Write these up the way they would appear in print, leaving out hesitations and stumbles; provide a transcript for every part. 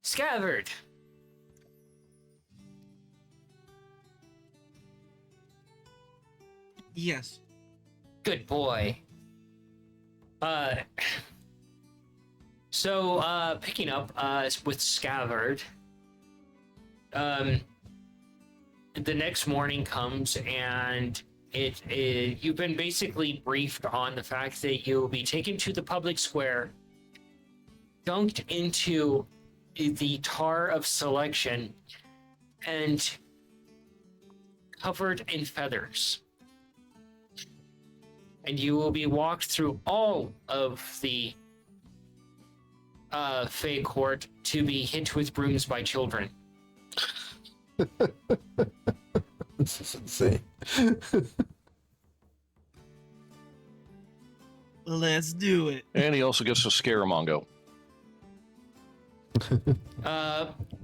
Scabbard. Yes. Good boy. Picking up with Scabbard, the next morning comes and you've been basically briefed on the fact that you'll be taken to the public square, dunked into the tar of selection, and covered in feathers. And you will be walked through all of the Fey Court to be hit with brooms by children. This is insane. Let's do it. And he also gets to scare Mongo.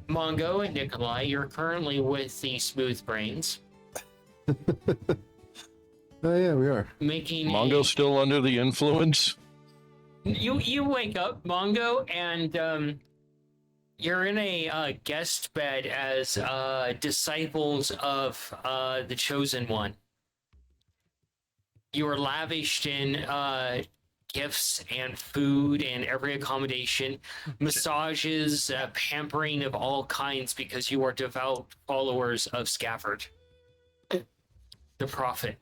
Mongo and Nikolai, you're currently with the Smooth Brains. Oh yeah, we are. Making Mongo's still under the influence. You wake up, Mongo, and you're in a guest bed as disciples of the Chosen One. You are lavished in gifts and food and every accommodation, massages, pampering of all kinds, because you are devout followers of Scafford, the prophet.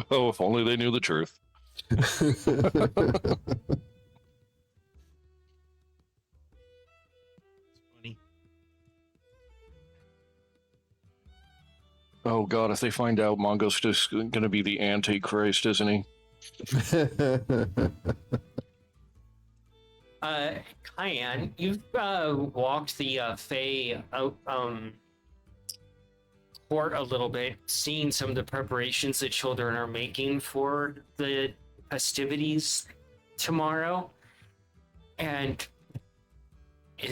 Oh, if only they knew the truth. Funny. Oh god, if they find out, Mongo's just gonna be the Antichrist, isn't he? Cayenne, you've walked the Fey court a little bit, seeing some of the preparations that children are making for the festivities tomorrow, and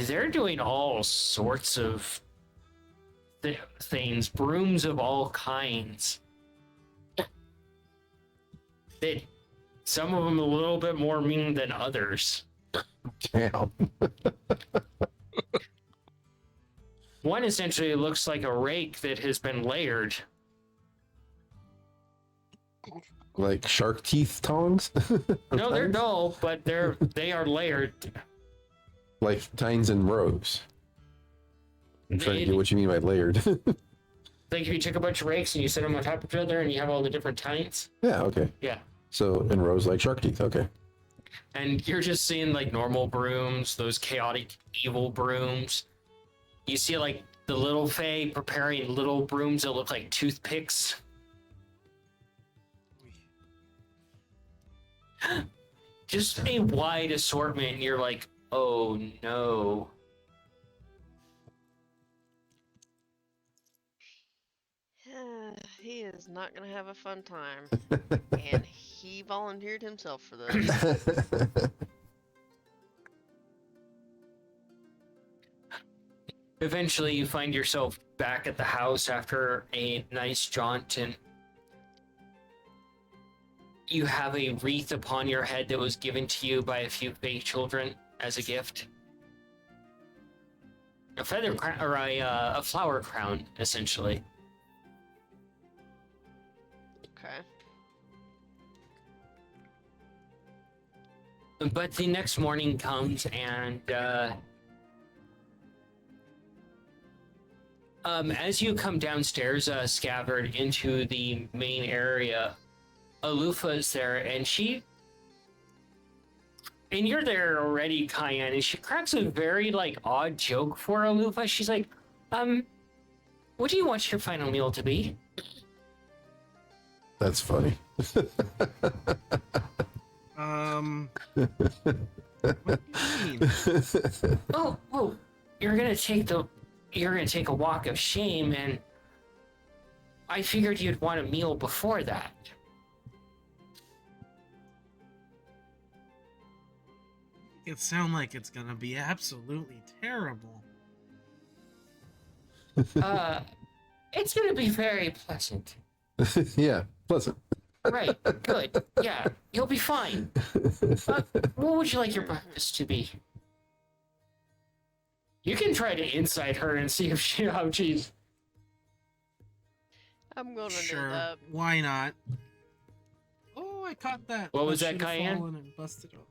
they're doing all sorts of things, brooms of all kinds. That some of them a little bit more mean than others. Damn. One essentially looks like a rake that has been layered. Like shark teeth tongs? No, they're dull, but they are layered. Like tines and rows. I'm trying to get what you mean by layered. Like if you took a bunch of rakes and you set them on top of each other and you have all the different tines. Yeah, okay. Yeah. So in rows like shark teeth, okay. And you're just seeing like normal brooms, those chaotic evil brooms. You see like the little fae preparing little brooms that look like toothpicks. Just a wide assortment, and you're like, oh no. He is not going to have a fun time. And he volunteered himself for this. Eventually, you find yourself back at the house after a nice jaunt, and you have a wreath upon your head that was given to you by a few Fae children as a gift. A feather crown, or a flower crown, essentially. Okay. But the next morning comes, and as you come downstairs, Scabbard, into the main area, Alufa is there, and you're there already, Cayenne, and she cracks a very, like, odd joke for Alufa. She's like, what do you want your final meal to be? That's funny. What do you mean? Oh, you're gonna take a walk of shame, and I figured you'd want a meal before that. It sounds like it's gonna be absolutely terrible. It's gonna be very pleasant. Yeah, pleasant. Right, good. Yeah, you'll be fine. What would you like your breakfast to be? You can try to insight her and see if how she's. I'm gonna do Sure, that. why not? Oh, I caught that. What was that, should've Cayenne? fallen and busted off.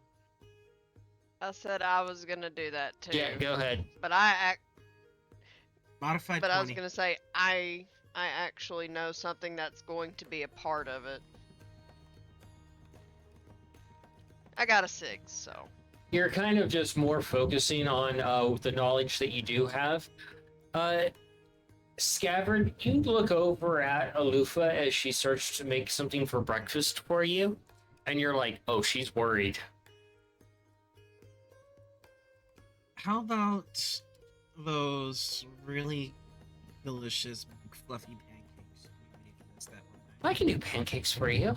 I said I was gonna do that too. Yeah, go ahead. But Modified But I was 20. gonna say I actually know something that's going to be a part of it. I got a 6, so You're kind of just more focusing on the knowledge that you do have. Scabbard, you look over at Alufa as she starts to make something for breakfast for you, and you're like, oh, she's worried. How about those really delicious fluffy pancakes you made for us that one I night? can do pancakes for you.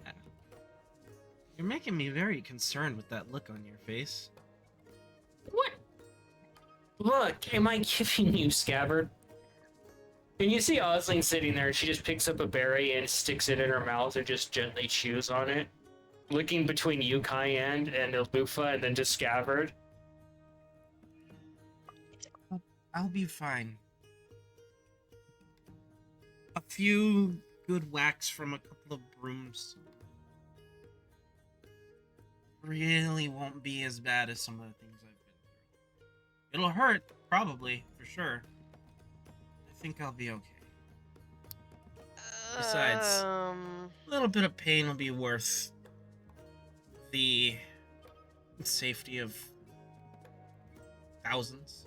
Yeah. You're making me very concerned with that look on your face. What? Look, am I giving you, Scabbard? And you see Osling sitting there, and she just picks up a berry and sticks it in her mouth and just gently chews on it, looking between you, Cayenne, and Alufa, and then to Scabbard. I'll be fine. A few good whacks from a couple of brooms really won't be as bad as some of the things I've been through. It'll hurt, probably, for sure. I think I'll be okay. Besides, a little bit of pain will be worth the safety of thousands.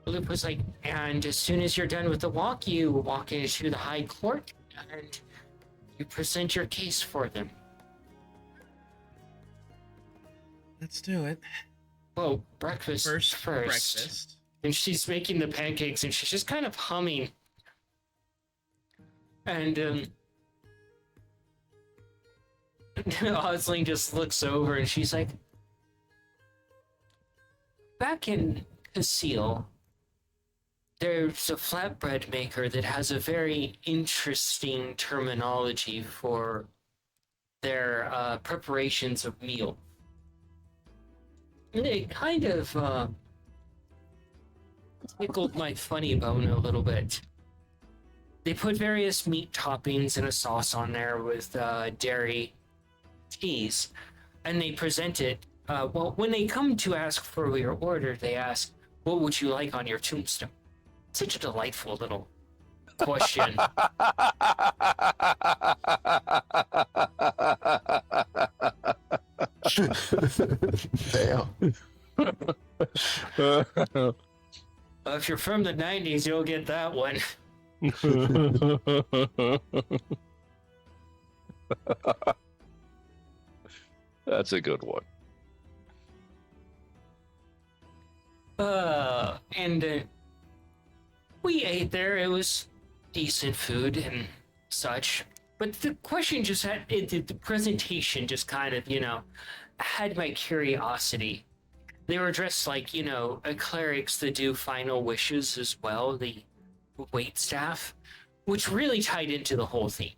Luke was like, and as soon as you're done with the walk, you walk into the High Court and you present your case for them. Let's do it. Well, breakfast first. Breakfast. And she's making the pancakes and she's just kind of humming. And Osling just looks over and she's like, back in Casil, there's a flatbread maker that has a very interesting terminology for their preparations of meal. And it kind of tickled my funny bone a little bit. They put various meat toppings and a sauce on there with dairy cheese, and they present it. Well, when they come to ask for your order, they ask, what would you like on your tombstone? Such a delightful little question. Damn. If you're from the 90s, you'll get that one. That's a good one. And we ate there. It was decent food and such. But the question just had, the presentation just kind of, had my curiosity. They were dressed like, clerics that do final wishes as well, the wait staff, which really tied into the whole theme.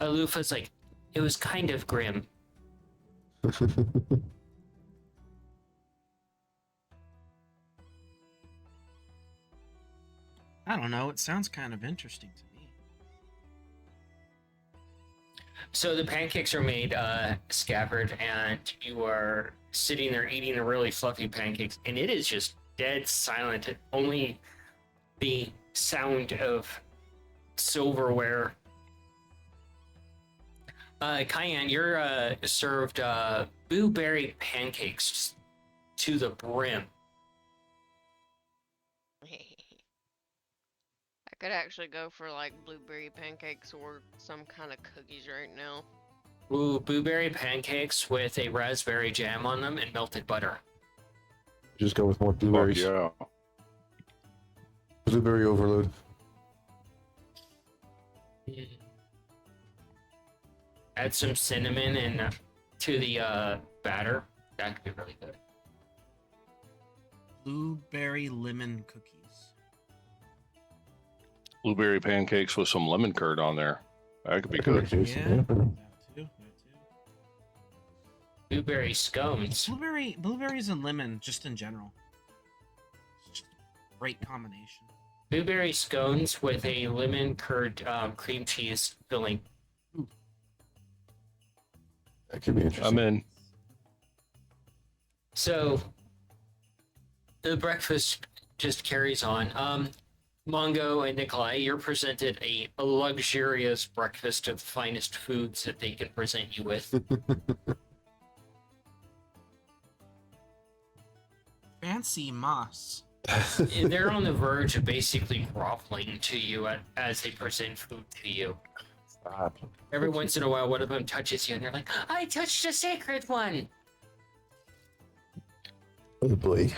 Alufa's like, it was kind of grim. I don't know. It sounds kind of interesting to me. So the pancakes are made, Scabbard, and you are sitting there eating the really fluffy pancakes, and it is just dead silent. Only the sound of silverware. Cayenne, you're served blueberry pancakes to the brim. I could actually go for like blueberry pancakes or some kind of cookies right now. Ooh, blueberry pancakes with a raspberry jam on them and melted butter. Just go with more Fuck blueberries. yeah. Blueberry overload. Add some cinnamon and to the batter. That could be really good. Blueberry lemon cookies. Blueberry pancakes with some lemon curd on there. That could be good. Jason, Yeah. That too. Blueberry scones. Blueberries and lemon, just in general. It's just a great combination. Blueberry scones with a lemon curd cream cheese filling. That could be interesting. I'm in. So the breakfast just carries on. Mongo and Nikolai, you're presented a luxurious breakfast of the finest foods that they can present you with. Fancy moss. They're on the verge of basically groveling to you as they present food to you. Stop. Every once in a while, one of them touches you, and they're like, "I touched a sacred one." Oh boy.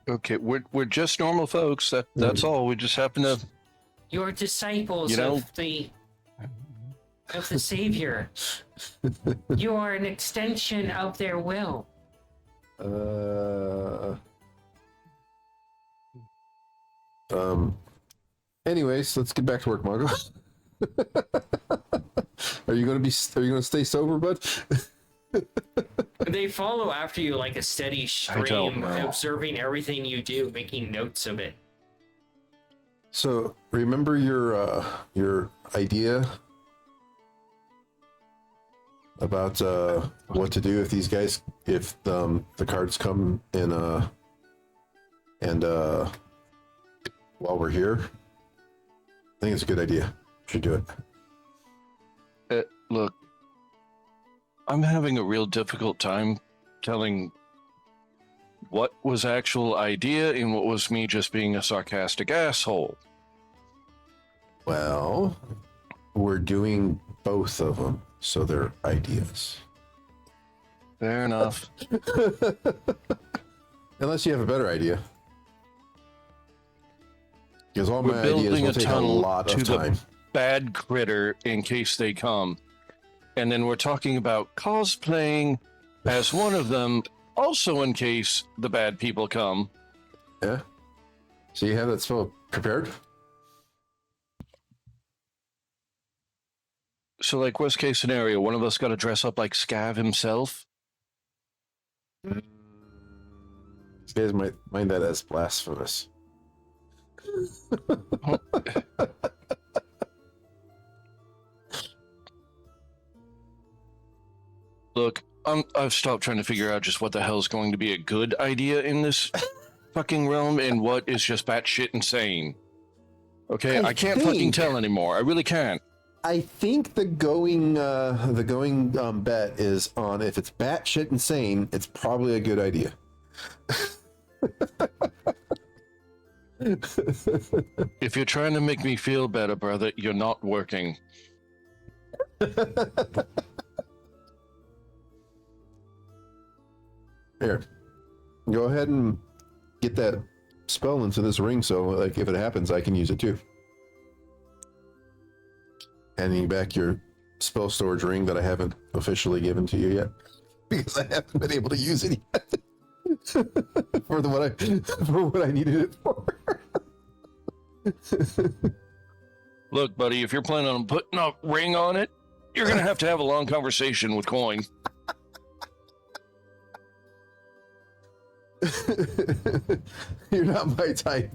Okay, we're just normal folks. That's all. We just happen to. You're disciples You know- of the Savior. You are an extension of their will. Anyways, let's get back to work, Margo. Are you gonna stay sober, bud? They follow after you like a steady I don't stream, know. observing everything you do, making notes of it. So remember your idea about what to do if these guys, if the cards come in and while we're here. I think it's a good idea. Should do it. Look, I'm having a real difficult time telling what was actual idea and what was me just being a sarcastic asshole. Well, we're doing both of them, so they're ideas. Fair enough. Unless you have a better idea. Because all We're my ideas building will a take a tunnel lot to of the- time. Bad critter in case they come. And then we're talking about cosplaying as one of them, also in case the bad people come. Yeah. So you have that spell prepared? So, like, worst case scenario, one of us got to dress up like Scav himself. These guys might mind that as blasphemous. Look, I've stopped trying to figure out just what the hell's going to be a good idea in this fucking realm and what is just batshit insane. Okay, I can't fucking think- tell anymore. I really can't. I think the going bet is on if it's batshit insane, it's probably a good idea. If you're trying to make me feel better, brother, you're not working. Here, go ahead and get that spell into this ring, so like if it happens, I can use it too. Handing you back your spell storage ring that I haven't officially given to you yet, because I haven't been able to use it yet for what I needed it for. Look, buddy, if you're planning on putting a ring on it, you're gonna have to have a long conversation with Coin. You're not my type.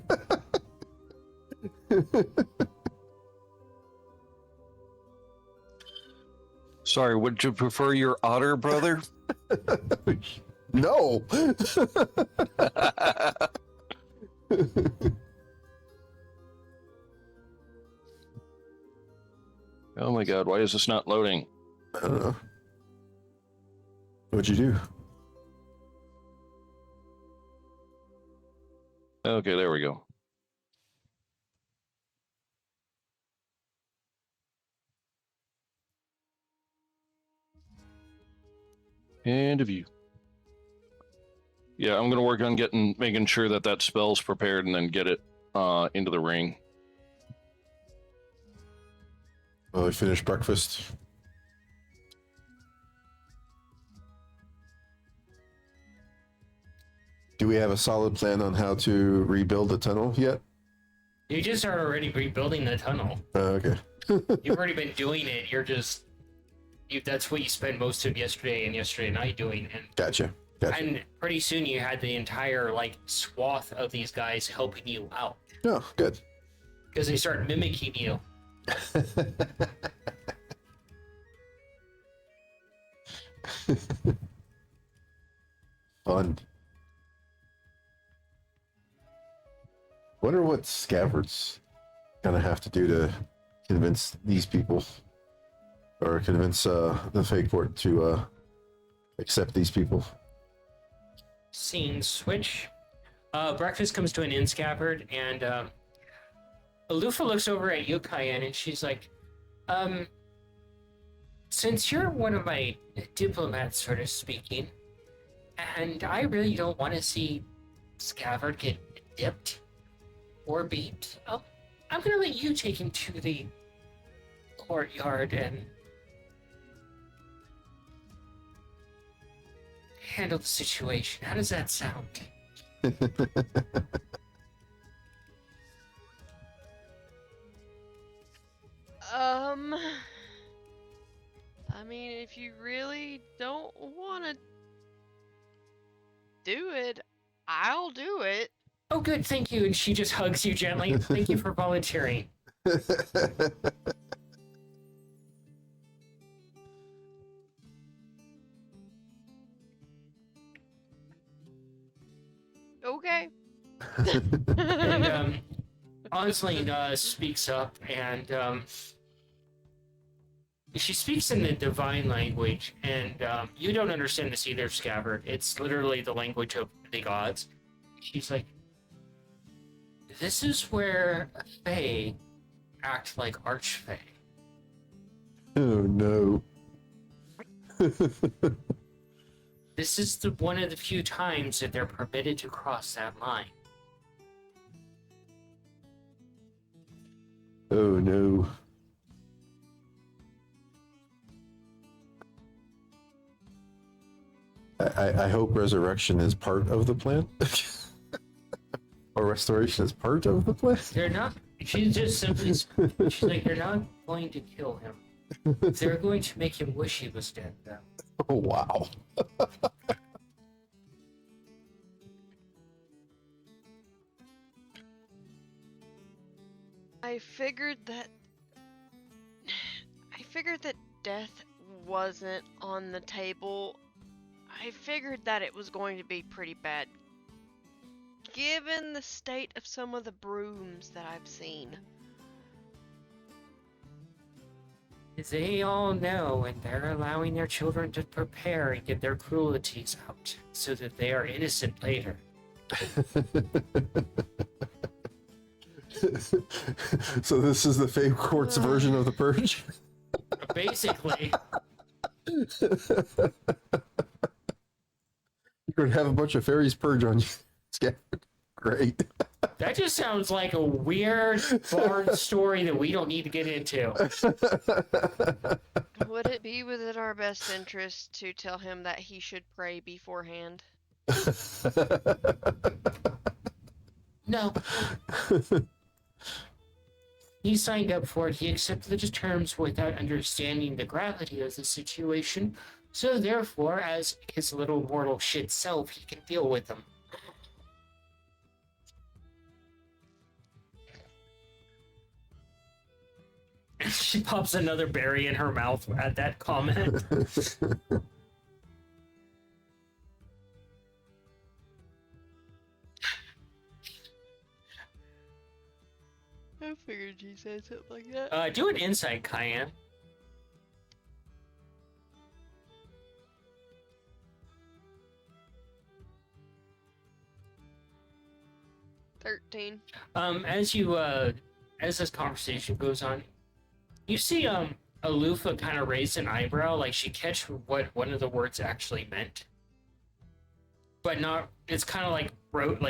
Sorry, would you prefer your otter brother? No. Oh my god, why is this not loading? I don't know. What'd you do? Okay, there we go. And a view. Yeah, I'm gonna work on making sure that that spell's prepared and then get it into the ring. Well, we finished breakfast. Do we have a solid plan on how to rebuild the tunnel yet? You just are already rebuilding the tunnel. Okay. You've already been doing it. You're just that's what you spent most of yesterday and yesterday night doing, and Gotcha. and pretty soon you had the entire like swath of these guys helping you out Oh, good. because they start mimicking you. Fun. Wonder what Scabbard's gonna have to do to convince these people, or convince the fake court to accept these people. Scene switch. Breakfast comes to an end, Scabbard, and Alufa looks over at you, Cayenne, and she's like, since you're one of my diplomats, sort of speaking, and I really don't want to see Scabbard get dipped or beat, I'm gonna let you take him to the courtyard and handle the situation. How does that sound? I mean, if you really don't want to do it, I'll do it. Oh, good, thank you. And she just hugs you gently. Thank you for volunteering. Okay. And Osling speaks up, and she speaks in the divine language, and you don't understand this either, Scabbard. It's literally the language of the gods. She's like, this is where Fae act like Archfey. Oh no. This is one of the few times that they're permitted to cross that line. Oh no. I hope resurrection is part of the plan. Or restoration is part of the plan. They're not. She's just simply. She's like, they're not going to kill him. They're going to make him wish he was dead, though. Oh wow. I figured that death wasn't on the table. I figured that it was going to be pretty bad, given the state of some of the brooms that I've seen. They all know, and they're allowing their children to prepare and get their cruelties out, so that they are innocent later. So this is the Fey Court's version of the Purge? Basically, You're going to have a bunch of fairies purge on you. Scabbard. Great. that just sounds like a weird bard story that we don't need to get into. Would it be within our best interest to tell him that he should pray beforehand? No. He signed up for it. He accepted the terms without understanding the gravity of the situation. So therefore, as his little mortal shit self, he can deal with them. She pops another berry in her mouth at that comment. I figured you said something like that. Do an insight, Cayenne. 13. As this conversation goes on, you see Alufa kind of raise an eyebrow, like she catch what one of the words actually meant, but not. It's kind of like growing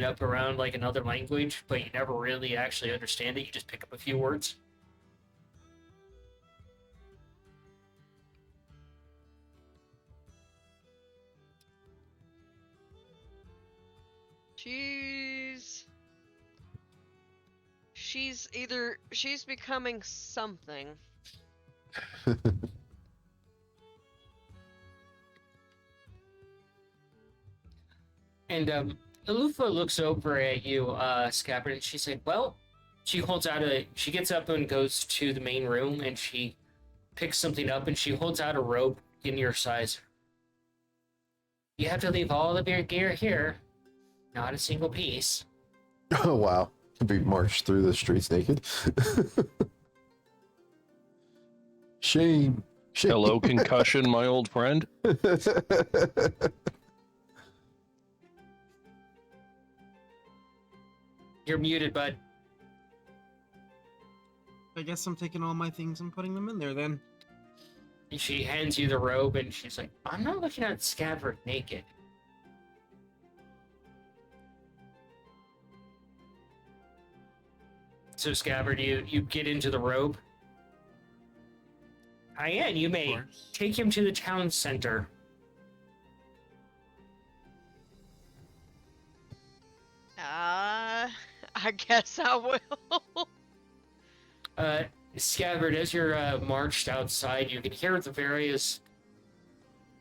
up around like another language, but you never really actually understand it. You just pick up a few words. she's becoming something. And Alufa looks over at you, Scabbard, and she's like, well, she gets up and goes to the main room, and she picks something up, and she holds out a rope in your size. You have to leave all of your gear here. Not a single piece. Oh, wow. We marched through the streets naked. Shame. Shame. Hello, concussion, my old friend. You're muted, bud. I guess I'm taking all my things and putting them in there then. She hands you the robe, and she's like, I'm not looking at Scabbard naked. So, Scabbard, you get into the robe. Cayenne, you may course. take him to the town center. I guess I will. Scabbard, as you're marched outside, you can hear the various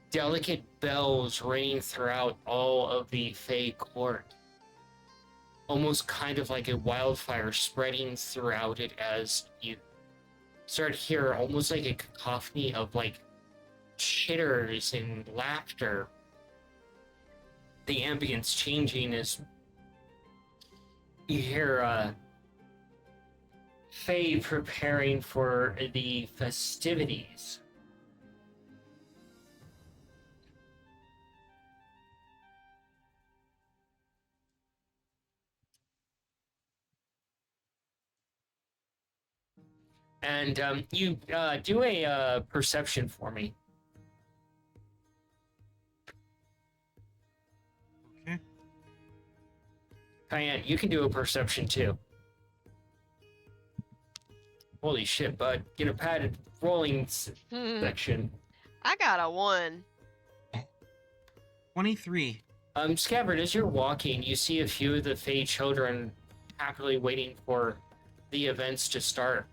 delicate bells ringing throughout all of the Fey court. Almost kind of like a wildfire spreading throughout it as you start to hear almost like a cacophony of like chitters and laughter. The ambience changing as you hear Faye preparing for the festivities. And you do a perception for me. Okay. Cayenne, you can do a perception too. Holy shit, bud. Get a padded rolling section. I got a 1. 23. Scabbard, as you're walking, you see a few of the Fey children happily waiting for the events to start.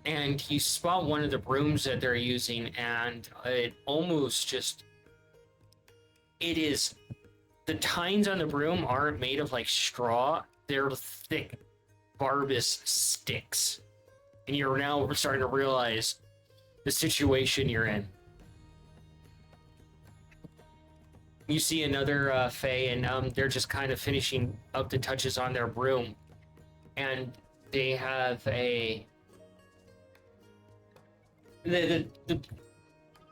And you spot one of the brooms that they're using, and it almost just... It is... The tines on the broom aren't made of, like, straw. They're thick, barbarous sticks. And you're now starting to realize the situation you're in. You see another Fae, and they're just kind of finishing up the touches on their broom. And they have a... The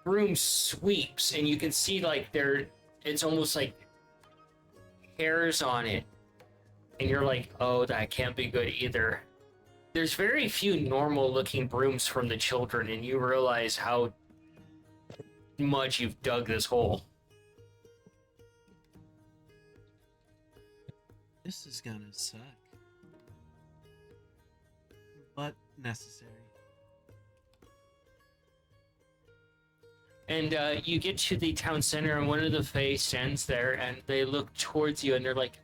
broom sweeps, and you can see, like, it's almost like hairs on it. And you're like, oh, that can't be good either. There's very few normal-looking brooms from the children, and you realize how much you've dug this hole. This is gonna suck. But necessary. And you get to the town center, and one of the Fae stands there, and they look towards you, and they're like,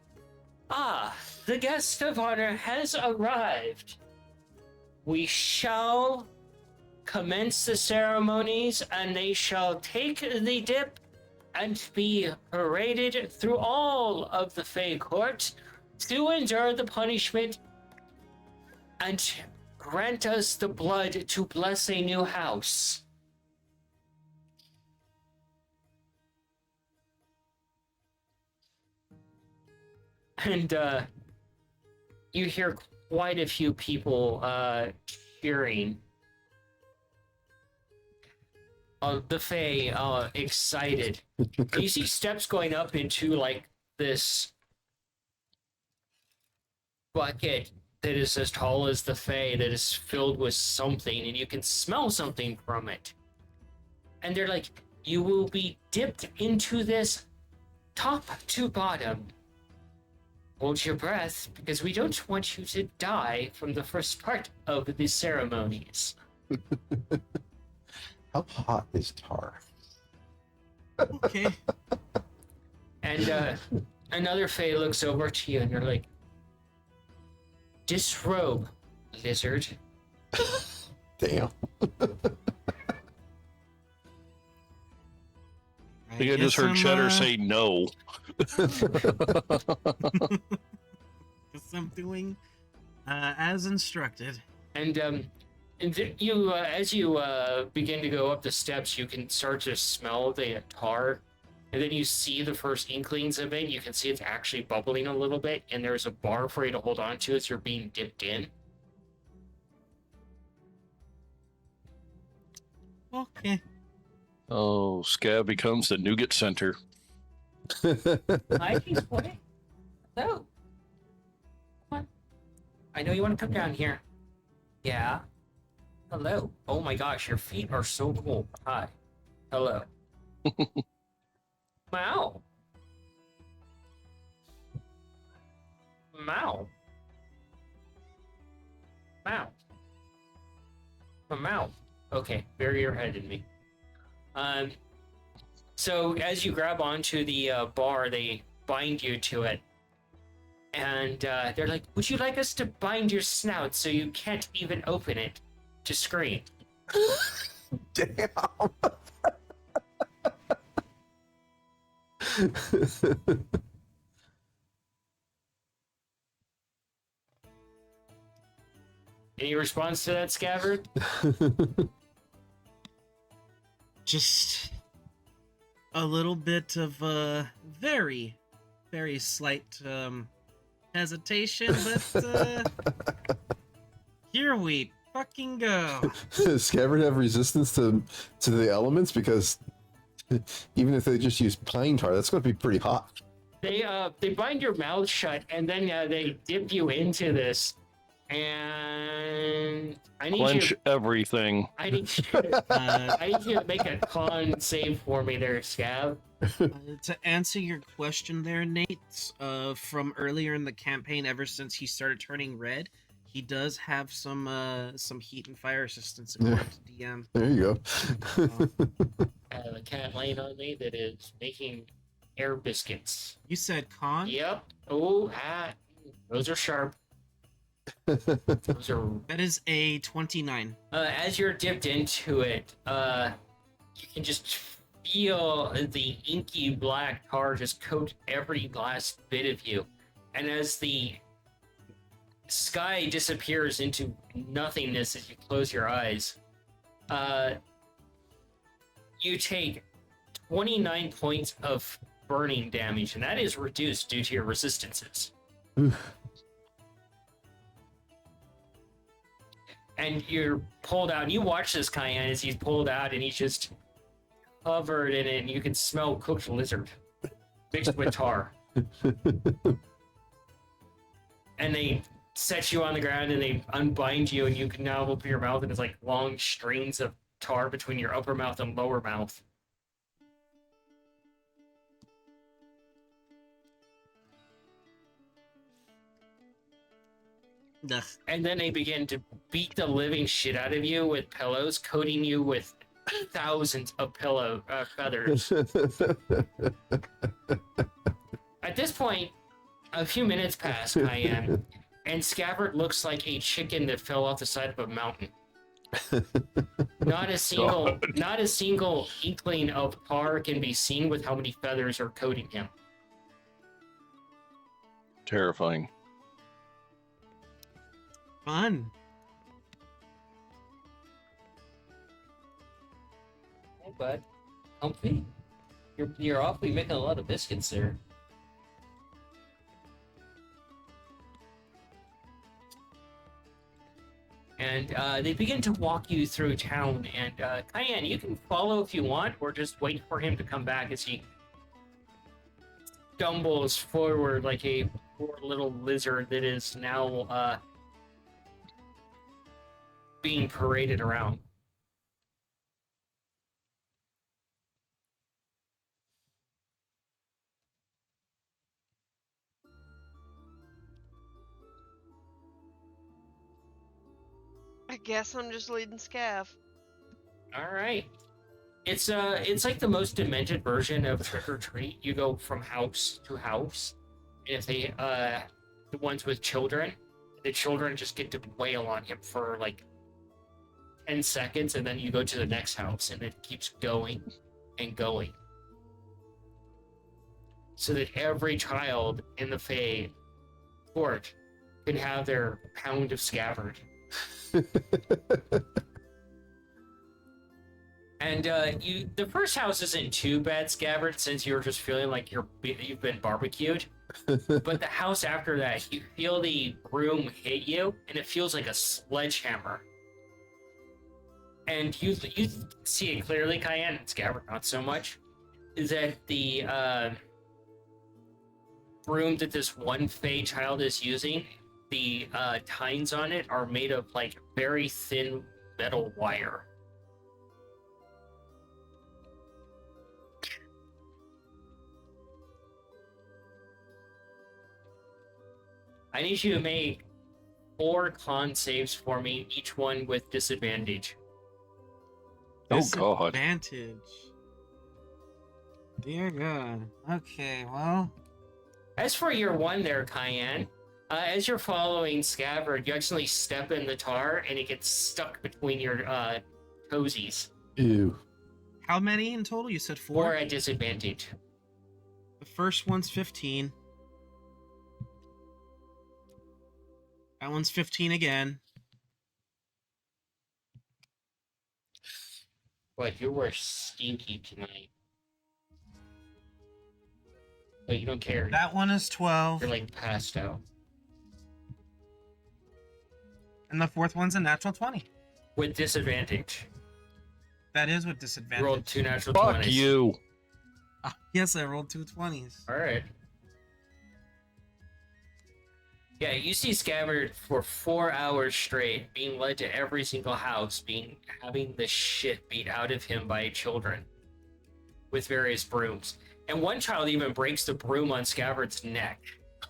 ah, the guest of honor has arrived. We shall commence the ceremonies, and they shall take the dip and be paraded through all of the Fey court to endure the punishment and grant us the blood to bless a new house. And you hear quite a few people cheering. The Fae, excited. You see steps going up into, like, this bucket that is as tall as the Fae, that is filled with something, and you can smell something from it. And they're like, you will be dipped into this top to bottom. Hold your breath, because we don't want you to die from the first part of the ceremonies. How hot is tar? Okay. And another Fae looks over to you, and they're like, Disrobe, lizard. Damn. I think I just heard Cheddar say no. Guess I'm doing as instructed. And you, as you begin to go up the steps, you can start to smell the tar, and then you see the first inklings of it. You can see it's actually bubbling a little bit, and there's a bar for you to hold on to as you're being dipped in. Okay. Oh, Scab becomes the nougat center. Hi, boy. Hello. Come on. I know you want to come down here. Yeah. Hello. Oh my gosh, your feet are so cool. Hi. Hello. Wow. Mow. Mow. A mouth. Okay, bury your head in me. So as you grab onto the bar, they bind you to it. And they're like, would you like us to bind your snout so you can't even open it to scream? Damn. Any response to that, Scabbard? Just a little bit of very, very slight hesitation, but here we fucking go. Does Scabbard have resistance to the elements? Because even if they just use pine tar, that's going to be pretty hot. They bind your mouth shut, and then they dip you into this. And I need Quench you. everything. I need you to make a con save for me, there, Scab. To answer your question there, Nate, from earlier in the campaign, ever since he started turning red, he does have some heat and fire resistance according to DM. There you go. I have a cat laying on me that is making air biscuits. You said con? Yep. Oh, those are sharp. Those are. That is a 29. As you're dipped into it, you can just feel the inky black tar just coat every last bit of you. And as the sky disappears into nothingness as you close your eyes, you take 29 points of burning damage, and that is reduced due to your resistances. And you're pulled out, and you watch this Cayenne as he's pulled out, and he's just covered in it, and you can smell cooked lizard mixed with tar. And they set you on the ground, and they unbind you, and you can now open your mouth, and it's like long strings of tar between your upper mouth and lower mouth. Ugh. And then they begin to beat the living shit out of you with pillows, coating you with thousands of pillow feathers. At this point, a few minutes pass, Cayenne, and Scabbard looks like a chicken that fell off the side of a mountain. Not a single inkling of tar can be seen with how many feathers are coating him. Terrifying. Fun. Hey, bud. Comfy? You're awfully making a lot of biscuits there. And they begin to walk you through town. And Cayenne, you can follow if you want, or just wait for him to come back as he stumbles forward like a poor little lizard that is now being paraded around. I guess I'm just leading Scav. All right. It's like the most demented version of Trick or Treat. You go from house to house. And if they the ones with children, The children just get to wail on him for like 10 seconds, and then you go to the next house, and it keeps going and going. So that every child in the Fae court can have their pound of scabbard. And the first house isn't too bad, scabbard, since you're just feeling like you've been barbecued. But the house after that, you feel the broom hit you, and it feels like a sledgehammer. And you see it clearly, Cayenne, and Scabbard not so much, is that the broom that this one Fey child is using, the tines on it are made of like very thin metal wire. I need you to make 4 con saves for me, each one with disadvantage. Oh, God. Disadvantage. Dear God. Okay, well. As for your one there, Cayenne, as you're following Scabbard, you actually step in the tar and it gets stuck between your toesies. Ew. How many in total? You said 4? 4 at disadvantage. The first one's 15. That one's 15 again. But you were stinky tonight. But you don't care. That one is 12. You're like passed out. And the fourth one's a natural 20. With disadvantage. That is with disadvantage. Rolled 2 natural Fuck 20s. you. Ah, yes, I rolled 2 20s. Alright. Yeah, you see Scabbard for 4 hours straight, being led to every single house, having the shit beat out of him by children with various brooms. And one child even breaks the broom on Scabbard's neck.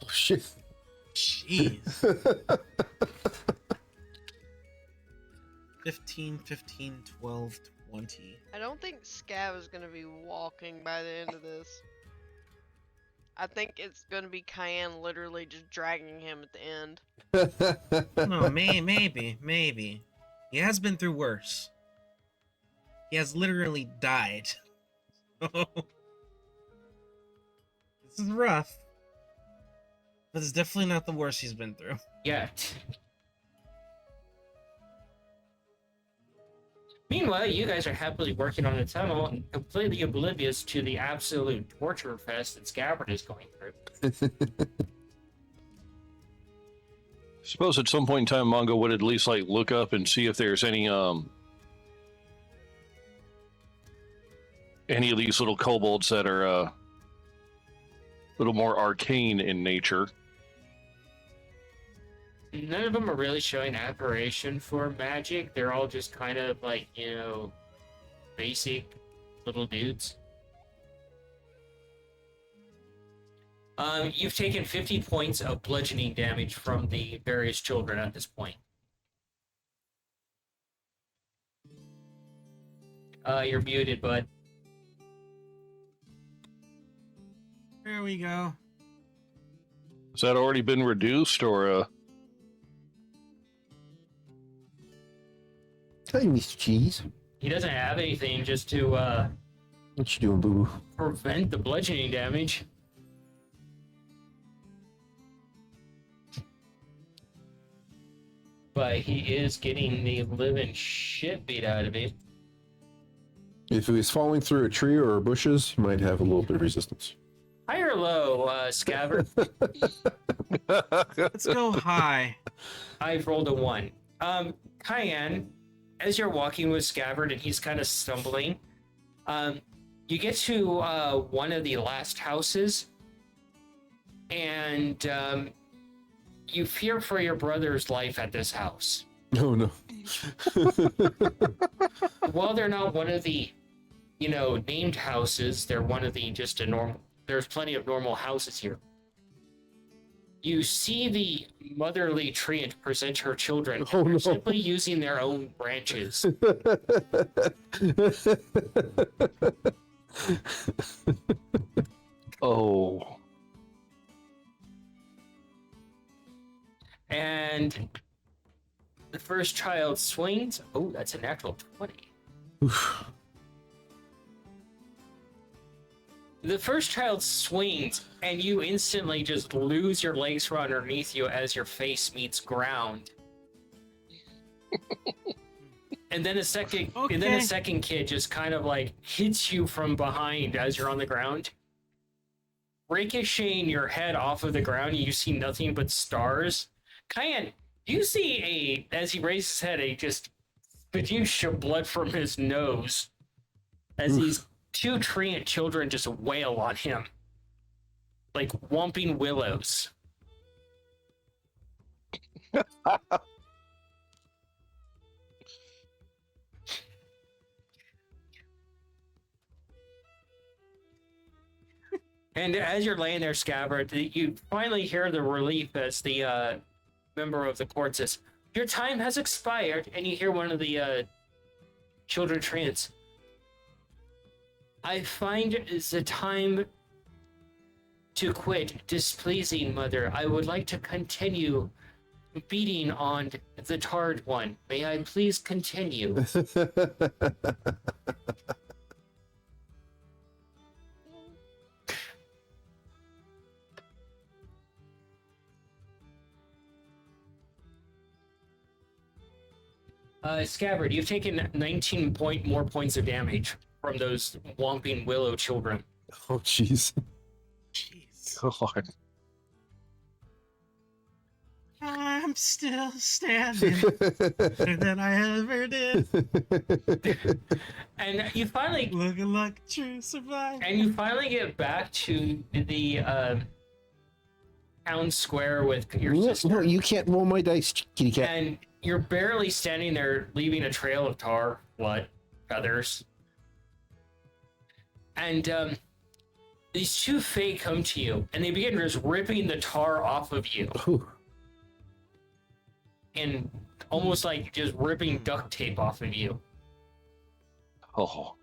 Oh, shit. Jeez. 15, 15, 12, 20. I don't think Scav is gonna be walking by the end of this. I think it's gonna be Cayenne literally just dragging him at the end. No, maybe. He has been through worse. He has literally died. This is rough. But it's definitely not the worst he's been through. Yet. Meanwhile, you guys are happily working on a tunnel and completely oblivious to the absolute torture fest that Scabbard is going through. Suppose at some point in time, Mongo would at least like look up and see if there's any of these little kobolds that are a little more arcane in nature. None of them are really showing admiration for magic. They're all just kind of like, basic little dudes. You've taken 50 points of bludgeoning damage from the various children at this point. You're muted, bud. There we go. Has that already been reduced, or Hey, Mr. Cheese. He doesn't have anything just to What you doing, boo-boo? prevent the bludgeoning damage. But he is getting the living shit beat out of him. If he was falling through a tree or bushes, he might have a little bit of resistance. High or low, Scabbard? Let's go high. I've rolled a 1. Cayenne, as you're walking with Scabbard and he's kind of stumbling, you get to one of the last houses, and you fear for your brother's life at this house. Oh, no. While they're not one of the, named houses, they're one of the just a normal. There's plenty of normal houses here. You see the motherly tree present her children, Oh, they're no. simply using their own branches. oh, And the first child swings. Oh, that's a natural 20. Oof. The first child swings, and you instantly just lose your legs from underneath you as your face meets ground. And then a second kid just kind of like hits you from behind as you're on the ground, ricocheting your head off of the ground, and you see nothing but stars. Kyan, you see as he raises his head, a just spewage of blood from his nose as these two treant children just wail on him like whomping willows. And as you're laying there, Scabbard, you finally hear the relief as the member of the court says, "Your time has expired," and you hear one of the children treants. "I find the time to quit displeasing, mother. I would like to continue beating on the tarred one. May I please continue?" Scabbard, you've taken 19 more points of damage from those whomping willow children. Oh, jeez. Jeez. God. I'm still standing better than I ever did. And you finally Looking like a true survivor. get back to the town square with your No, sister. no, you can't roll my dice, kitty cat. And you're barely standing there, leaving a trail of tar, blood, feathers. And these two Fae come to you, and they begin just ripping the tar off of you, Ooh. and almost like just ripping duct tape off of you. Oh.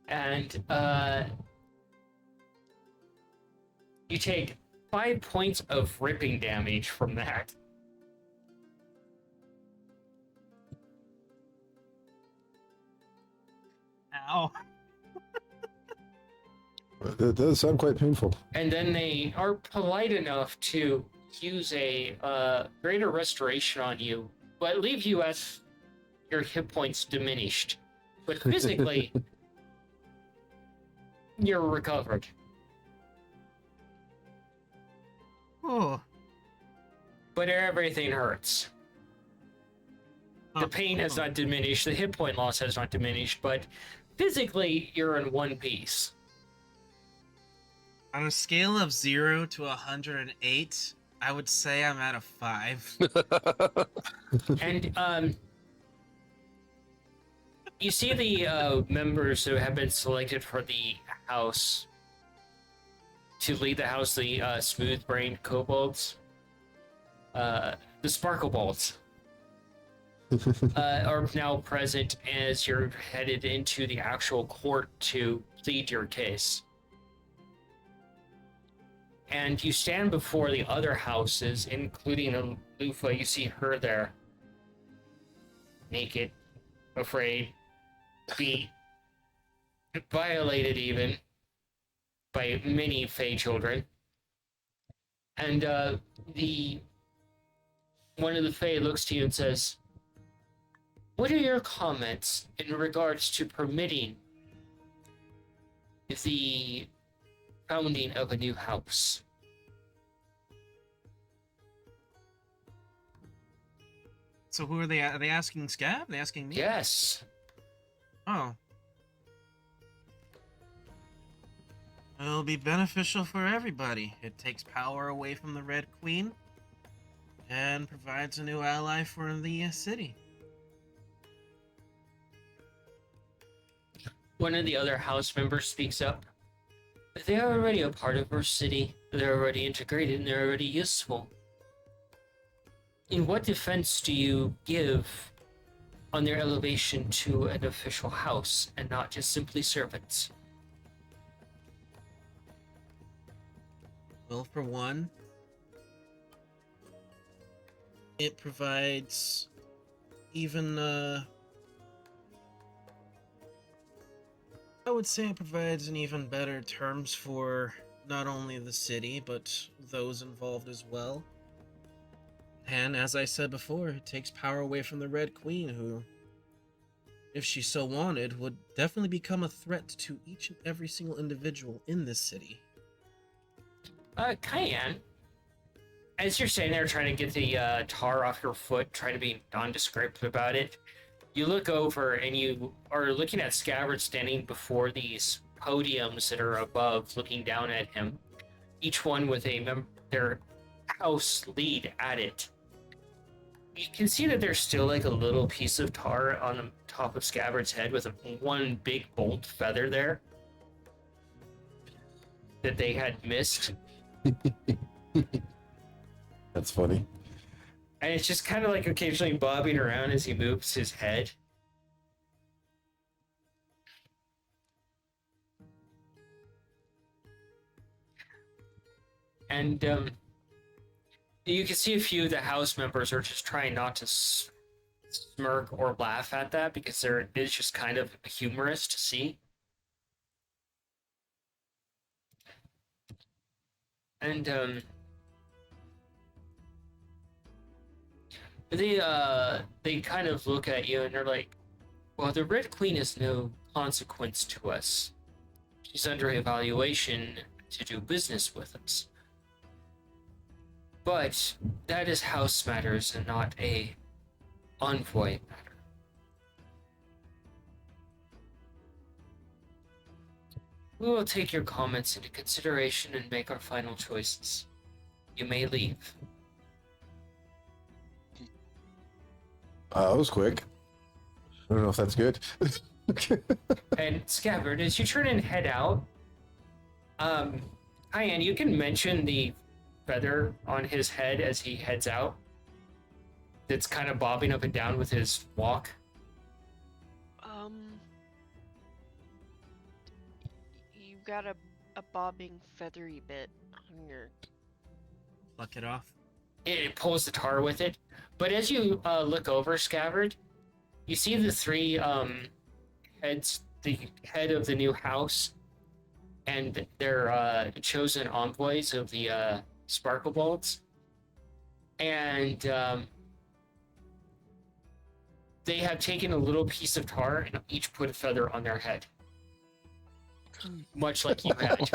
And you take 5 points of ripping damage from that. Ow. That does sound quite painful. And then they are polite enough to use a greater restoration on you, but leave you at your hit points diminished. But physically, you're recovered. Oh. But everything hurts. The pain has not diminished, the hit point loss has not diminished, but physically, you're in one piece. On a scale of 0 to 108, I would say I'm at a 5. And you see the members who have been selected for the house to lead the house, the smooth-brained kobolds, the sparkle bolts, are now present as you're headed into the actual court to plead your case. And you stand before the other houses, including Lufa. You see her there, naked, afraid, beat, violated even by many Fey children. And one of the Fey looks to you and says, "What are your comments in regards to permitting the founding of a new house?" So who are they? Are they asking Scab? Are they asking me? Yes. Oh. It'll be beneficial for everybody. It takes power away from the Red Queen and provides a new ally for the city. One of the other house members speaks up. "They're already a part of our city. They're already integrated and they're already useful. In what defense do you give on their elevation to an official house and not just simply servants?" Well, for one, it provides even, I would say it provides an even better terms for not only the city, but those involved as well. And as I said before, it takes power away from the Red Queen, who, if she so wanted, would definitely become a threat to each and every single individual in this city. Cayenne, as you're sitting there trying to get the tar off your foot, trying to be nondescript about it, you look over and you are looking at Scabbard standing before these podiums that are above, looking down at him, each one with their house lead at it. You can see that there's still like a little piece of tar on the top of Scabbard's head with one big bolt feather there that they had missed. That's funny. And it's just kind of like occasionally bobbing around as he moves his head. And you can see a few of the house members are just trying not to smirk or laugh at that because it's just kind of humorous to see. And they kind of look at you and they're like, well, the Red Queen is no consequence to us. She's under evaluation to do business with us. But that is house matters and not a envoy matter. We will take your comments into consideration and make our final choices. You may leave. That was quick. I don't know if that's good. And Scabbard, as you turn and head out, Cayenne, you can mention the feather on his head as he heads out. That's kind of bobbing up and down with his walk. You got a bobbing feathery bit on your. Pluck it off. It pulls the tar with it. But as you look over Scabbard, you see the three heads, the head of the new house, and their chosen envoys of the Sparkle Bolts. And they have taken a little piece of tar and each put a feather on their head. Much like you had.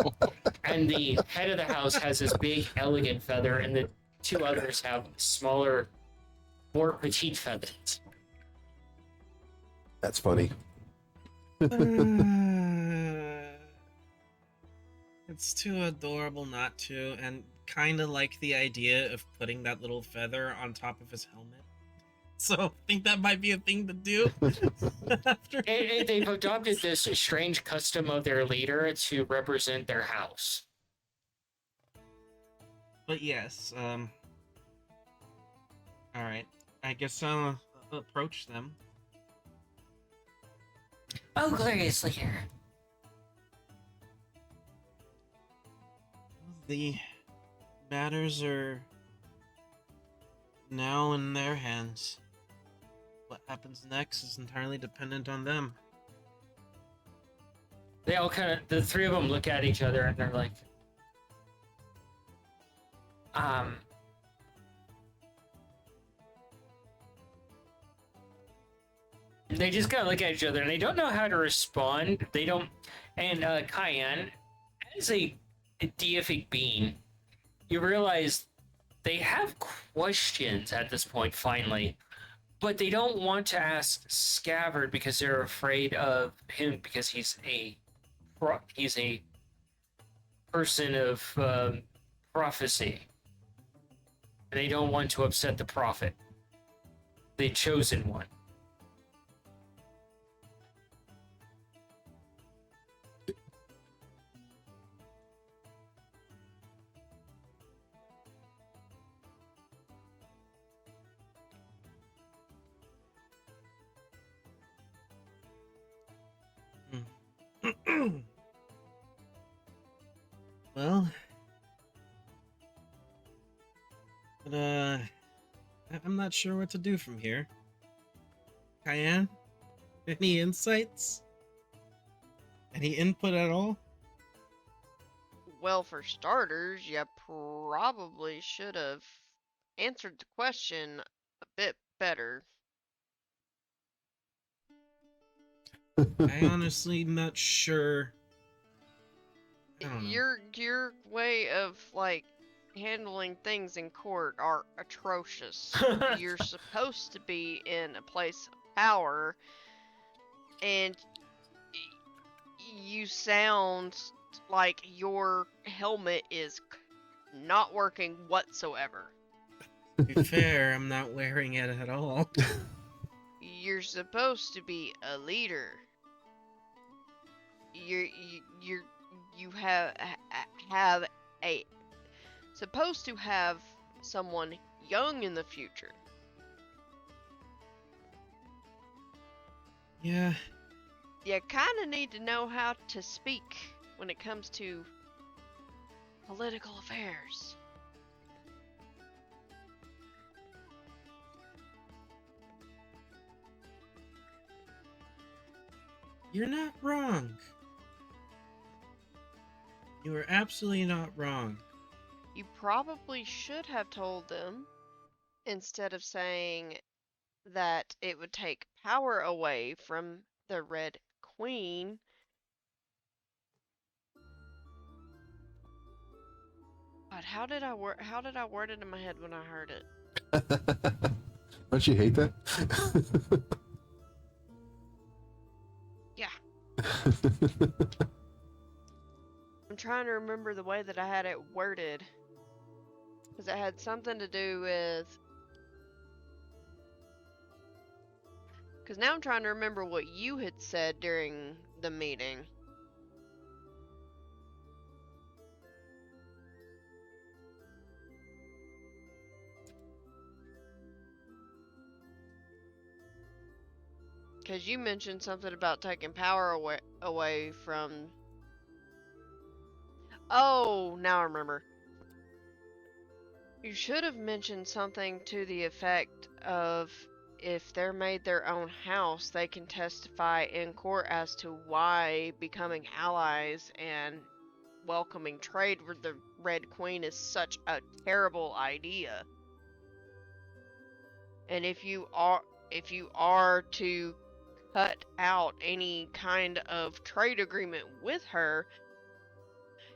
And the head of the house has this big, elegant feather, and the two others have smaller, more petite feathers. That's funny. It's too adorable not to, and kind of like the idea of putting that little feather on top of his helmet. So I think that might be a thing to do. After They've adopted this strange custom of their leader to represent their house. But yes, all right. I guess I'll approach them. Oh, glorious leader. The matters are now in their hands. What happens next is entirely dependent on them. They all the three of them look at each other and they're like, they just kind of look at each other and they don't know how to respond. They don't, and Cayenne, as a deific being, you realize they have questions at this point, finally. But they don't want to ask Scabbard because they're afraid of him because he's a person of prophecy. And they don't want to upset the prophet, the chosen one. Well, But, I'm not sure what to do from here. Cayenne? Any insights? Any input at all? Well, for starters, you probably should have answered the question a bit better. I honestly am not sure. I don't know. Your way of like handling things in court are atrocious. You're supposed to be in a place of power, and you sound like your helmet is not working whatsoever. To be fair, I'm not wearing it at all. You're supposed to be a leader. You have a supposed to have someone young in the future. Yeah, You kind of need to know how to speak when it comes to political affairs. you're not wrong. You are absolutely not wrong. You probably should have told them, instead of saying that it would take power away from the Red Queen. God, how did I word it in my head when I heard it? Don't you hate that? Yeah. I'm trying to remember the way that I had it worded. Because it had something to do with... Because now I'm trying to remember what you had said during the meeting. Because you mentioned something about taking power away from... Oh, now I remember. You should have mentioned something to the effect of, if they're made their own house, they can testify in court as to why becoming allies and welcoming trade with the Red Queen is such a terrible idea. And if you are to cut out any kind of trade agreement with her,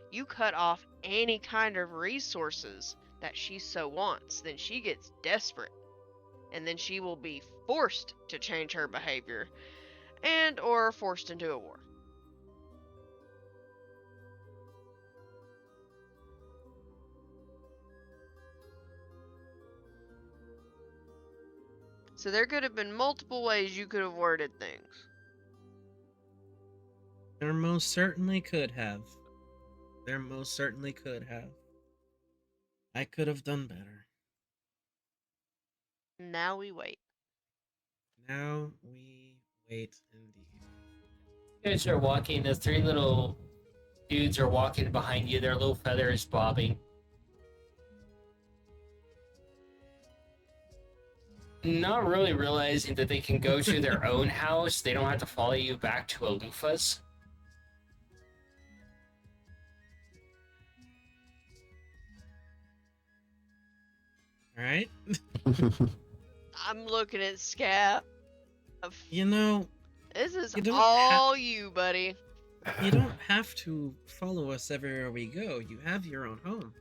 you cut off any kind of resources that she so wants, then she gets desperate, and then she will be forced to change her behavior, and or forced into a war. So there could have been multiple ways you could have worded things. There most certainly could have. There most certainly could have. I could have done better. Now we wait. Now we wait indeed. You guys are walking, the three little dudes are walking behind you, their little feathers bobbing. Not really realizing that they can go to their own house, they don't have to follow you back to Alufa's. Alright? I'm looking at Scab. You know, This is you don't all you, buddy. you don't have to follow us everywhere we go. You have your own home.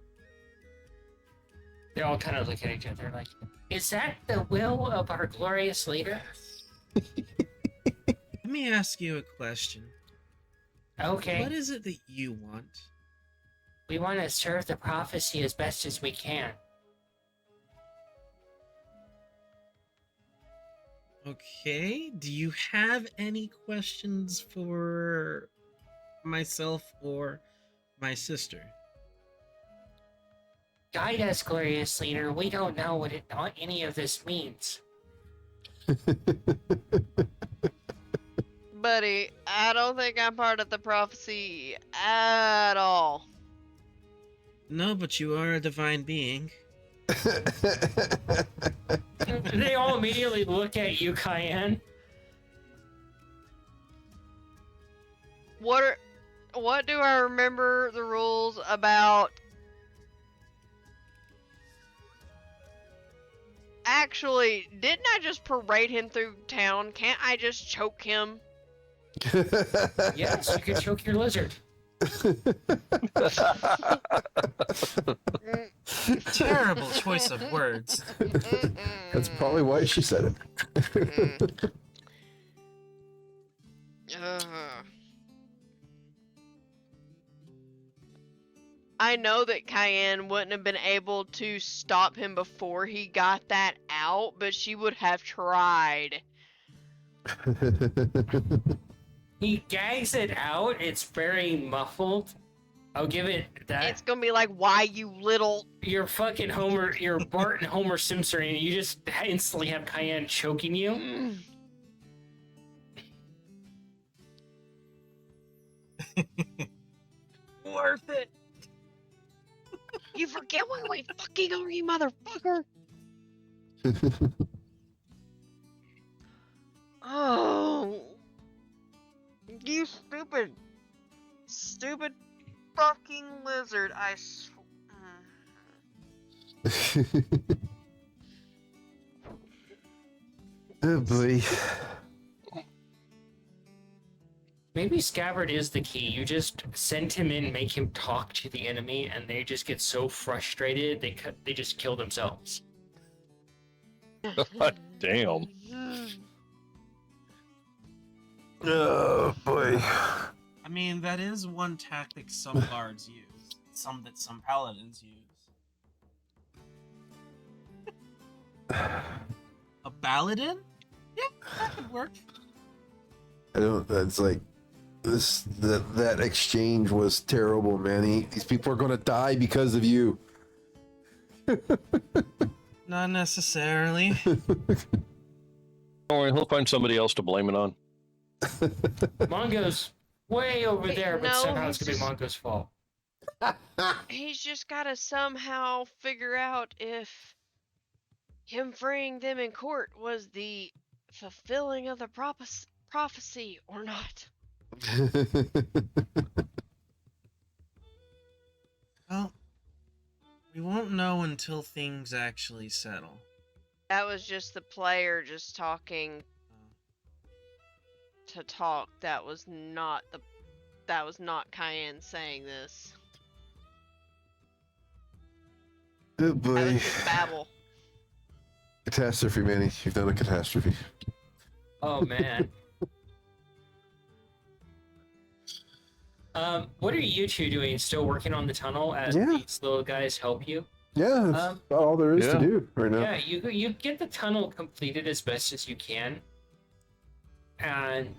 They all kind of look at each other like, is that the will of our glorious leader? Let me ask you a question. Okay. What is it that you want? We want to serve the prophecy as best as we can. Okay, do you have any questions for myself or my sister? Guide us, glorious leader. We don't know what any of this means. Buddy, I don't think I'm part of the prophecy at all. No, but you are a divine being. They all immediately look at you, Cayenne. What do I remember the rules about? Actually, didn't I just parade him through town? Can't I just choke him? Yes, you could choke your lizard. Terrible choice of words. That's probably why she said it. I know that Cayenne wouldn't have been able to stop him before he got that out, but she would have tried. He gags it out. It's very muffled. I'll give it that. It's gonna be like, why you little... You're fucking Homer. You're Bart and Homer Simpson, and you just instantly have Cayenne choking you. Worth it. You forget why we fucking are, you motherfucker! Oh, you stupid fucking lizard! Oh boy. Maybe Scabbard is the key. You just send him in, make him talk to the enemy, and they just get so frustrated they just kill themselves. Damn. Oh boy. I mean, that is one tactic some guards use. Some that some paladins use. A paladin? Yeah, that could work. I don't. That's like that exchange was terrible, man. These people are gonna die because of you. Not necessarily. Don't worry, he'll find somebody else to blame it on. Mongo's way over there, but no, somehow it's he's gonna be just- Mongo's fault. He's just gotta somehow figure out if him freeing them in court was the fulfilling of the prophecy or not. Well, we won't know until things actually settle. That was just the player just talking to talk. That was not Cayenne saying this. Oh That boy. was just babble. Catastrophe, Manny. You've done a catastrophe. Oh man. What are you two doing? Still working on the tunnel as Yeah. these little guys help you? Yeah, that's about all there is to Yeah. do right now. Yeah, you get the tunnel completed as best as you can, and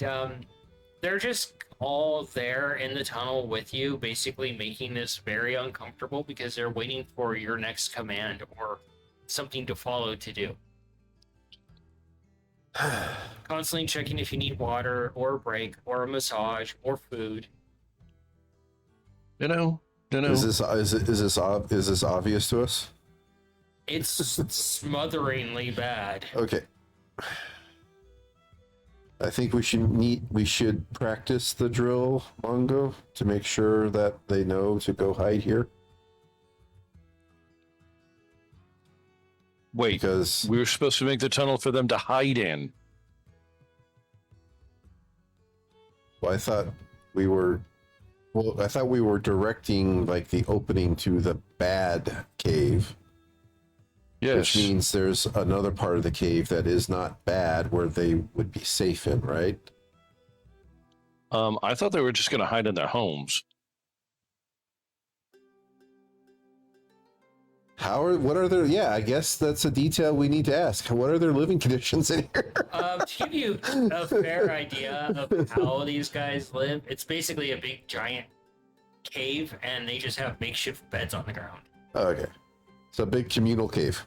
they're just all there in the tunnel with you, basically making this very uncomfortable because they're waiting for your next command or something to follow to do. Constantly checking if you need water or a break or a massage or food. You know. Is this obvious to us? It's smotheringly bad. Okay. I think we should practice the drill, Mongo, to make sure that they know to go hide here. Wait, Because we were supposed to make the tunnel for them to hide in. I thought we were directing like the opening to the bad cave. Yes. Which means there's another part of the cave that is not bad where they would be safe in, right? I thought they were just going to hide in their homes. What are their, yeah, I guess that's a detail we need to ask. What are their living conditions in here? To give you a fair idea of how these guys live, it's basically a big giant cave, and they just have makeshift beds on the ground. Okay. It's a big communal cave.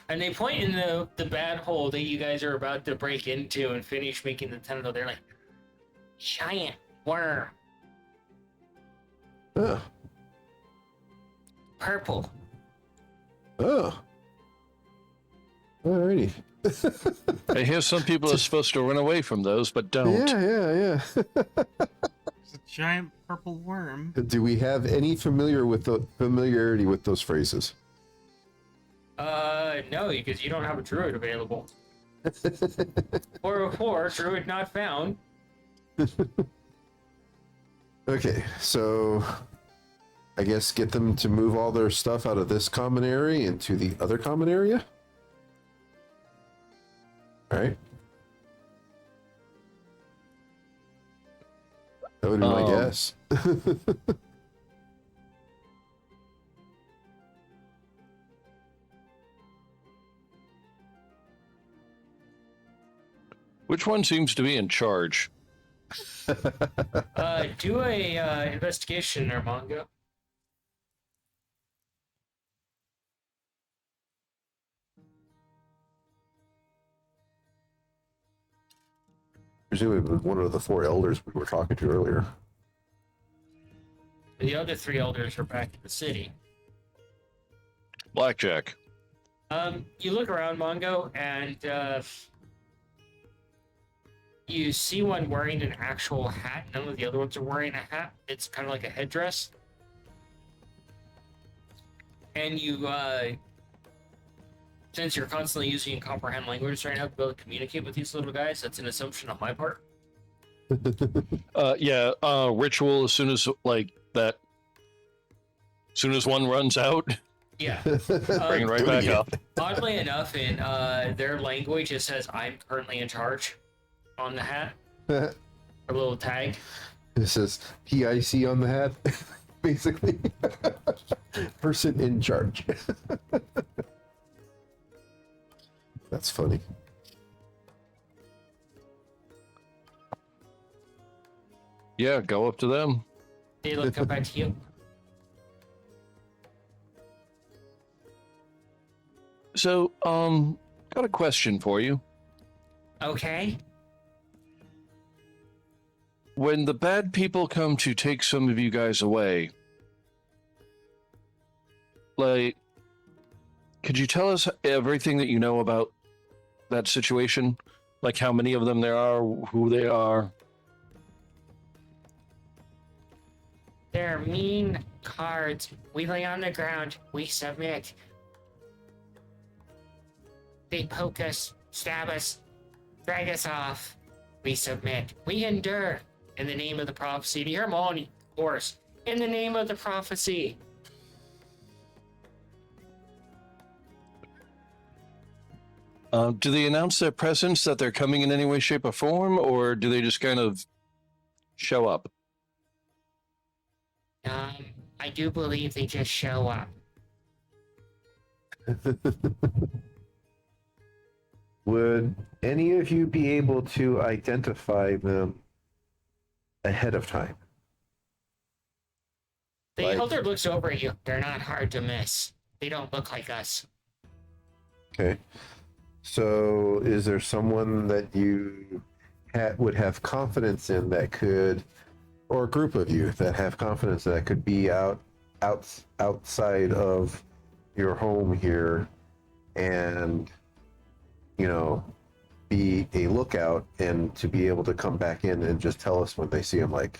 And they point in the bad hole that you guys are about to break into and finish making the tunnel. They're like, giant worm. Oh. purple. Oh. Alrighty. I hear some people are supposed to run away from those, but don't. Yeah. It's a giant purple worm. Do we have any familiarity with those phrases? No, because you don't have a druid available. or druid not found. Okay, so I guess get them to move all their stuff out of this common area into the other common area. All right. That would be my guess. Which one seems to be in charge? Do a investigation there, Mongo. Presumably one of the four elders we were talking to earlier. The other three elders are back in the city. Blackjack. You look around, Mongo, and you see one wearing an actual hat. None of the other ones are wearing a hat. It's kind of like a headdress. And you, since you're constantly using comprehend language right now to be able to communicate with these little guys, that's an assumption on my part. Ritual as soon as as soon as one runs out, Yeah. bring it right back up. Oddly enough, in their language, it says "I'm currently in charge" on the hat. A little tag. It says PIC on the hat, basically. Person in charge. That's funny. Yeah, go up to them. They look up at you. So, got a question for you. Okay. When the bad people come to take some of you guys away, could you tell us everything that you know about that situation? Like how many of them there are, who they are? They're mean cards. We lay on the ground. We submit. They poke us, stab us, drag us off. We submit. We endure. In the name of the prophecy. Do you hear them all in chorus? In the name of the prophecy. Do they announce their presence, that they're coming in any way, shape, or form, or do they just kind of show up? I do believe they just show up. Would any of you be able to identify them ahead of time? The elder looks over at you. They're not hard to miss. They don't look like us. Okay. So is there someone that you would have confidence in that could, or a group of you that have confidence that could be outside of your home here and, you know, be a lookout and to be able to come back in and just tell us when they see him? Like,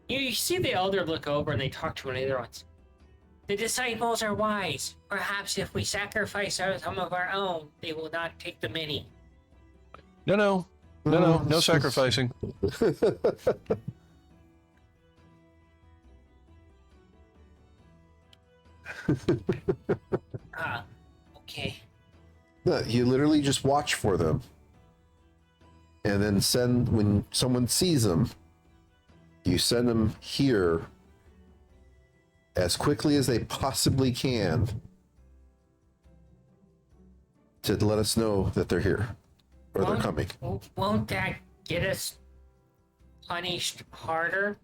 You see the elder look over and they talk to one of the other ones. The disciples are wise. Perhaps if we sacrifice some of our own, they will not take the many. No sacrificing. Okay. No, you literally just watch for them. And then when someone sees them, you send them here as quickly as they possibly can to let us know that they're here or they're coming. Won't that get us punished harder?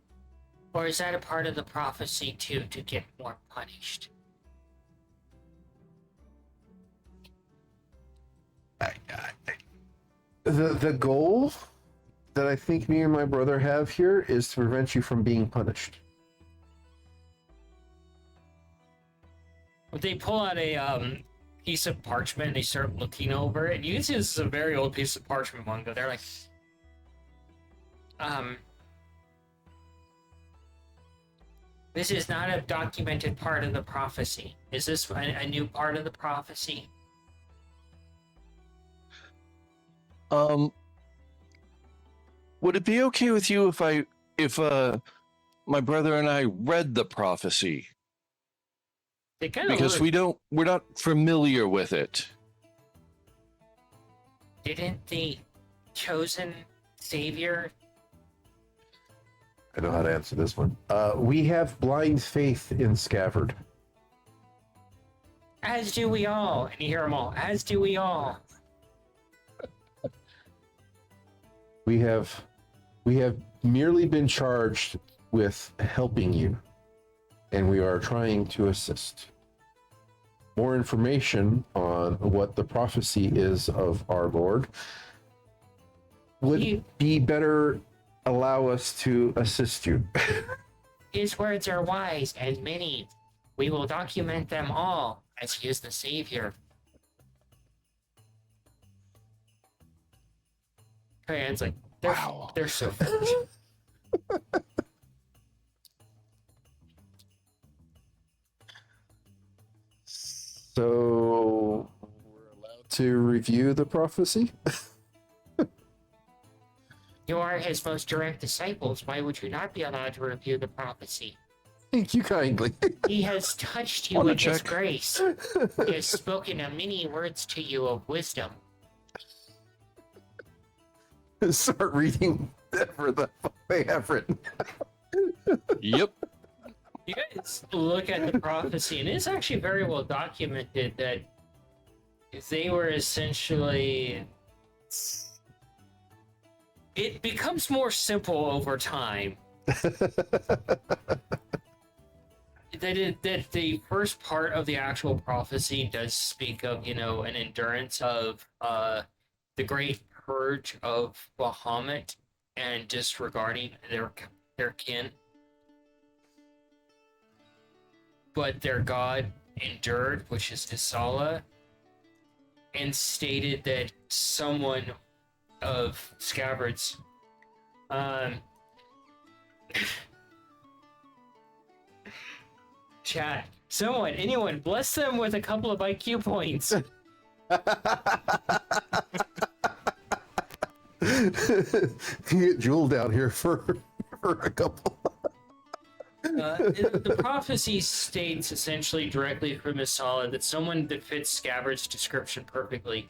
Or is that a part of the prophecy too, to get more punished? The goal that I think me and my brother have here is to prevent you from being punished. They pull out a piece of parchment and they start looking over it. You can see this is a very old piece of parchment, Mungo. They're like, this is not a documented part of the prophecy. Is this a new part of the prophecy? Would it be okay with you if my brother and I read the prophecy? They kind of Because we're not familiar with it. Didn't the chosen savior? I know how to answer this one. We have blind faith in Scabbard. As do we all. And you hear them all. As do we all. We have merely been charged with helping you, and we are trying to assist. More information on what the prophecy is of our Lord would be better allow us to assist you. His words are wise and many. We will document them all, as he is the savior. It's like, Wow. They're so foolish. So we're allowed to review the prophecy? You are his most direct disciples. Why would you not be allowed to review the prophecy? Thank you kindly. He has touched you Wanna with his check? grace. He has spoken many words to you of wisdom. Start reading whatever the fuck they have written. Yep. You guys look at the prophecy, and it's actually very well documented that they were essentially... It becomes more simple over time. That the first part of the actual prophecy does speak of, an endurance of the great purge of Bahamut and disregarding their kin. But their god endured, which is Isala, and stated that someone of Scabbard's chat, anyone, bless them with a couple of IQ points. Get Jewel down here for a couple. The prophecy states essentially directly from Isala that someone that fits Scabbard's description perfectly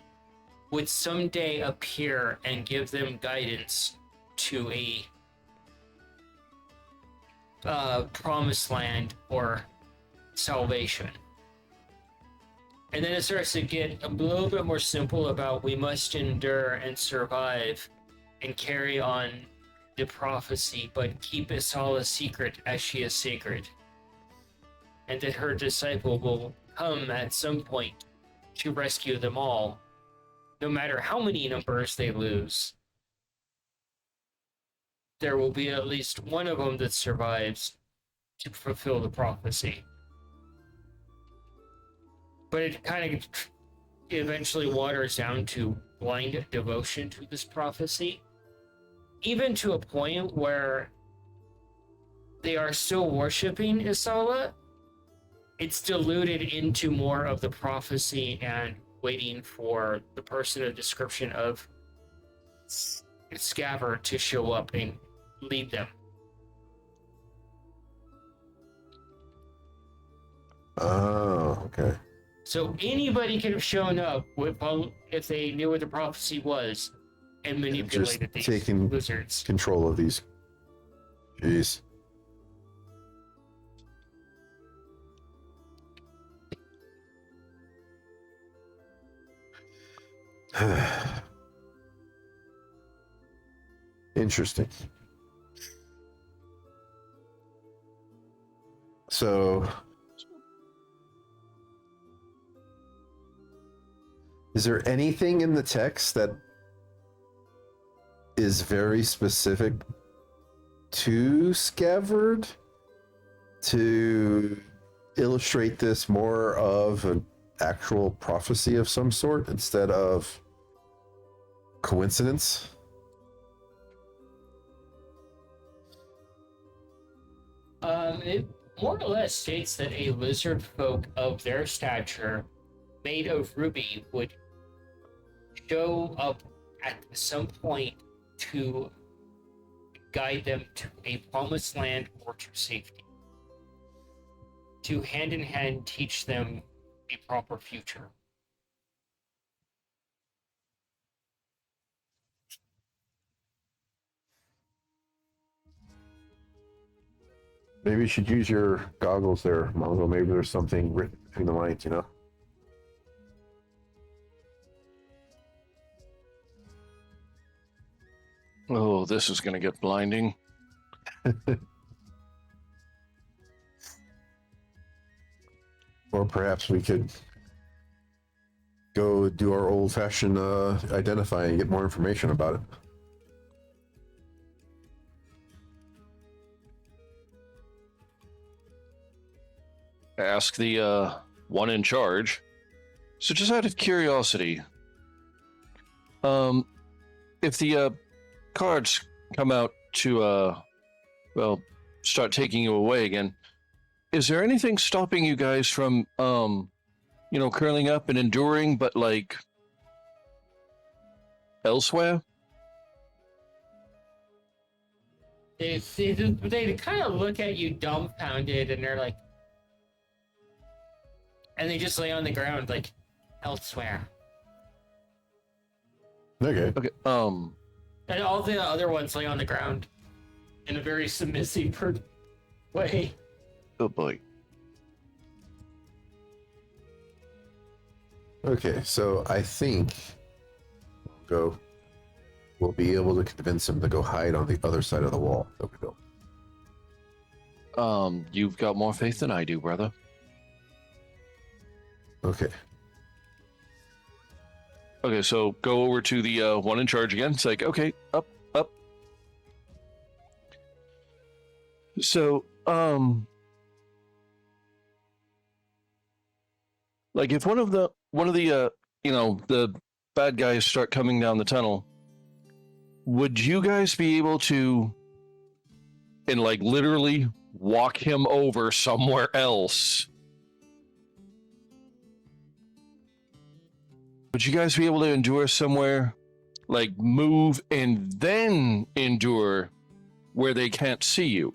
would someday appear and give them guidance to a promised land or salvation. And then it starts to get a little bit more simple about we must endure and survive and carry on the prophecy, but keep Isala secret as she is sacred. And that her disciple will come at some point to rescue them all, no matter how many numbers they lose. There will be at least one of them that survives to fulfill the prophecy. But it kind of eventually waters down to blind devotion to this prophecy, even to a point where they are still worshiping Isala. It's diluted into more of the prophecy and waiting for the person of description of Scabbard to show up and lead them. Oh, okay. So anybody could have shown up if they knew what the prophecy was and manipulated these taking lizards. Control of these. Jeez. Interesting. So, is there anything in the text that is very specific to Scabbard to illustrate this more of an actual prophecy of some sort instead of coincidence? It more or less states that a lizard folk of their stature, made of ruby, would show up at some point to guide them to a promised land or to safety. To hand in hand teach them a proper future. Maybe you should use your goggles there, Mongo. Maybe there's something written between the lines, you know? Oh, this is going to get blinding. Or perhaps we could go do our old-fashioned identifying and get more information about it. Ask the one in charge. So just out of curiosity, if the cards come out to well, start taking you away again, is there anything stopping you guys from curling up and enduring, but like elsewhere? They kind of look at you dumbfounded, and they're like, and they just lay on the ground like elsewhere. Okay. Okay. And all the other ones lay on the ground in a very submissive way. Oh boy. Okay, so I think we'll be able to convince him to go hide on the other side of the wall that we built. You've got more faith than I do, brother. Okay. Okay, so go over to the one in charge again. It's like, okay, up. So, like if one of the the bad guys start coming down the tunnel, would you guys be able to and like literally walk him over somewhere else? Would you guys be able to endure somewhere, like move and then endure where they can't see you?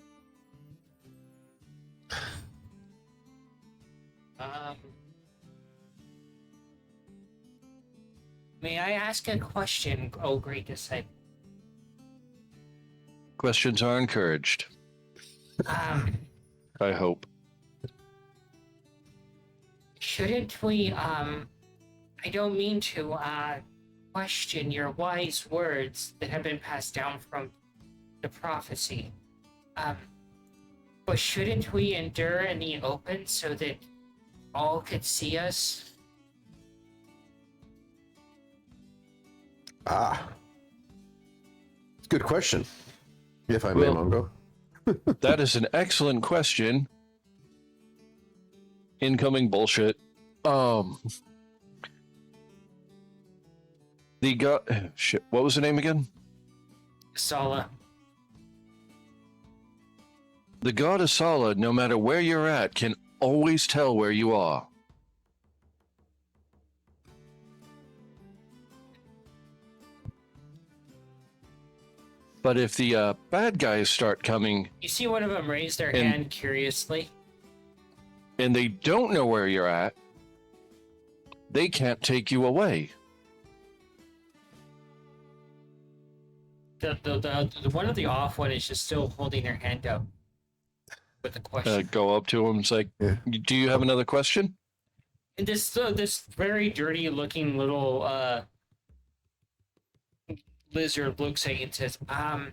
May I ask a question, oh great disciple? Questions are encouraged, I hope. Shouldn't we, I don't mean to, question your wise words that have been passed down from the prophecy. But shouldn't we endure in the open so that all could see us? Good question. If I may, Well, Mongo. That is an excellent question. Incoming bullshit. The shit. What was the name again? Sala. The god Asala, no matter where you're at, can always tell where you are. But if the bad guys start coming You see one of them raise their And- hand curiously. and they don't know where you're at, they can't take you away. The one of the off one is just still holding their hand up with a question. Go up to them. It's like, Yeah. do you have another question? And this very dirty looking little lizard looks at you and says, I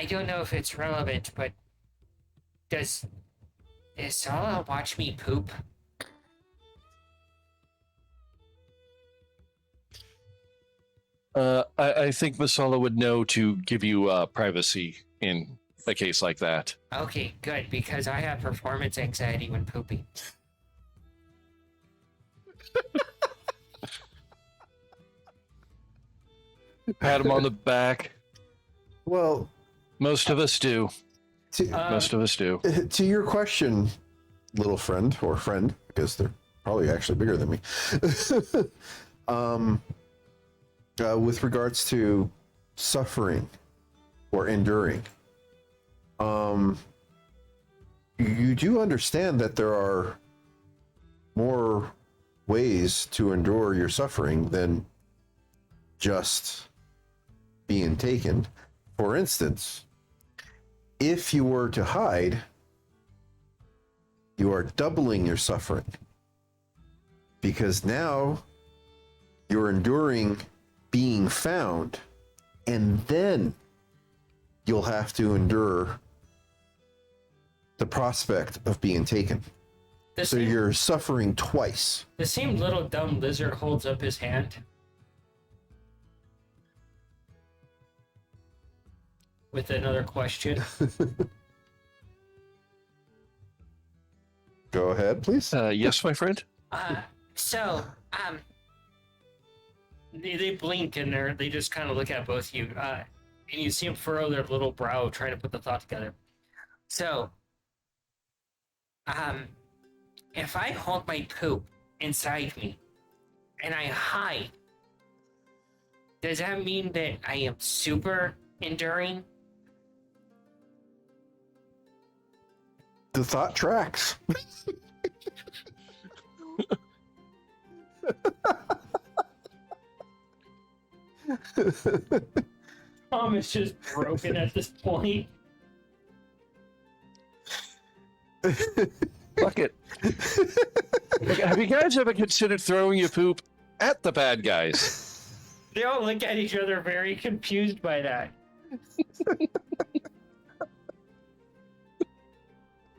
don't know if it's relevant, but does Sala watch me poop? I think Masala would know to give you privacy in a case like that. Okay, good, because I have performance anxiety when pooping. Pat him on the back. Well, Most of us do. Most of us do. to your question, little friend or friend, because they're probably actually bigger than me. With regards to suffering or enduring, you do understand that there are more ways to endure your suffering than just being taken. For instance, if you were to hide, you are doubling your suffering, because now you're enduring being found, and then you'll have to endure the prospect of being taken. So you're suffering twice. The same little dumb lizard holds up his hand with another question. Go ahead, please. Yes, my friend. So, they blink and they just kind of look at both of you, and you see them furrow their little brow, trying to put the thought together. So, if I hold my poop inside me and I hide, does that mean that I am super enduring? The thought tracks. Tom is just broken at this point. Fuck it. Have you guys ever considered throwing your poop at the bad guys? They all look at each other very confused by that.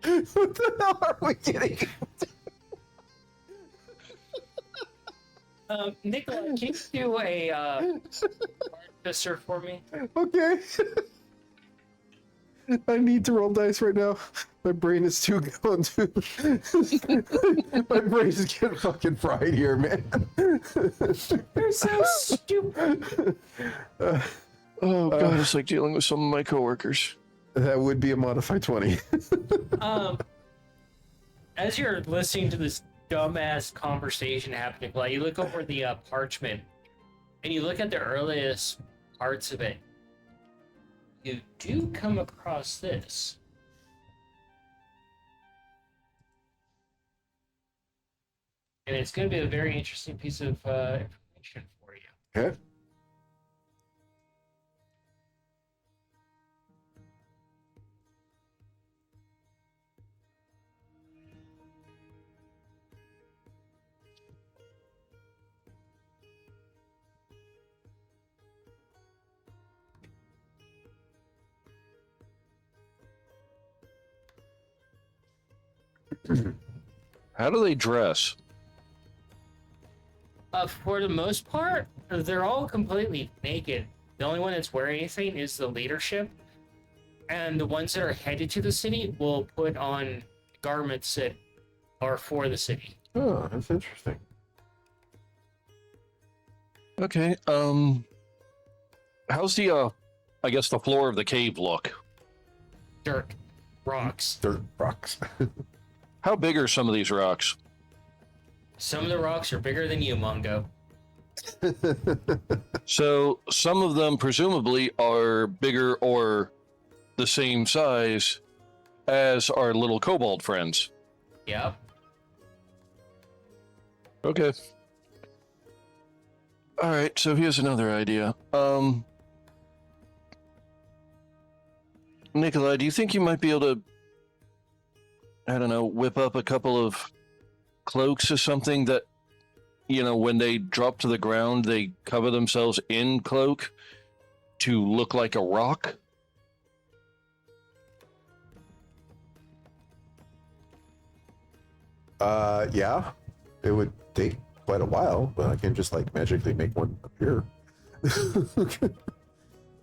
What the hell are we getting? Nicola, can you do a twister for me? Okay. I need to roll dice right now. My brain is too going to. My brain is getting fucking fried here, man. You're so stupid. Oh god, it's like dealing with some of my coworkers. That would be a modified 20. As you're listening to this dumbass conversation happening, like you look over the parchment and you look at the earliest parts of it, you do come across this. And it's going to be a very interesting piece of information for you. Okay. How do they dress? For the most part, they're all completely naked. The only one that's wearing anything is the leadership. And the ones that are headed to the city will put on garments that are for the city. Oh, that's interesting. Okay, how's the, I guess the floor of the cave look? Dirt. Rocks. Dirt rocks. How big are some of these rocks? Some of the rocks are bigger than you, Mongo. So some of them presumably are bigger or the same size as our little kobold friends. Yep. Okay. All right, so here's another idea. Nikolai, do you think you might be able to, I don't know, whip up a couple of cloaks or something that, you know, when they drop to the ground, they cover themselves in cloak to look like a rock? Yeah. It would take quite a while, but I can just like magically make one appear.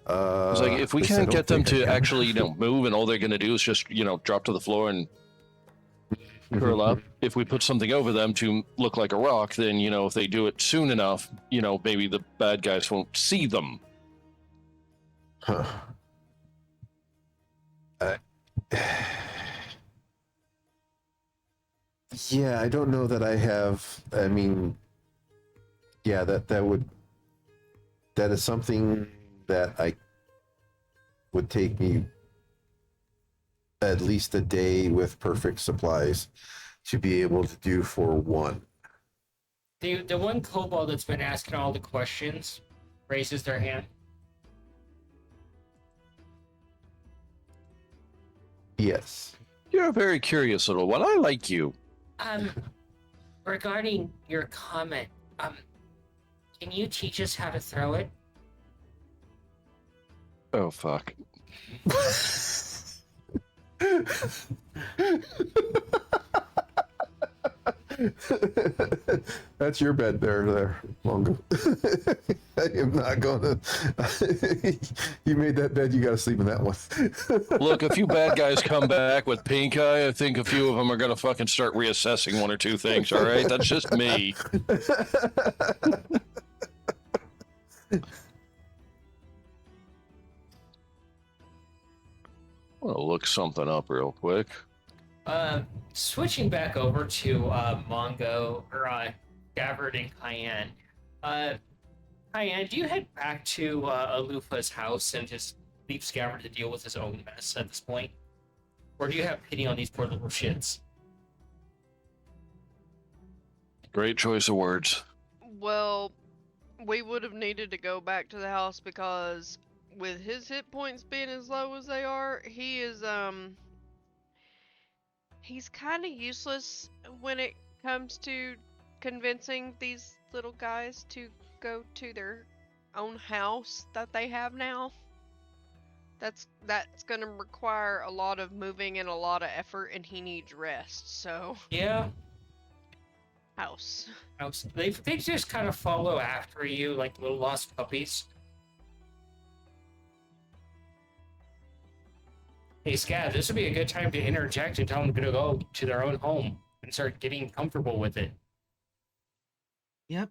It's like if we at least I can't don't get them think I to can. actually, move, and all they're going to do is just, drop to the floor and curl up. If we put something over them to look like a rock, then if they do it soon enough, maybe the bad guys won't see them. Huh. Yeah, I don't know that I have. I mean, yeah, that is something that I would take me at least a day with perfect supplies to be able to do for one. The one kobold that's been asking all the questions raises their hand. Yes. You're a very curious little one. I like you. Regarding your comment, can you teach us how to throw it? Oh, fuck. That's your bed there, Mongo. I am not gonna. You made that bed. You got to sleep in that one. Look, a few bad guys come back with pink eye. I think a few of them are going to fucking start reassessing one or two things, all right? That's just me. I'm going to look something up real quick. Switching back over to Mongo or Gavard and Cayenne. Cayenne, do you head back to Alufa's house and just leave Scabbard to deal with his own mess at this point? Or do you have pity on these poor little shits? Great choice of words. Well, we would have needed to go back to the house because with his hit points being as low as they are, he is he's kind of useless when it comes to convincing these little guys to go to their own house that they have now. That's going to require a lot of moving and a lot of effort, and he needs rest. So Yeah. house. They just kind of follow after you like little lost puppies. Hey, Scav, this would be a good time to interject and tell them to go to their own home and start getting comfortable with it. Yep.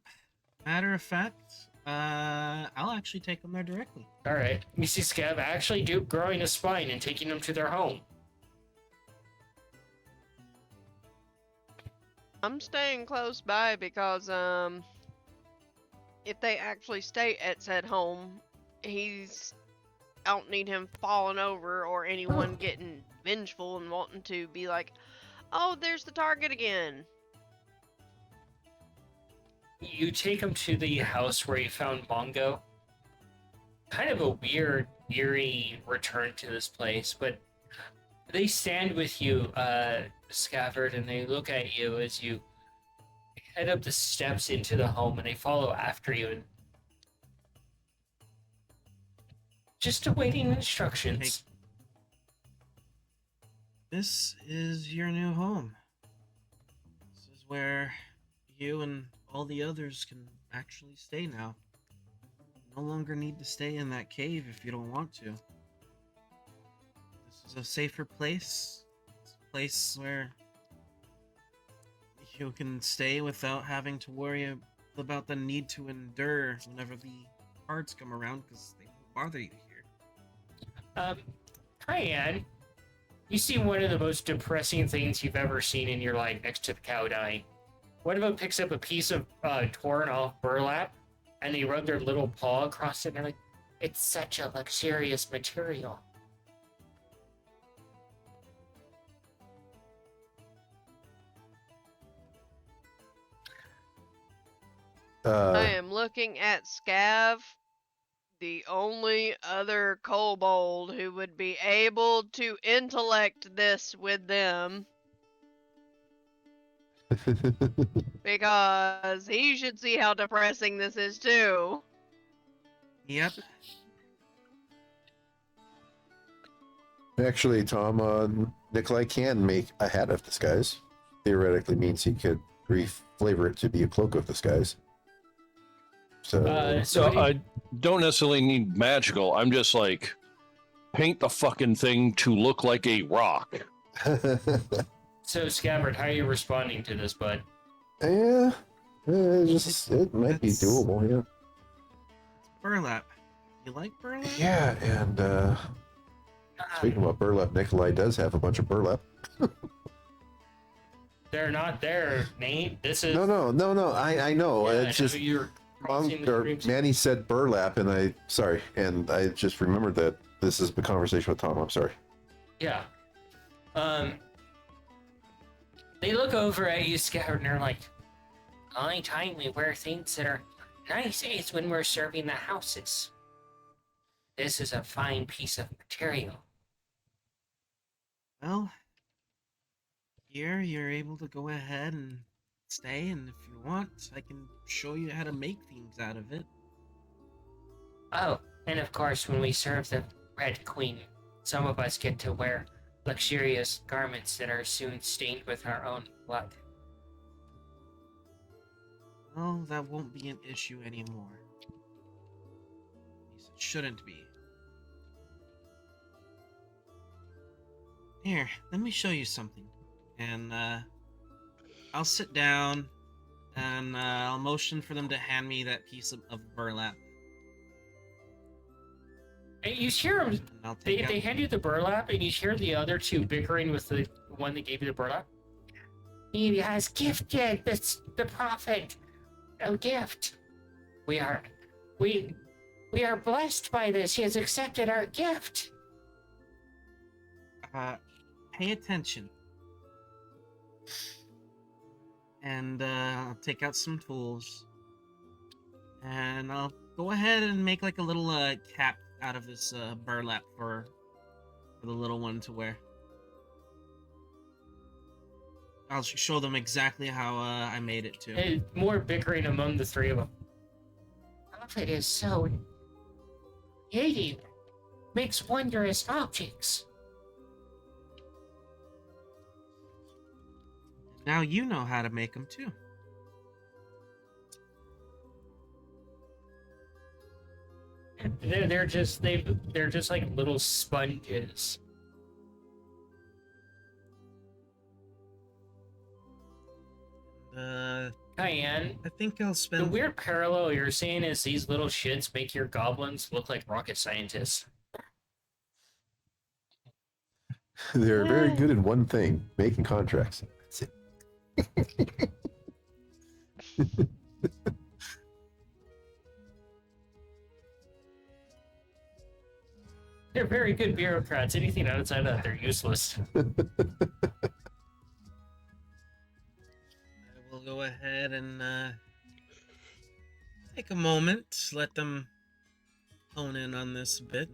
Matter of fact, I'll actually take them there directly. All right. You see, Scav actually growing a spine and taking them to their home. I'm staying close by because if they actually stay at said home, I don't need him falling over or anyone getting vengeful and wanting to be like, oh, there's the target again. You take them to the house where you found Mongo. Kind of a weird, eerie return to this place, but they stand with you, Scabbard, and they look at you as you head up the steps into the home, and they follow after you, and just awaiting instructions. This is your new home. This is where you and all the others can actually stay now. You no longer need to stay in that cave if you don't want to. This is a safer place. It's a place where you can stay without having to worry about the need to endure whenever the cards come around, because they won't bother you here. Cayenne, you see one of the most depressing things you've ever seen in your life next to the cow dying. One of them picks up a piece of torn off burlap, and they rub their little paw across it, and they're like, it's such a luxurious material. I am looking at Scav, the only other kobold who would be able to intellect this with them, because he should see how depressing this is too. Yep. Actually, Tom, Nikolai can make a hat of disguise. Theoretically means he could reflavor it to be a cloak of disguise. So So I don't necessarily need magical. I'm just like paint the fucking thing to look like a rock. So Scabbard, how are you responding to this, bud? yeah, it might be It's- doable. Yeah. Burlap. You like burlap? Yeah, and speaking about burlap, Nikolai does have a bunch of burlap. They're not there, Nate. This is No. I know. Yeah, It's just you're crossing the streams. Manny said burlap, and I just remembered that this is the conversation with Tom. I'm sorry. Yeah. They look over at you, Scout, and they're like, "The only time we wear things that are nice is when we're serving the houses. This is a fine piece of material." Well, here you're able to go ahead and stay, and if you want, I can show you how to make things out of it. Oh, and of course, when we serve the Red Queen, some of us get to wear luxurious garments that are soon stained with our own blood. Well, that won't be an issue anymore. At least it shouldn't be. Here, let me show you something. And, I'll sit down, and, I'll motion for them to hand me that piece of burlap. And you hear them. And I'll take They out... hand you the burlap, and you hear the other two bickering with the one that gave you the burlap. He has gifted the prophet a gift. We are blessed by this. He has accepted our gift. Pay attention. And I'll take out some tools. And I'll go ahead and make like a little cap out of this burlap for the little one to wear. I'll show them exactly how I made it too. And more bickering among the three of them. Prophet is so creative. Makes wondrous objects. Now you know how to make them too. They're just like little sponges. Cayenne, I think I'll the spend. weird parallel you're seeing is these little shits make your goblins look like rocket scientists. They're very good at one thing: making contracts. That's it. They're very good bureaucrats. Anything outside of that, they're useless. I will go ahead and take a moment, let them hone in on this a bit.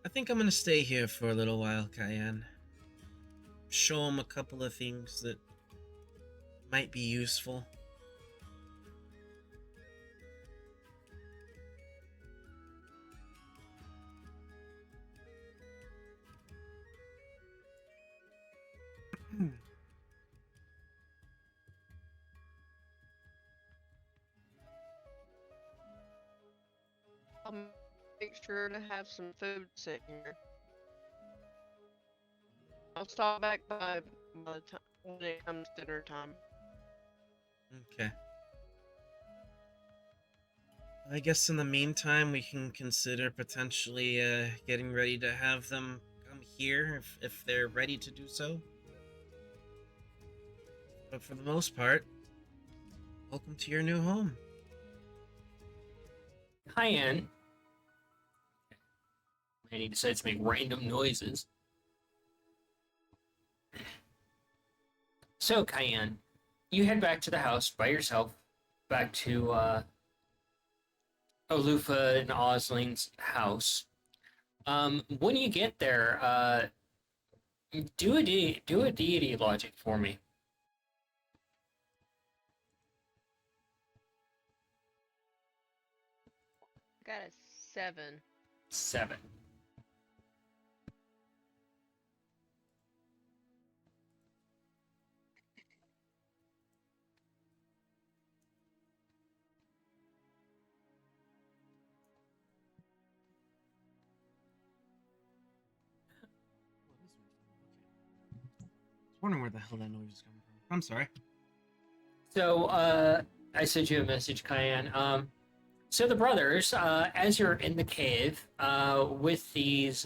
I think I'm gonna stay here for a little while, Cayenne. Show them a couple of things that might be useful. I'll make sure to have some food sitting here. I'll stop back by the time when it comes dinner time. Okay. I guess in the meantime, we can consider potentially getting ready to have them come here if they're ready to do so. But for the most part, welcome to your new home. Cayenne. And he decides to make random noises. So, Cayenne, you head back to the house by yourself, back to Olufa and Osling's house. When you get there, do a deity logic for me. Got a 7. 7. wondering where the hell that noise is coming from. I'm sorry. So, I sent you a message, Cayenne. So the brothers, as you're in the cave, with these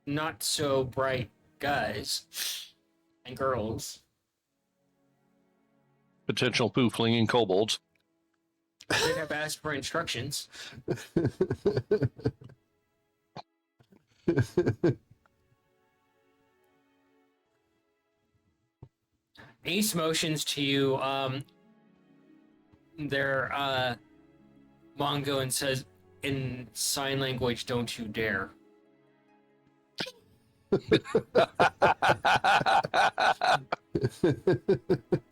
not so bright guys and girls, Potential poo-flinging kobolds. they have asked for instructions. Ace motions to you, their Mongo, and says in sign language, "Don't you dare."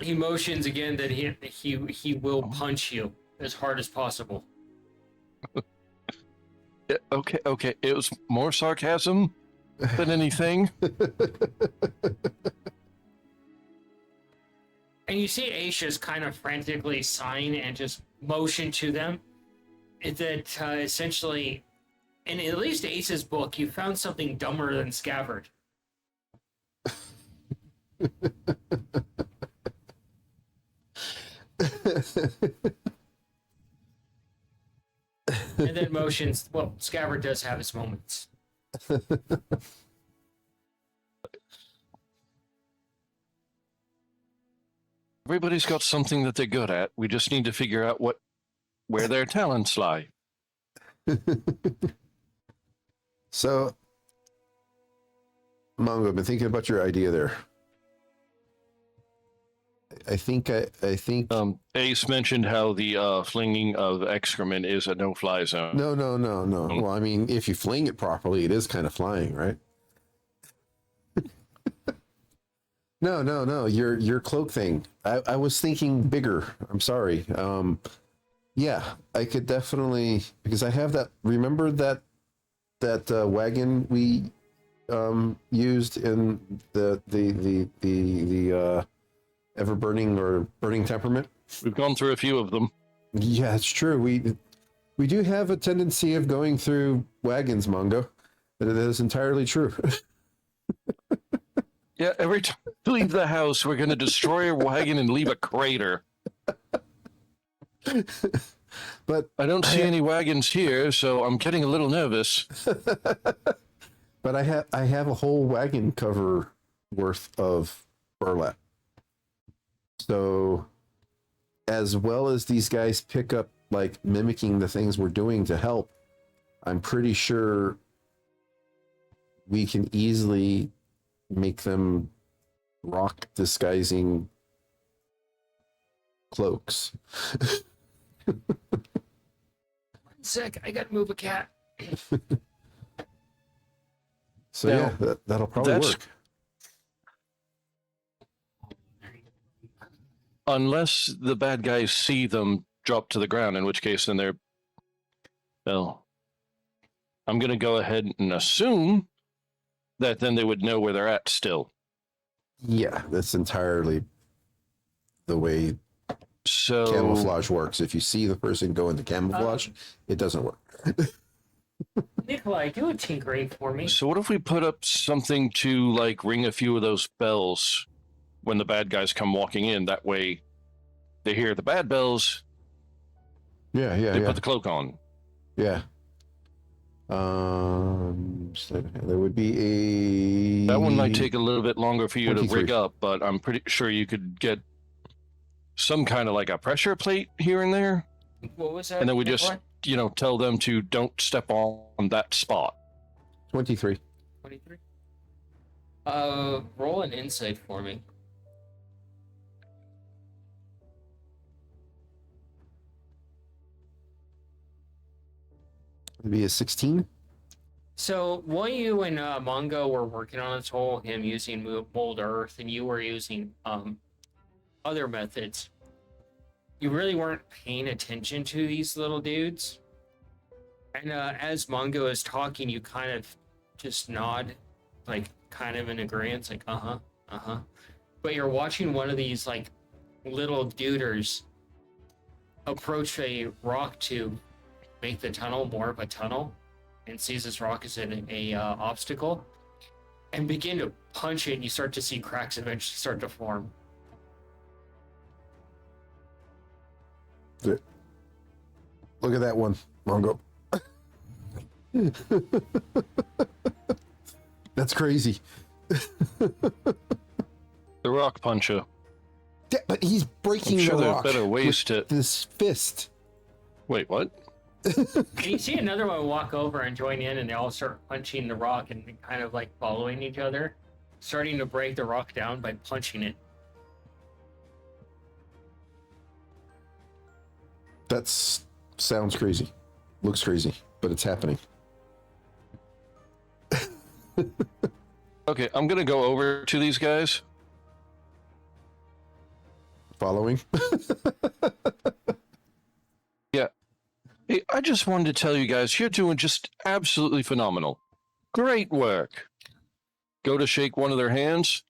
He motions again that he will punch you as hard as possible. Okay. It was more sarcasm than anything. And you see Ace just kind of frantically sign and just motion to them. That essentially, in at least Ace's book, you found something dumber than Scabbard. And then motions. Well, Scabbard does have his moments. Everybody's got something that they're good at. We just need to figure out where their talents lie. So, Mongo, I've been thinking about your idea there. I think Ace mentioned how the flinging of excrement is a no-fly zone. no. Well, I mean, if you fling it properly, it is kind of flying, right? No. Your cloak thing. I was thinking bigger. I'm sorry. Yeah, I could definitely, because I have that. Remember that wagon we used in the ever burning or burning temperament. We've gone through a few of them. Yeah, it's true. We do have a tendency of going through wagons, Mongo. That is entirely true. Yeah, every time we leave the house, we're going to destroy a wagon and leave a crater. But I don't see any wagons here, so I'm getting a little nervous. but I have a whole wagon cover worth of burlap. So, as well as these guys pick up, like, mimicking the things we're doing to help, I'm pretty sure we can easily make them rock disguising cloaks. Sec, I gotta move a cat. So Now, yeah, that'll probably work. Unless the bad guys see them drop to the ground, in which case then they're... Well, I'm going to go ahead and assume that then they would know where they're at still. Yeah, that's entirely the way So camouflage works. If you see the person go into camouflage, it doesn't work. Nikolai, do a tinkering for me. So what if we put up something to, like, ring a few of those bells when the bad guys come walking in? That way they hear the bad bells, they put the cloak on. Yeah. So there would be a... That one might take a little bit longer for you 23. to rig up, but I'm pretty sure you could get some kind of like a pressure plate here and there. What was that? And then we just, Nikolai? tell them to don't step on that spot. 23. 23. Roll an insight for me. It'd be a 16. So while you and Mongo were working on this whole him using mold earth, and you were using other methods, you really weren't paying attention to these little dudes. And as Mongo is talking, you kind of just nod, like kind of in agreement, like uh-huh. But you're watching one of these like little duders approach a rock to make the tunnel more of a tunnel, and sees this rock as an obstacle. and begin to punch it, and you start to see cracks eventually start to form. Look at that one, Mongo. That's crazy. The rock puncher. Yeah, but he's breaking I'm sure the there's rock better ways with to. this fist. Wait, what? And you see another one walk over and join in, and they all start punching the rock and kind of like following each other, starting to break the rock down by punching it. That's sounds crazy. Looks crazy, but it's happening. Okay, I'm gonna go over to these guys. Following? Yeah. Hey, I just wanted to tell you guys, you're doing just absolutely phenomenal. Great work. Go to shake one of their hands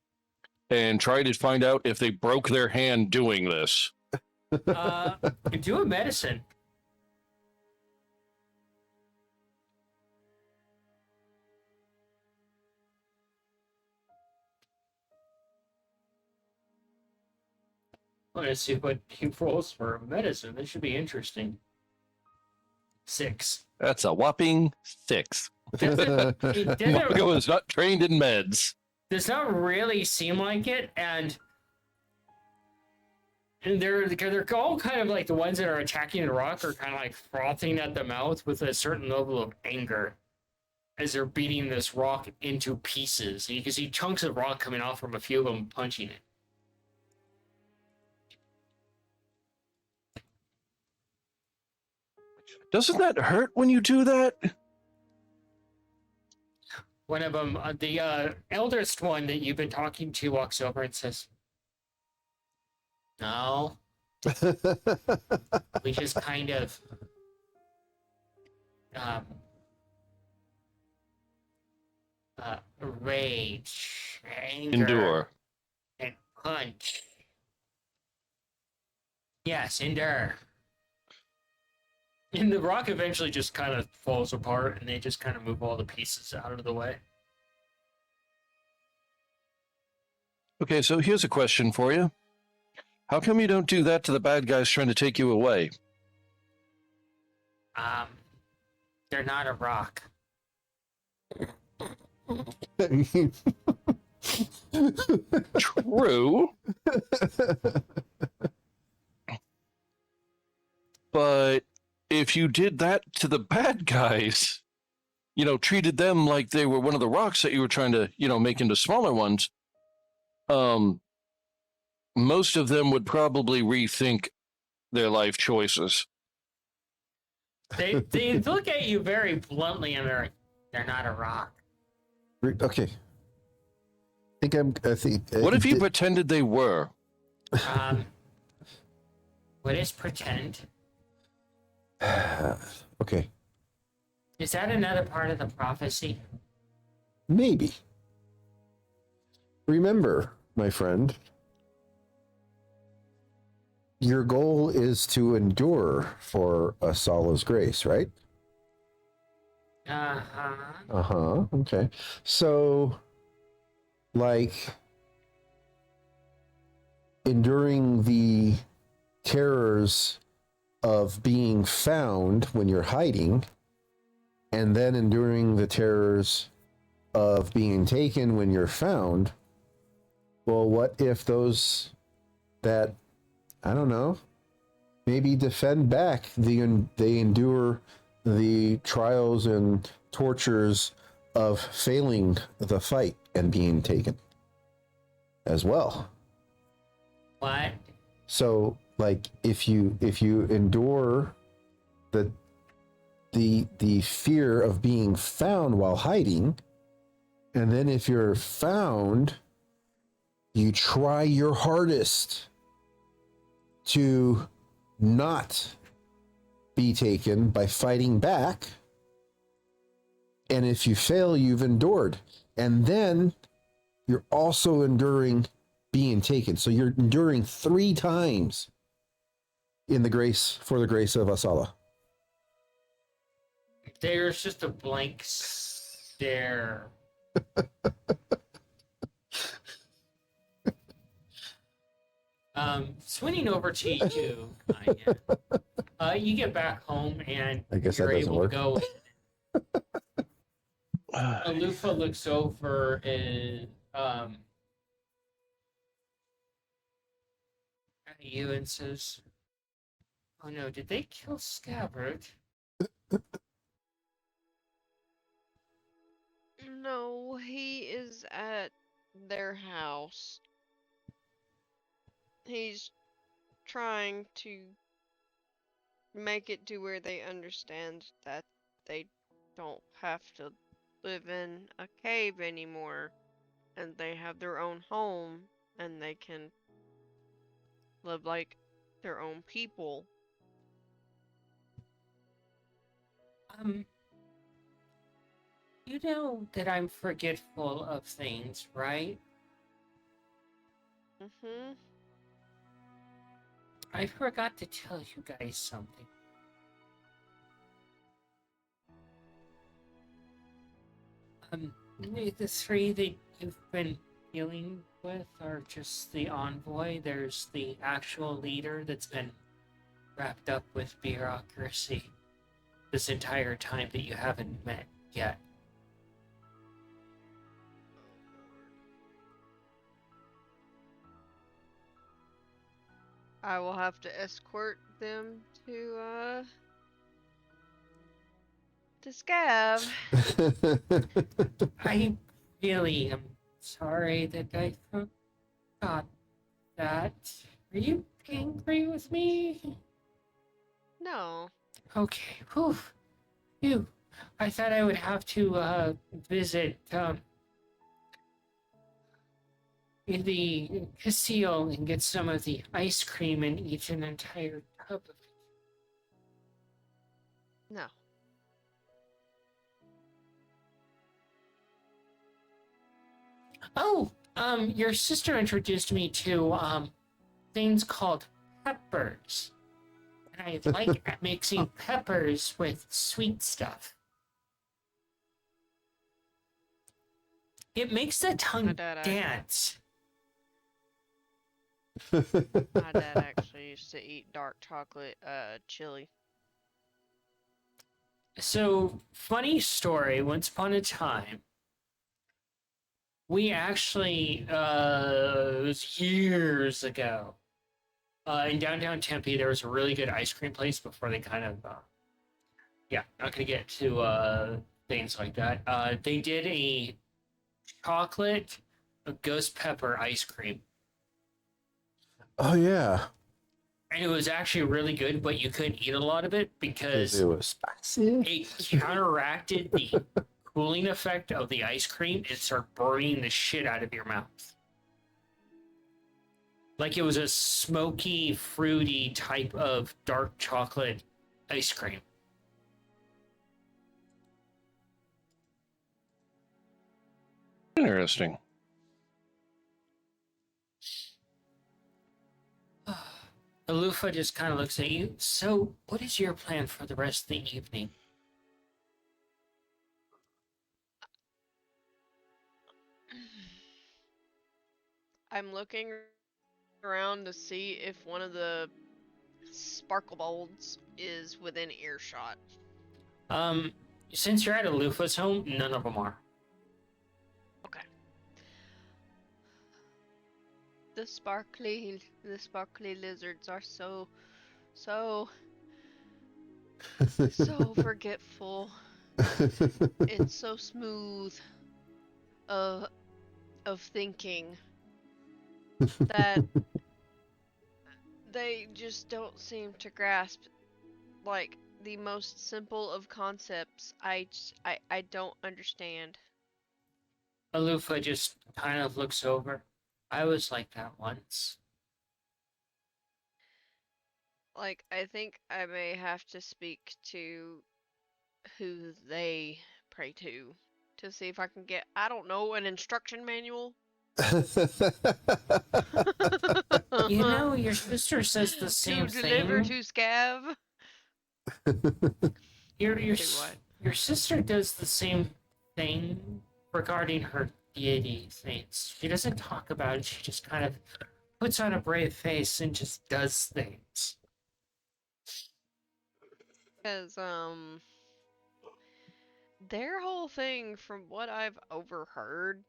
and try to find out if they broke their hand doing this. Do a medicine. I'm gonna see what he rolls for medicine. This should be interesting. 6. That's a whopping 6. It Margo is not trained in meds. does not really seem like it, and they're all kind of like the ones that are attacking the rock are kind of like frothing at the mouth with a certain level of anger as they're beating this rock into pieces. And you can see chunks of rock coming off from a few of them punching it. Doesn't that hurt when you do that? One of them, the eldest one that you've been talking to, walks over and says, "No, we just kind of rage, anger, Endure. and punch. Yes, endure." And the rock eventually just kind of falls apart, and they just kind of move all the pieces out of the way. Okay, so here's a question for you. How come you don't do that to the bad guys trying to take you away? They're not a rock. True. But if you did that to the bad guys, treated them like they were one of the rocks that you were trying to, make into smaller ones, most of them would probably rethink their life choices. They look at you very bluntly, and they're not a rock. Okay. I think. What if you pretended they were? What is pretend? Okay. Is that another part of the prophecy? Maybe. Remember, my friend, your goal is to endure for Asala's grace, right? Uh-huh. Okay. So, like, enduring the terrors of being found when you're hiding, and then enduring the terrors of being taken when you're found. Well, what if those that, I don't know, maybe defend back, they endure the trials and tortures of failing the fight and being taken as well. What? So, like, if you endure the fear of being found while hiding, and then if you're found, you try your hardest to not be taken by fighting back, and if you fail, you've endured, and then you're also enduring being taken. So you're enduring 3 times in the grace of Asala. There's just a blank stare Swinging over to you, you get back home and I guess you're that doesn't able work. to go. Alufa looks over and at you and says, "Oh no, did they kill Scabbard?" No, he is at their house. He's trying to make it to where they understand that they don't have to live in a cave anymore and they have their own home and they can live like their own people. You know that I'm forgetful of things, right? Mm-hmm. I forgot to tell you guys something. The three that you've been dealing with are just the envoy. There's the actual leader that's been wrapped up with bureaucracy this entire time that you haven't met yet. I will have to escort them to Scav. I really am sorry that I forgot that. Are you angry with me? No. Okay, whew. Phew. I thought I would have to visit the casino and get some of the ice cream and eat an entire tub of it. No. Oh, your sister introduced me to things called peppers. And I like mixing peppers with sweet stuff. It makes the My tongue dad dance. My dad actually used to eat dark chocolate chili. So, funny story, once upon a time, we actually, it was years ago, in downtown Tempe, there was a really good ice cream place before they kind of, yeah, not gonna get to things like that. They did a ghost pepper ice cream. Oh yeah, And it was actually really good, but you couldn't eat a lot of it because it was spicy. it counteracted the cooling effect of the ice cream and started burning the shit out of your mouth. Like it was a smoky, fruity type of dark chocolate ice cream. Interesting. Alufa just kind of looks at you. So, what is your plan for the rest of the evening? I'm looking around to see if one of the sparkle bulbs is within earshot. Since you're at Alufa's home, none of them are. Okay. The sparkly lizards are so forgetful. It's so smooth of thinking that they just don't seem to grasp like the most simple of concepts. I don't understand. Alufa just kind of looks over. I was like that once. Like, I think I may have to speak to who they pray to see if I can get, I don't know, an instruction manual. You know, your sister says the same to deliver thing. to Scav. Your Do what? your sister does the same thing regarding her deity things. She doesn't talk about it, she just kind of puts on a brave face and just does things. Because, their whole thing, from what I've overheard,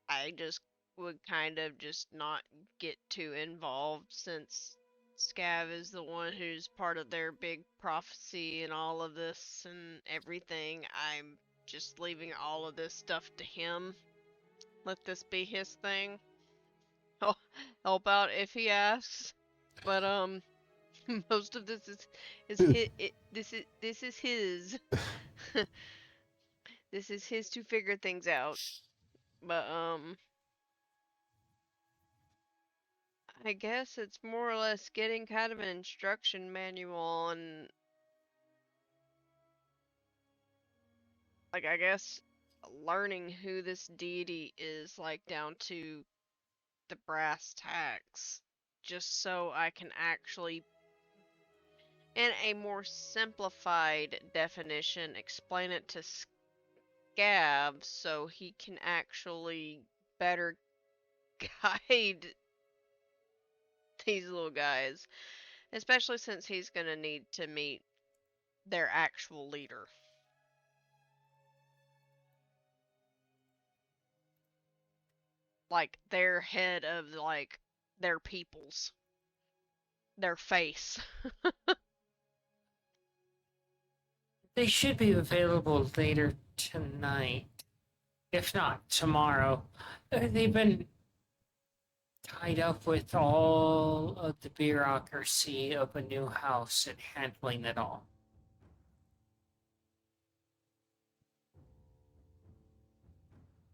I just would kind of just not get too involved since Scav is the one who's part of their big prophecy and all of this and everything. I'm just leaving all of this stuff to him. Let this be his thing. I'll help out if he asks. But most of this is his, this is his. This is his to figure things out. But I guess it's more or less getting kind of an instruction manual and like I guess learning who this deity is like down to the brass tacks just so I can actually in a more simplified definition explain it to Scav so he can actually better guide these little guys, especially since he's going to need to meet their actual leader. Like their head of like their peoples, their face. They should be available later tonight. If not, tomorrow. They've been tied up with all of the bureaucracy of a new house and handling it all.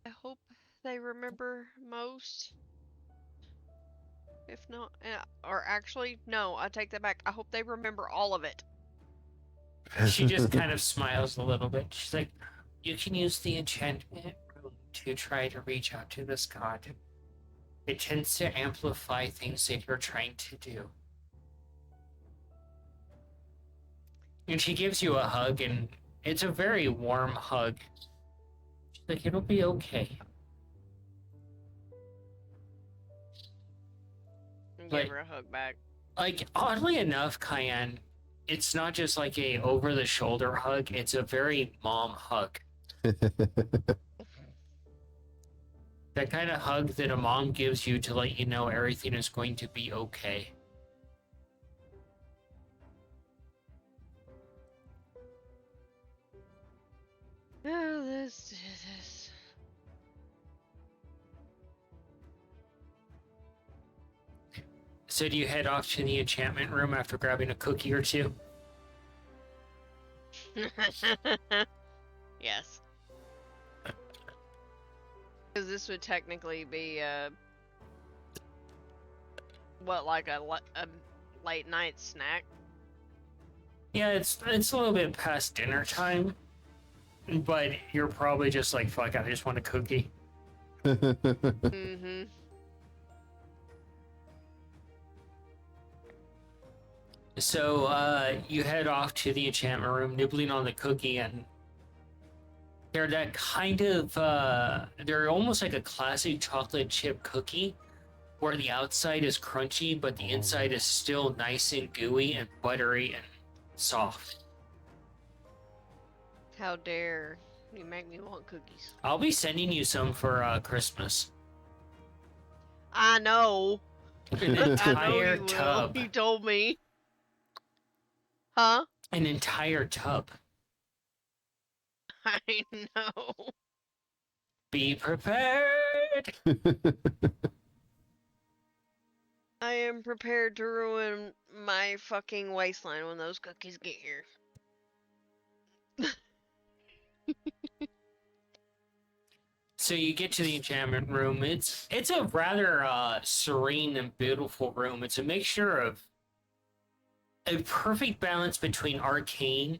I hope they remember most. If not, or actually, no, I take that back. I hope they remember all of it. She just kind of smiles a little bit. She's like, you can use the enchantment room to try to reach out to this god. It tends to amplify things that you're trying to do. And she gives you a hug, and it's a very warm hug. She's like, it'll be okay. And Like- give her a hug back. Like, oddly enough, Cayenne, it's not just like a over-the-shoulder hug, it's a very mom hug. That kind of hug that a mom gives you to let you know everything is going to be okay. Oh, this. So do you head off to the enchantment room after grabbing a cookie or two? Yes. Because this would technically be what, like a late night snack? Yeah, it's a little bit past dinner time, but you're probably just like, fuck, I just want a cookie. Mm-hmm. So you head off to the enchantment room, nibbling on the cookie, and they're that kind of they're almost like a classic chocolate chip cookie, where the outside is crunchy, but the inside is still nice and gooey and buttery and soft. How dare you make me want cookies? I'll be sending you some for Christmas. I know. An I know entire you will. tub. You told me. Huh? An entire tub. I know. Be prepared. I am prepared to ruin my fucking waistline when those cookies get here. So you get to the enchantment room. It's a rather serene and beautiful room. It's a mixture of a perfect balance between arcane,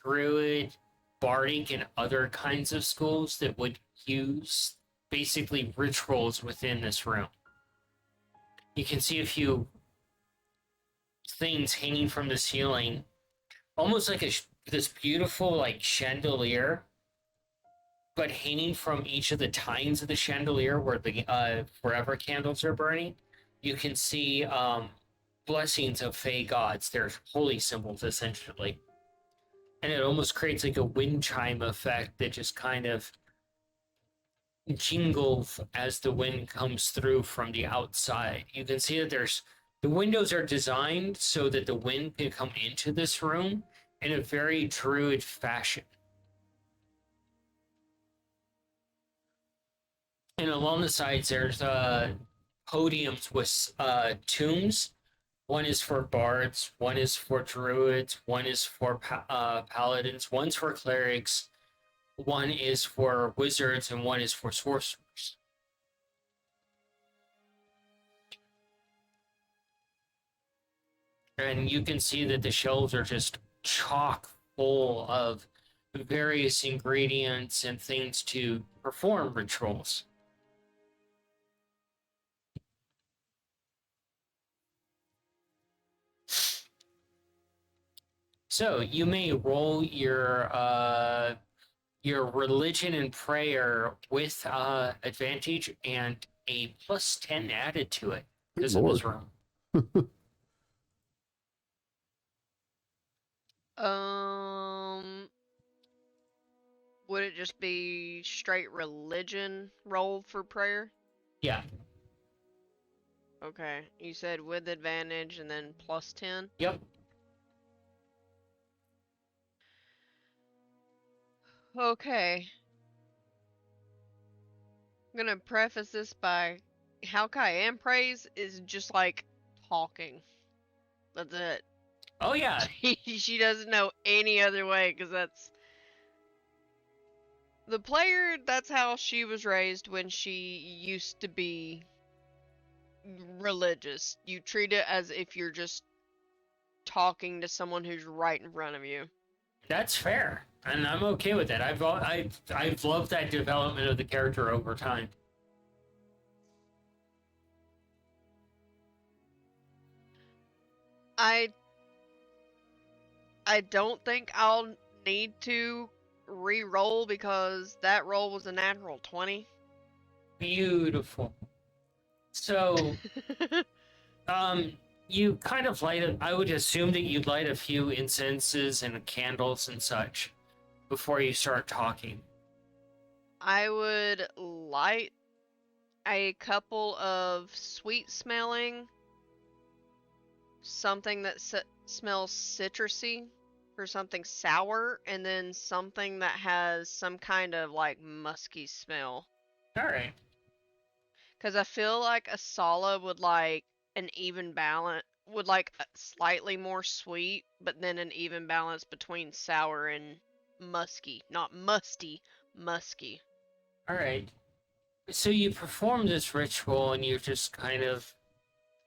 druid, bardic, and other kinds of schools that would use basically rituals within this room. You can see a few things hanging from the ceiling, almost like this beautiful like chandelier, but hanging from each of the tines of the chandelier where the forever candles are burning, you can see blessings of Fey gods. They're holy symbols, essentially. And it almost creates like a wind chime effect that just kind of jingles as the wind comes through from the outside. You can see that the windows are designed so that the wind can come into this room in a very druid fashion. And along the sides, there's podiums with tombs. One is for bards, one is for druids, one is for paladins, one's for clerics, one is for wizards, and one is for sorcerers. And you can see that the shelves are just chock full of various ingredients and things to perform rituals. So you may roll your religion and prayer with advantage and a +10 added to it because of this room. Would it just be straight religion roll for prayer? Yeah. Okay. You said with advantage and then +10? Yep. Okay. I'm gonna preface this by how Cayenne prays is just like talking. That's it. Oh yeah. She doesn't know any other way because that's the player. That's how she was raised when she used to be religious. You treat it as if you're just talking to someone who's right in front of you. That's fair, and I'm okay with that. I've loved that development of the character over time. I don't think I'll need to re-roll because that roll was a natural 20. Beautiful. So, you kind of I would assume that you'd light a few incenses and candles and such before you start talking. I would light a couple of sweet smelling, something that smells citrusy, for something sour, and then something that has some kind of like musky smell. All right. Because I feel like a Sala would like an even balance, would like slightly more sweet, but then an even balance between sour and musky. Not musty, musky. All right. So you perform this ritual and you're just kind of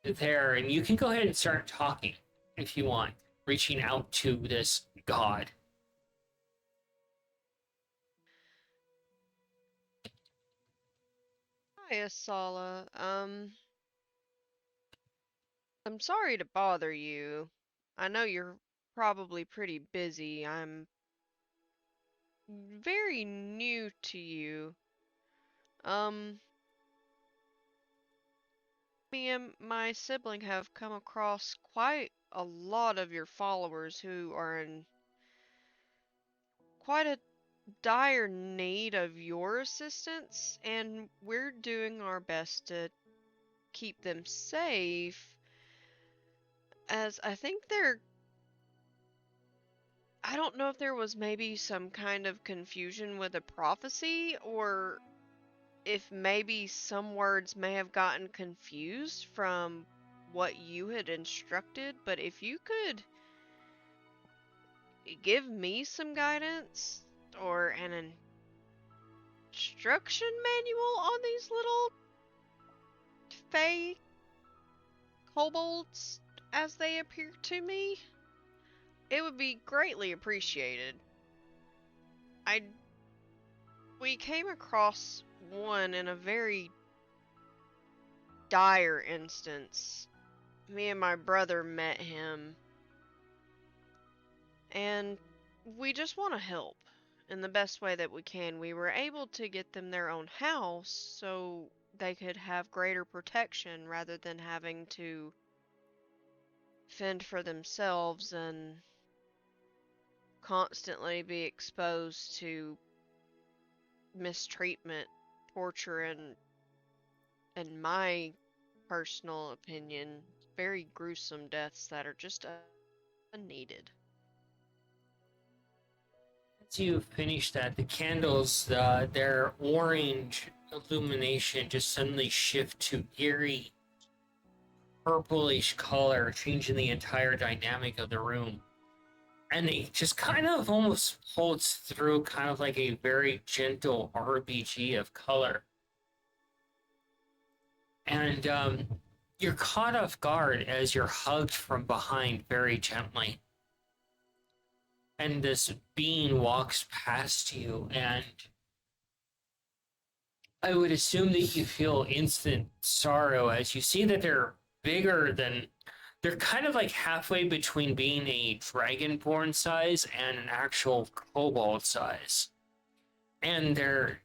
there, and you can go ahead and start talking if you want, reaching out to this god. Hi, Asala. I'm sorry to bother you. I know you're probably pretty busy. I'm very new to you. Me and my sibling have come across quite a lot of your followers who are in quite a dire need of your assistance, and we're doing our best to keep them safe, as I think I don't know if there was maybe some kind of confusion with a prophecy, or if maybe some words may have gotten confused from what you had instructed, but if you could give me some guidance or an instruction manual on these little fey kobolds as they appear to me, it would be greatly appreciated. We came across one in a very dire instance. Me and my brother met him, and we just want to help in the best way that we can. We were able to get them their own house so they could have greater protection rather than having to fend for themselves and constantly be exposed to mistreatment, torture, and in my personal opinion, very gruesome deaths that are just unneeded. As you finish that, the candles, their orange illumination just suddenly shift to eerie purplish color, changing the entire dynamic of the room. And it just kind of almost holds through kind of like a very gentle RPG of color. And you're caught off guard as you're hugged from behind very gently. And this being walks past you, and I would assume that you feel instant sorrow as you see that they're kind of like halfway between being a dragonborn size and an actual kobold size. And their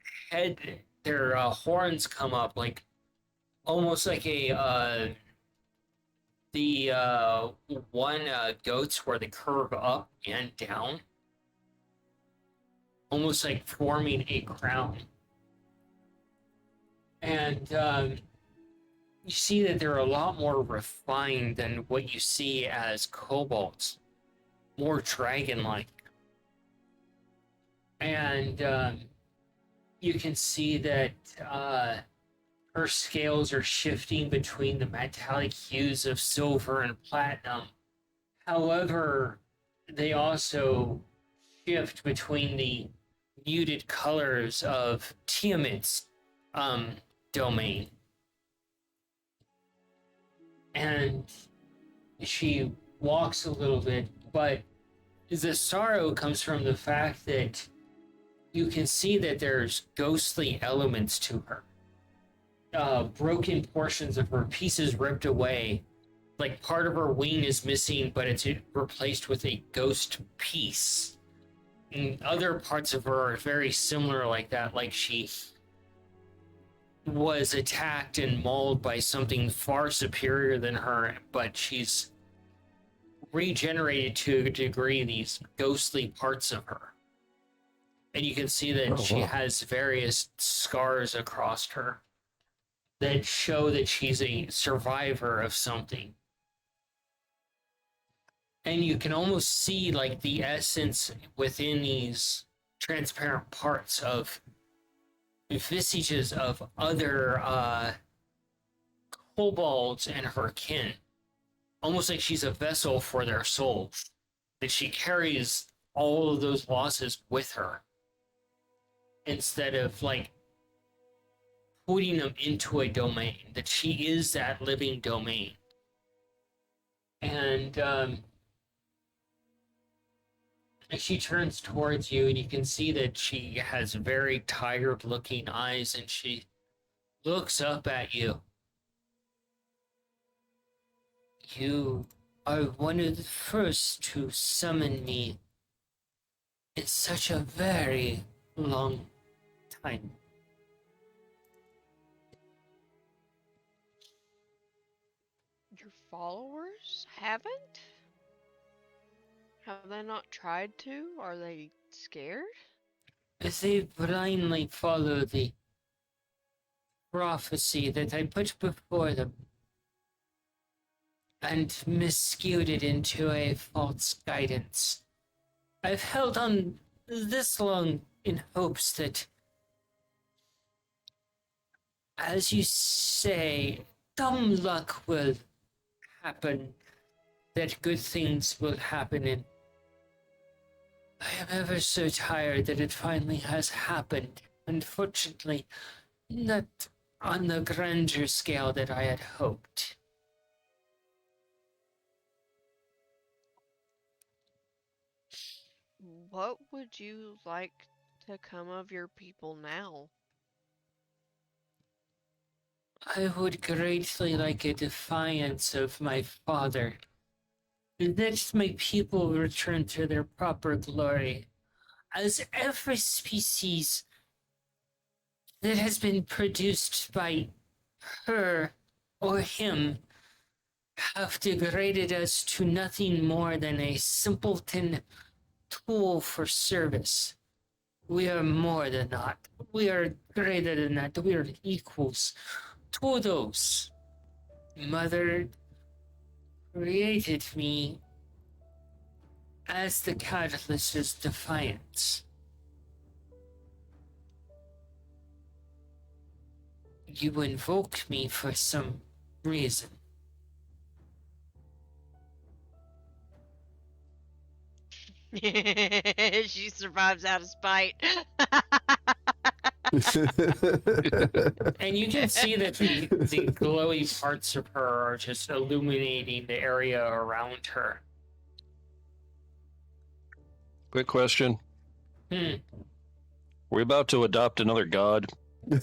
horns come up like almost like the one goats where they curve up and down, almost like forming a crown. And you see that they're a lot more refined than what you see as kobolds, more dragon-like. And you can see that her scales are shifting between the metallic hues of silver and platinum. However, they also shift between the muted colors of Tiamat's domain. And she walks a little bit, but the sorrow comes from the fact that you can see that there's ghostly elements to her. Broken portions of her, pieces ripped away. Like part of her wing is missing, but it's replaced with a ghost piece. And other parts of her are very similar like that, like she was attacked and mauled by something far superior than her, but she's regenerated to a degree these ghostly parts of her. And you can see that she has various scars across her that show that she's a survivor of something. And you can almost see like the essence within these transparent parts of visages of other kobolds and her kin. Almost like she's a vessel for their souls. That she carries all of those losses with her. Instead of like putting them into a domain. That she is that living domain. And she turns towards you, and you can see that she has very tired looking eyes, and she looks up at you. You are one of the first to summon me in such a very long time. Your followers haven't? Have they not tried to? Are they scared? They blindly follow the prophecy that I put before them and miscued it into a false guidance. I've held on this long in hopes that, as you say, dumb luck will happen, that good things will happen, and I am ever so tired that it finally has happened. Unfortunately, not on the grandeur scale that I had hoped. What would you like to come of your people now? I would greatly like a defiance of my father. Let my people return to their proper glory. as every species that has been produced by her or him have degraded us to nothing more than a simpleton tool for service. We are more than that. We are greater than that. We are equals to those. Mother created me as the catalyst's defiance. You invoked me for some reason. She survives out of spite. And you can see that the glowy parts of her are just illuminating the area around her. Quick question. We're about to adopt another god. I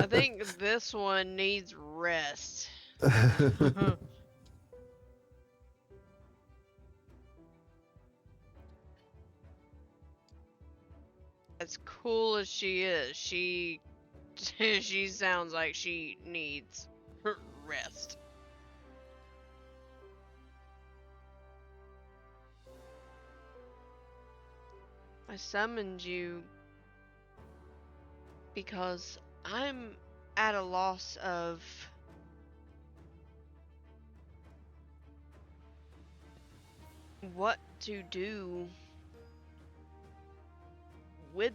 think this one needs rest. As cool as she is, she sounds like she needs rest. I summoned you because I'm at a loss of what to do with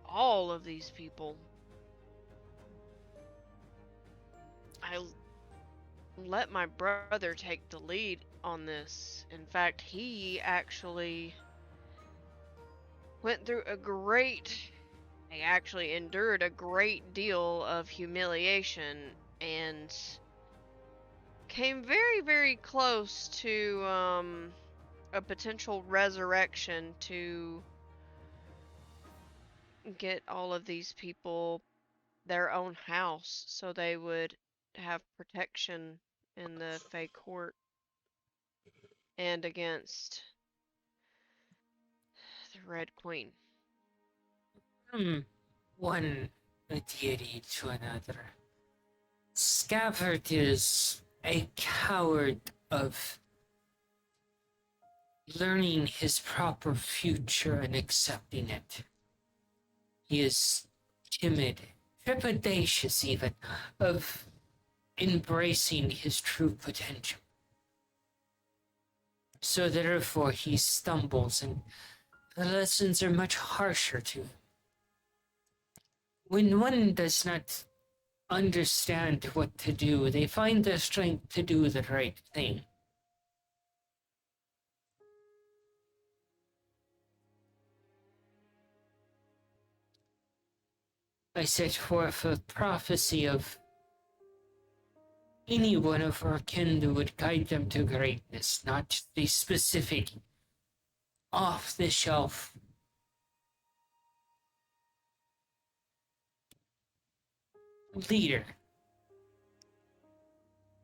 all of these people. I let my brother take the lead on this. In fact, he actually endured a great deal of humiliation and came very, very close to a potential resurrection to get all of these people their own house so they would have protection in the Fey court and against the Red Queen. One deity to another. Scabbard is a coward of learning his proper future and accepting it. He is timid, trepidatious even, of embracing his true potential. So therefore he stumbles and the lessons are much harsher to him. When one does not understand what to do, they find the strength to do the right thing. I set forth a prophecy of any one of our kin that would guide them to greatness, not the specific, off-the-shelf leader.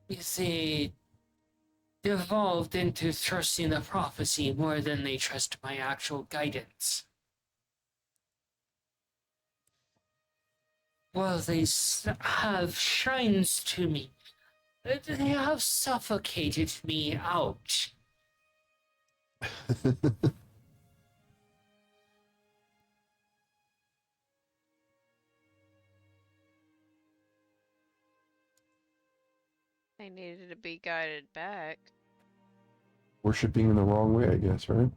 They devolved into trusting the prophecy more than they trust my actual guidance. Well, they have shrines to me. They have suffocated me out. They needed to be guided back. Worshipping in the wrong way, I guess, right?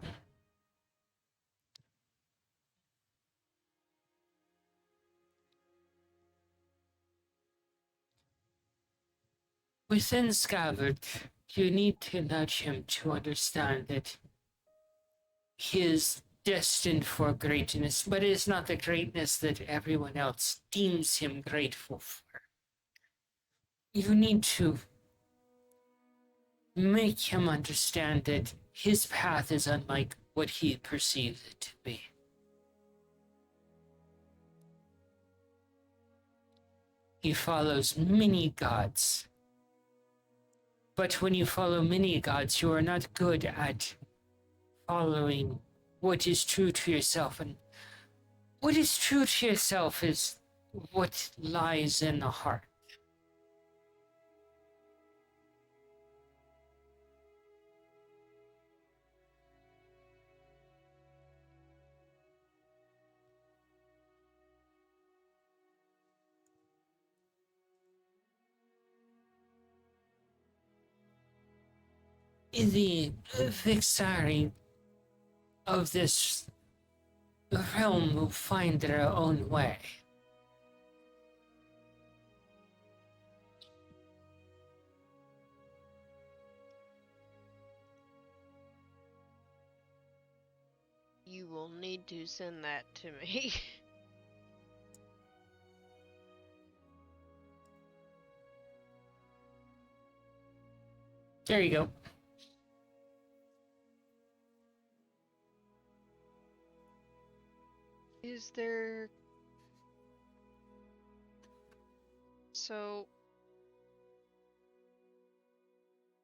Within Scabbard, you need to nudge him to understand that he is destined for greatness, but it is not the greatness that everyone else deems him grateful for. You need to make him understand that his path is unlike what he perceives it to be. He follows many gods, But when you follow many gods, you are not good at following what is true to yourself. And what is true to yourself is what lies in the heart. The Vixari of this realm will find their own way. You will need to send that to me. There you go. Is there... So...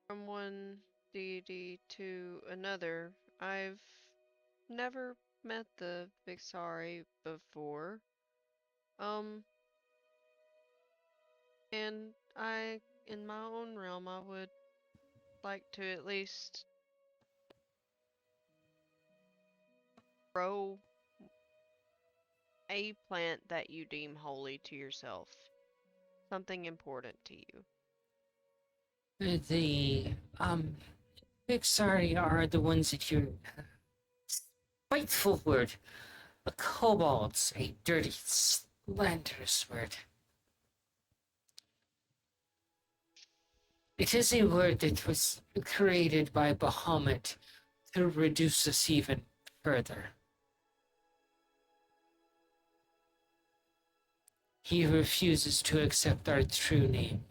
From one deity to another, I've never met the Vixari before. And in my own realm, I would like to at least grow a plant that you deem holy to yourself. Something important to you. The Vixari are the ones that you're spiteful word. A kobold's a dirty, slanderous word. It is a word that was created by Bahamut to reduce us even further. He refuses to accept our true name.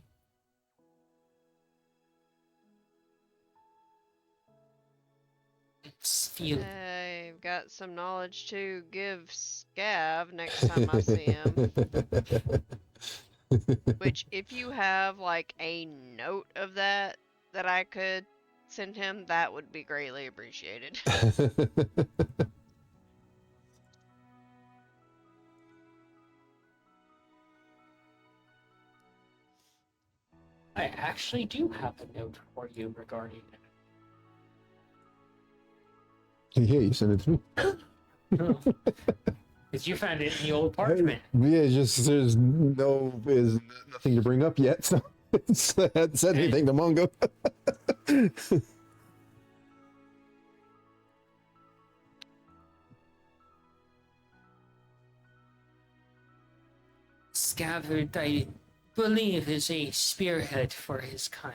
Steal. I've got some knowledge to give Scav next time I see him. Which, if you have, like, a note of that I could send him, that would be greatly appreciated. I actually do have a note for you regarding it. Yeah, you sent it to me. Because you found it in the old parchment. Yeah, just there's nothing to bring up yet, so I hadn't said anything to Mongo. Scabbard, I believe, is a spearhead for his kind.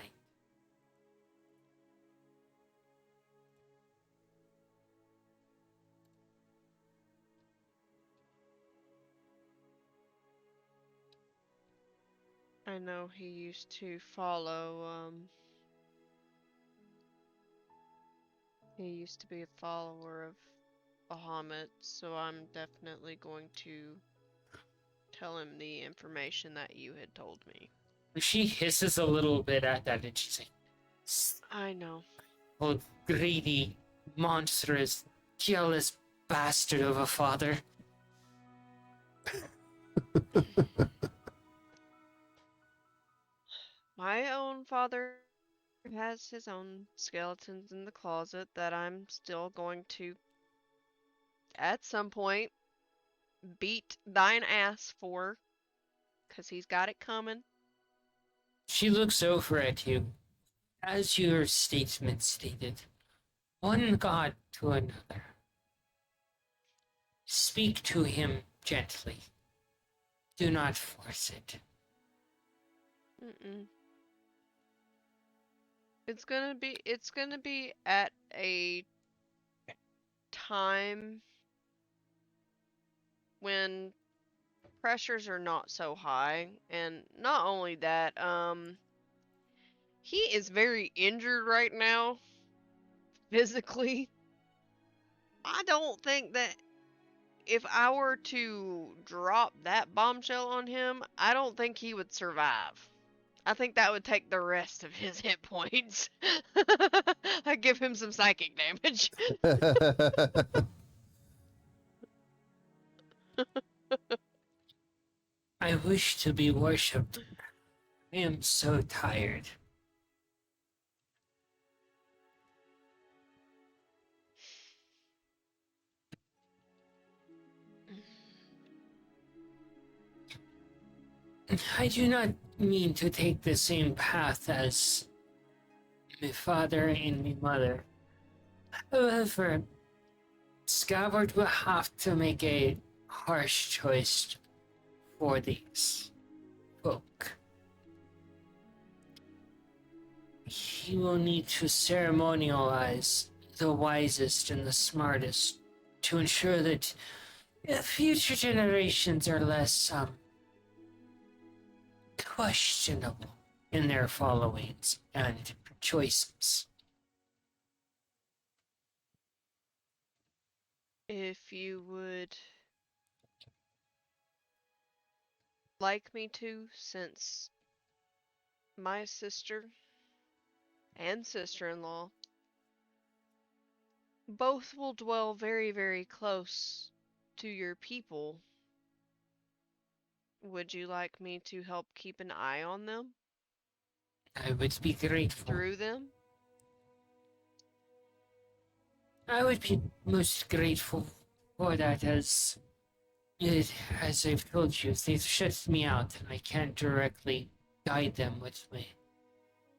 I know he used to follow, he used to be a follower of Bahamut, so I'm definitely going to tell him the information that you had told me. She hisses a little bit at that and she's like, I know. "Oh, greedy, monstrous, jealous bastard of a father." My own father has his own skeletons in the closet that I'm still going to, at some point, beat thine ass for, 'cause he's got it coming. She looks over at you. As your statement stated, one god to another. Speak to him gently. Do not force it. Mm-mm. It's gonna be at a time when pressures are not so high, and not only that, he is very injured right now, physically. I don't think that if I were to drop that bombshell on him, I don't think he would survive. I think that would take the rest of his hit points. I'd give him some psychic damage. I wish to be worshipped. I am so tired. I do not mean to take the same path as my father and my mother. However, Scavard will have to make a harsh choice for these folk. He will need to ceremonialize the wisest and the smartest to ensure that future generations are less questionable in their followings and choices. If you would like me to, since my sister and sister-in-law both will dwell very, very close to your people, would you like me to help keep an eye on them I would be grateful. through them? I would be most grateful for that, as I've told you, they've shut me out and I can't directly guide them with my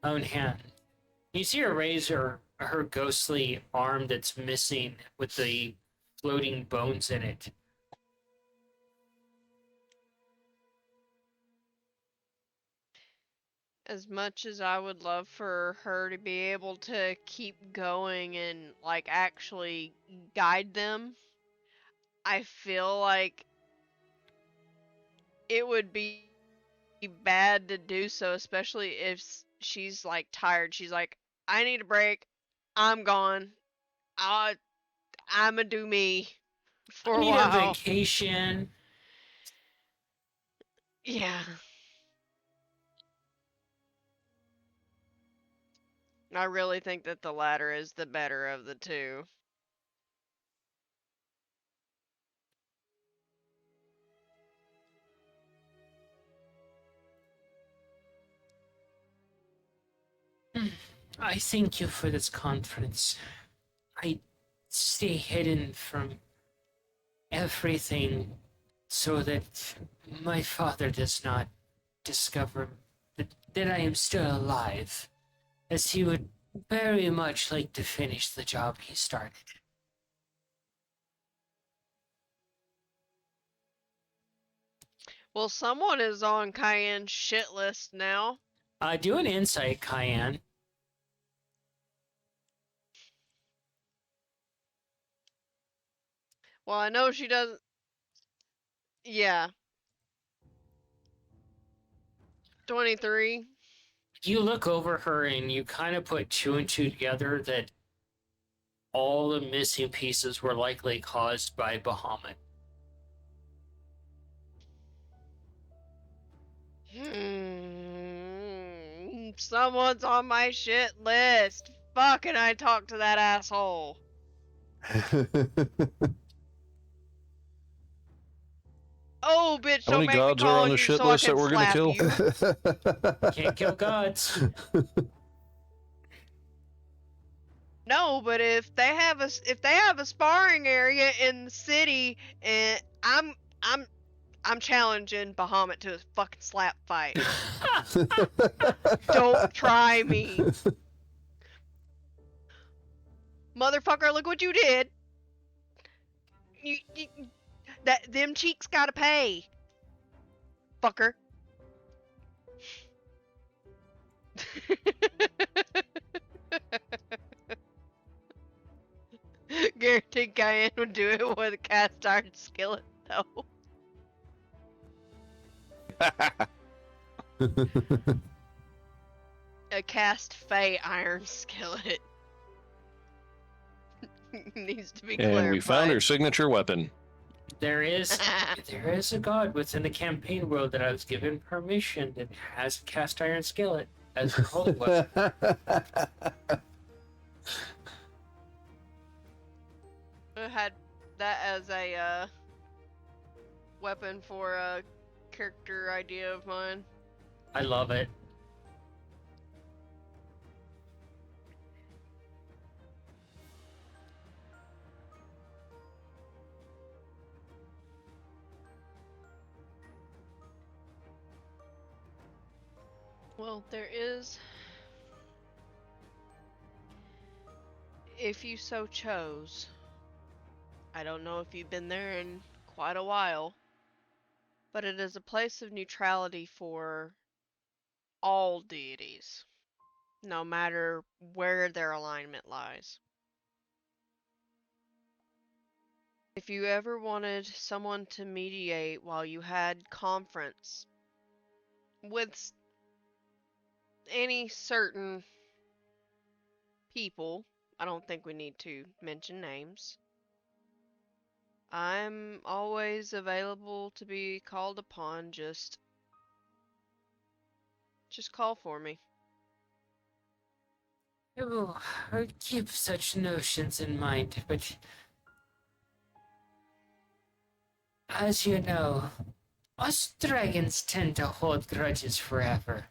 own hand. You see her raise her ghostly arm that's missing with the floating bones in it. As much as I would love for her to be able to keep going and, like, actually guide them, I feel like it would be bad to do so, especially if she's, like, tired. She's like, I need a break. I'm gone. I'ma do me for I a need a while. vacation. Yeah. I really think that the latter is the better of the two. I thank you for this conference. I stay hidden from everything so that my father does not discover that I am still alive, as he would very much like to finish the job he started. Well, someone is on Cayenne's shit list now. Do an insight, Cayenne. Well, I know she doesn't. Yeah. 23. You look over her and you kind of put two and two together that all the missing pieces were likely caused by Bahamut. Someone's on my shit list. Fucking I talked to that asshole. Oh, bitch, How don't many make me gods are call on on the you shit so I list that can we're gonna slap kill? you. Can't kill gods. No, but if they have a sparring area in the city, and I'm challenging Bahamut to a fucking slap fight. Don't try me, motherfucker! Look what you did. You that them cheeks gotta pay, fucker. Guaranteed Cayenne would do it with a cast iron skillet, though. A cast fey iron skillet. Needs to be And we found her clarified. signature weapon. There is a god within the campaign world that I was given permission that has a cast iron skillet as their holy weapon. I had that as a weapon for a character idea of mine. I love it. Well, there is, if you so chose. I don't know if you've been there in quite a while, but it is a place of neutrality for all deities, no matter where their alignment lies. If you ever wanted someone to mediate while you had conference with any certain people, I don't think we need to mention names. I'm always available to be called upon. Just call for me. Oh, I keep such notions in mind, but as you know, us dragons tend to hold grudges forever.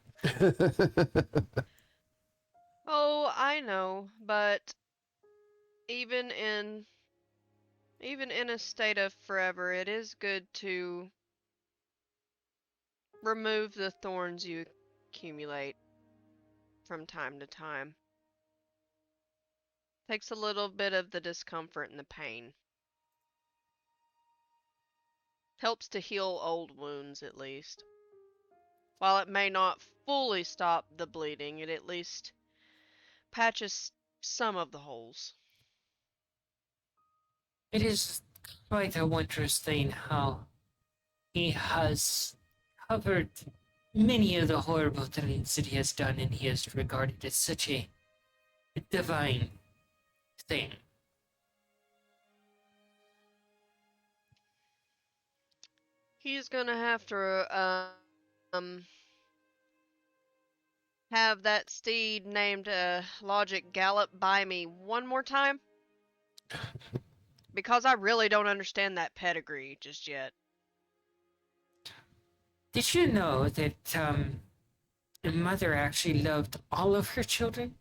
Oh, I know, but even in even in a state of forever, it is good to remove the thorns you accumulate from time to time. Takes a little bit of the discomfort and the pain. Helps to heal old wounds, at least. While it may not fully stop the bleeding, it at least patches some of the holes. It is quite a wondrous thing how he has covered many of the horrible things that he has done, and he is regarded as such a divine thing. He's gonna have to um have that steed named Logic gallop by me one more time because I really don't understand that pedigree just yet. Did you know that mother actually loved all of her children?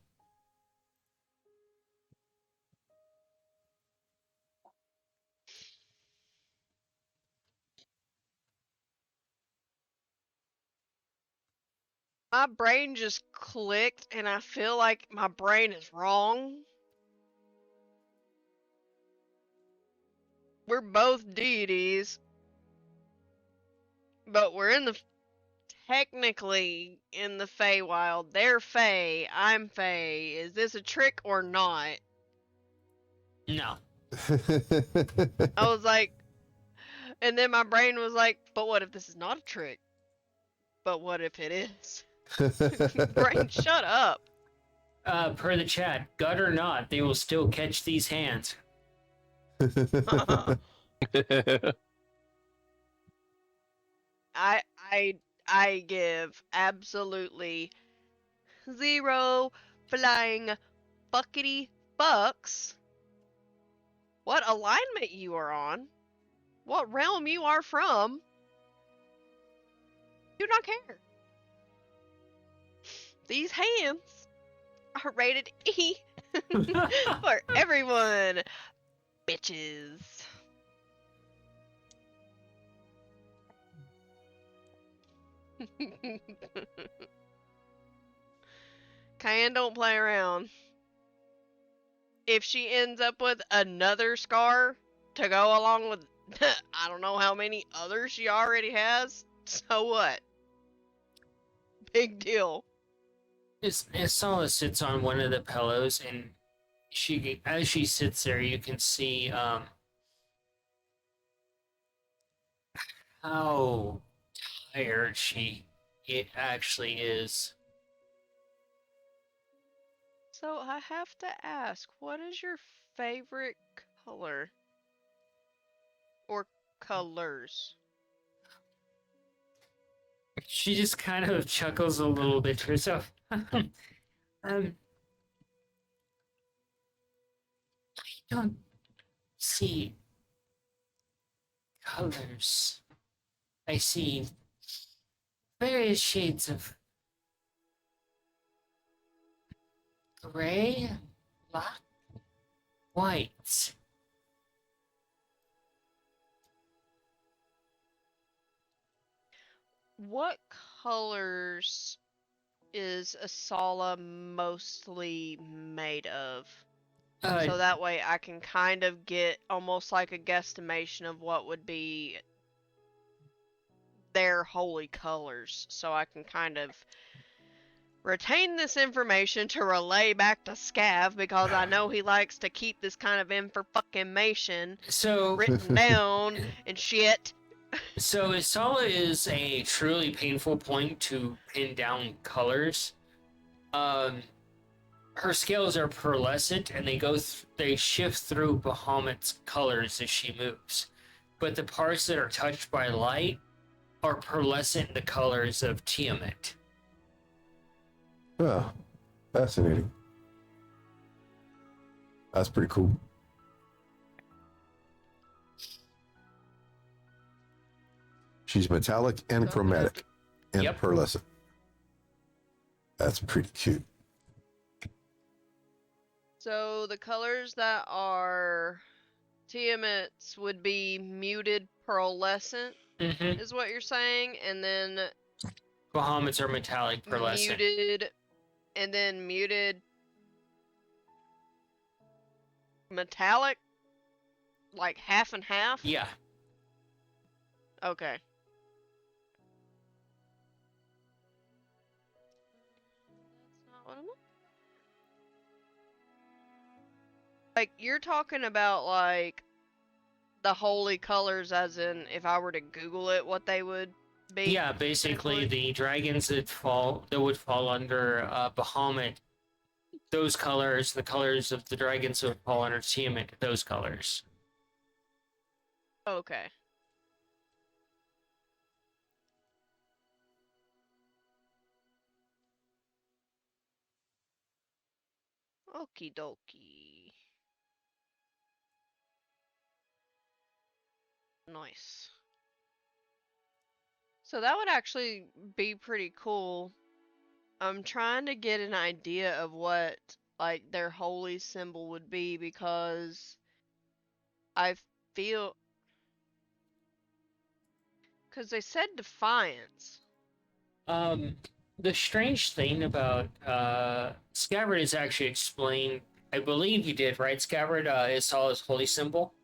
My brain just clicked and I feel like my brain is wrong. We're both deities, but we're technically in the Feywild. They're Fey, I'm Fey. Is this a trick or not? No. I was like, and then my brain was like, but what if this is not a trick? But what if it is? Brain, shut up. Per the chat, gut or not, they will still catch these hands. I give absolutely zero flying fuckity fucks what alignment you are on, what realm you are from. Do not care. These hands are rated E for everyone, bitches. Cayenne don't play around. If she ends up with another scar to go along with I don't know how many others she already has, so what? Big deal. Sala sits on one of the pillows, and as she sits there, you can see how tired it actually is. So I have to ask, what is your favorite color? Or colors? She just kind of chuckles a little bit to herself. I don't see colors. I see various shades of gray, black, white. What colors is Asala mostly made of? So that way I can kind of get almost like a guesstimation of what would be their holy colors. So I can kind of retain this information to relay back to Scav because I know he likes to keep this kind of information so written down and shit. So Isala is a truly painful point to pin down colors. Her scales are pearlescent, and they shift through Bahamut's colors as she moves. But the parts that are touched by light are pearlescent in the colors of Tiamat. Oh, fascinating. That's pretty cool. She's metallic and chromatic and Yep. pearlescent. That's pretty cute. So the colors that are Tiamat's would be muted pearlescent, Mm-hmm. is what you're saying, and then Bahamut's are metallic pearlescent. muted metallic, like half and half. Yeah. Okay. That's not what I'm. Like you're talking about like the holy colors, as in if I were to Google it, what they would be. Yeah, basically the dragons that would fall under Bahamut, those colors, the colors of the dragons that would fall under Tiamat, those colors. Okay. Okie dokie. Nice. So that would actually be pretty cool. I'm trying to get an idea of what like their holy symbol would be because I feel because they said defiance. The strange thing about Scabbard is actually explained. I believe you did, right? Scabbard is Sala's holy symbol.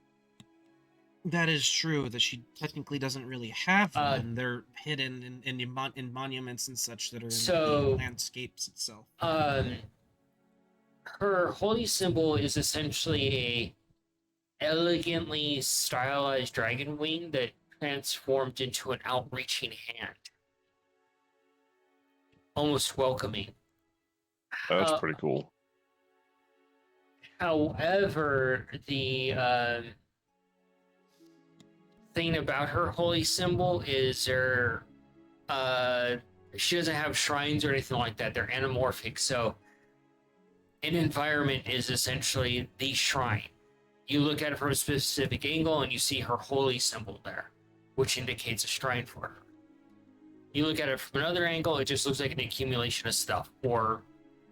That is true. That she technically doesn't really have Uh, one. They're hidden in monuments and such that are in So- the landscapes itself. Her holy symbol is essentially a elegantly stylized dragon wing that transformed into an outreaching hand, almost welcoming. That's Uh, pretty cool. However, the thing about her holy symbol is she doesn't have shrines or anything like that. They're anamorphic, so an environment is essentially the shrine. You look at it from a specific angle and you see her holy symbol there, which indicates a shrine for her. You look at it from another angle, it just looks like an accumulation of stuff or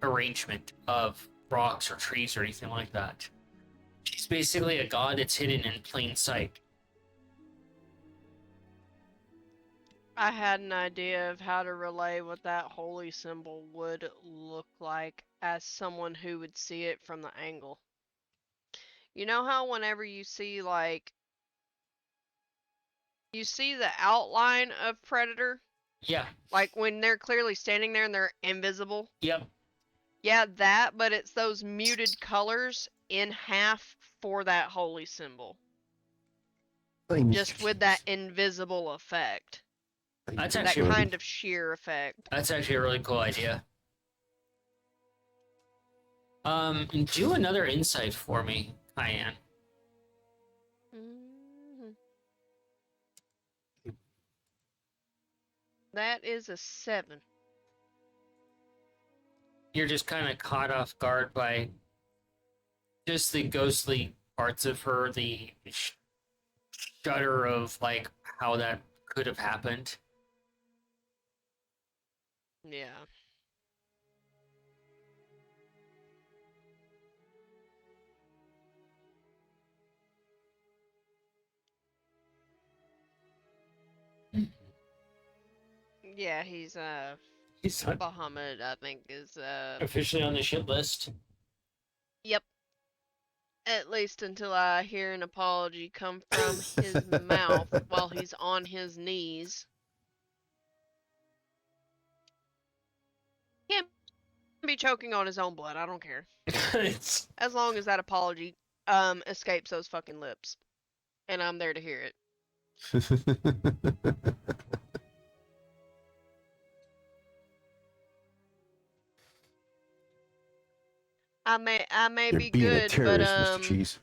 arrangement of rocks or trees or anything like that. She's basically a god that's hidden in plain sight. I had an idea of how to relay what that holy symbol would look like as someone who would see it from the angle. You know how whenever you see like you see the outline of Predator, Yeah, like when they're clearly standing there and they're invisible? yep. Yeah, that, but it's those muted colors in half for that holy symbol. Just with that invisible effect. That's That actually kind of sheer effect. That's actually a really cool idea. Do another insight for me, Cayenne. Mhm. That is a 7. You're just kind of caught off guard by just the ghostly parts of her, the shudder of like how that could have happened. Yeah. Yeah, he's He's not Bahamut, I think is officially on the shit list. yep. At least until I hear an apology come from his mouth while he's on his knees. Can't be choking on his own blood, I don't care. It's As long as that apology escapes those fucking lips. And I'm there to hear it. I may You're be being a good, but terrorist, Mr. Cheese.